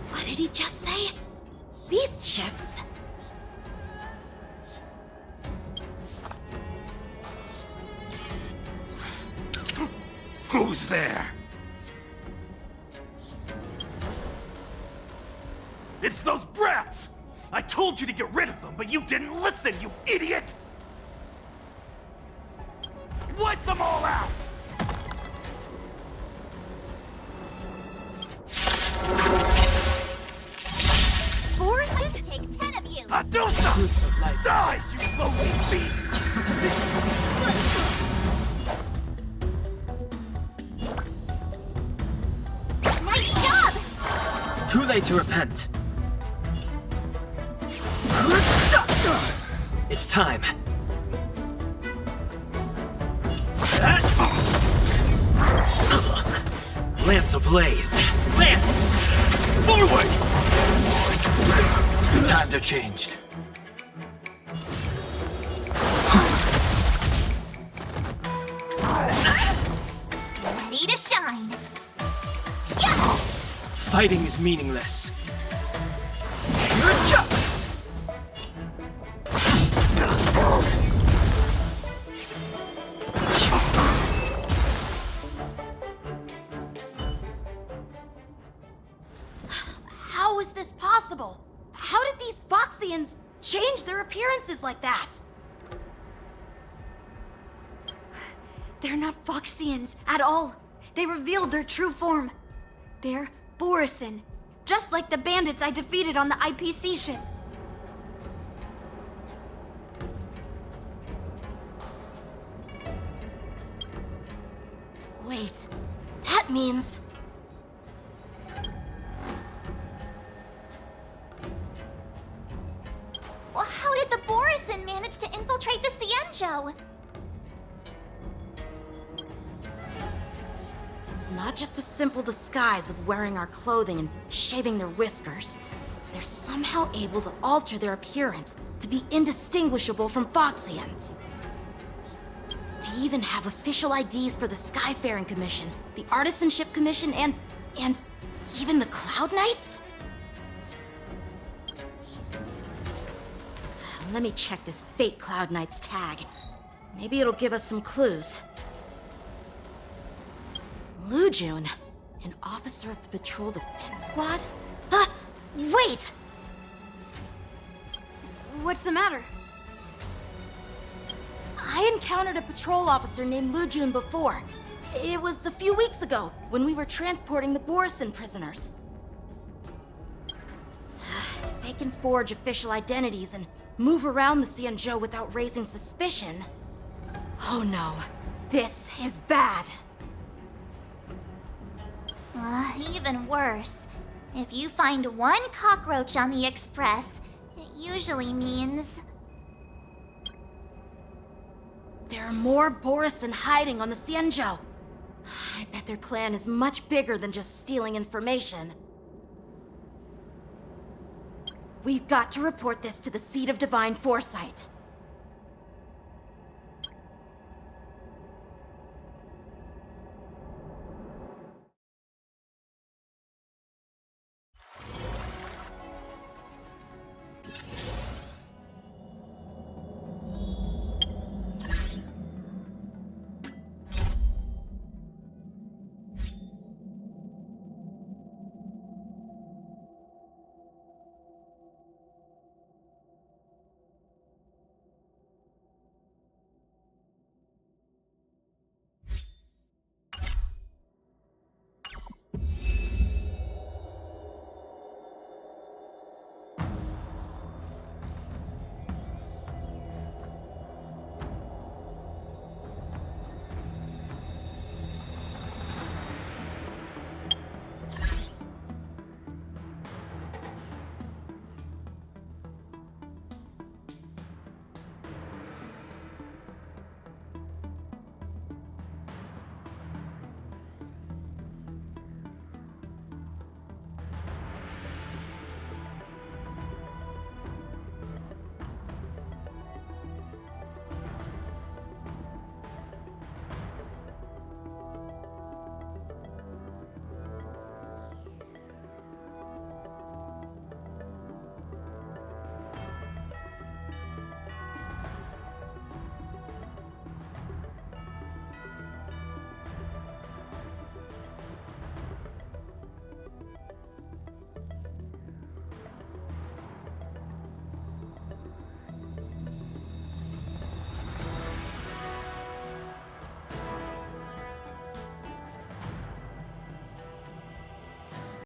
K: What did he just say? Beast ships?
C: Who's there?
F: It's those brats! I told you to get rid of them, but you didn't listen, you idiot! Wipe them all out!
Q: Force I could take 10 of you!
F: Adusa! Die, you lowly beast!
Q: Nice job!
A: Too late to repent. It's time. Lance ablaze. Lance! Forward! The times are changed.
Q: Ready to shine.
A: Fighting is meaningless.
K: How is this possible? How did these Foxians change their appearances like that?
B: They're not Foxians at all. They revealed their true form. They're Borisin, just like the bandits I defeated on the IPC ship.
K: Wait, that means...
Q: Well, how did the Borisin manage to infiltrate the Xianzhou?
K: It's not just a simple disguise of wearing our clothing and shaving their whiskers. They're somehow able to alter their appearance to be indistinguishable from Foxians. They even have official IDs for the Skyfaring Commission, the Artisanship Commission, and even the Cloud Knights? Let me check this fake Cloud Knight's tag. Maybe it'll give us some clues. Lujun, an officer of the Patrol Defense Squad? Wait!
B: What's the matter?
K: I encountered a patrol officer named Lujun before. It was a few weeks ago, when we were transporting the Borisin prisoners. They can forge official identities and move around the Xianzhou without raising suspicion. Oh no, this is bad.
Q: Even worse. If you find one cockroach on the Express, it usually means...
K: There are more Borisin hiding on the Xianzhou. I bet their plan is much bigger than just stealing information. We've got to report this to the Seat of Divine Foresight.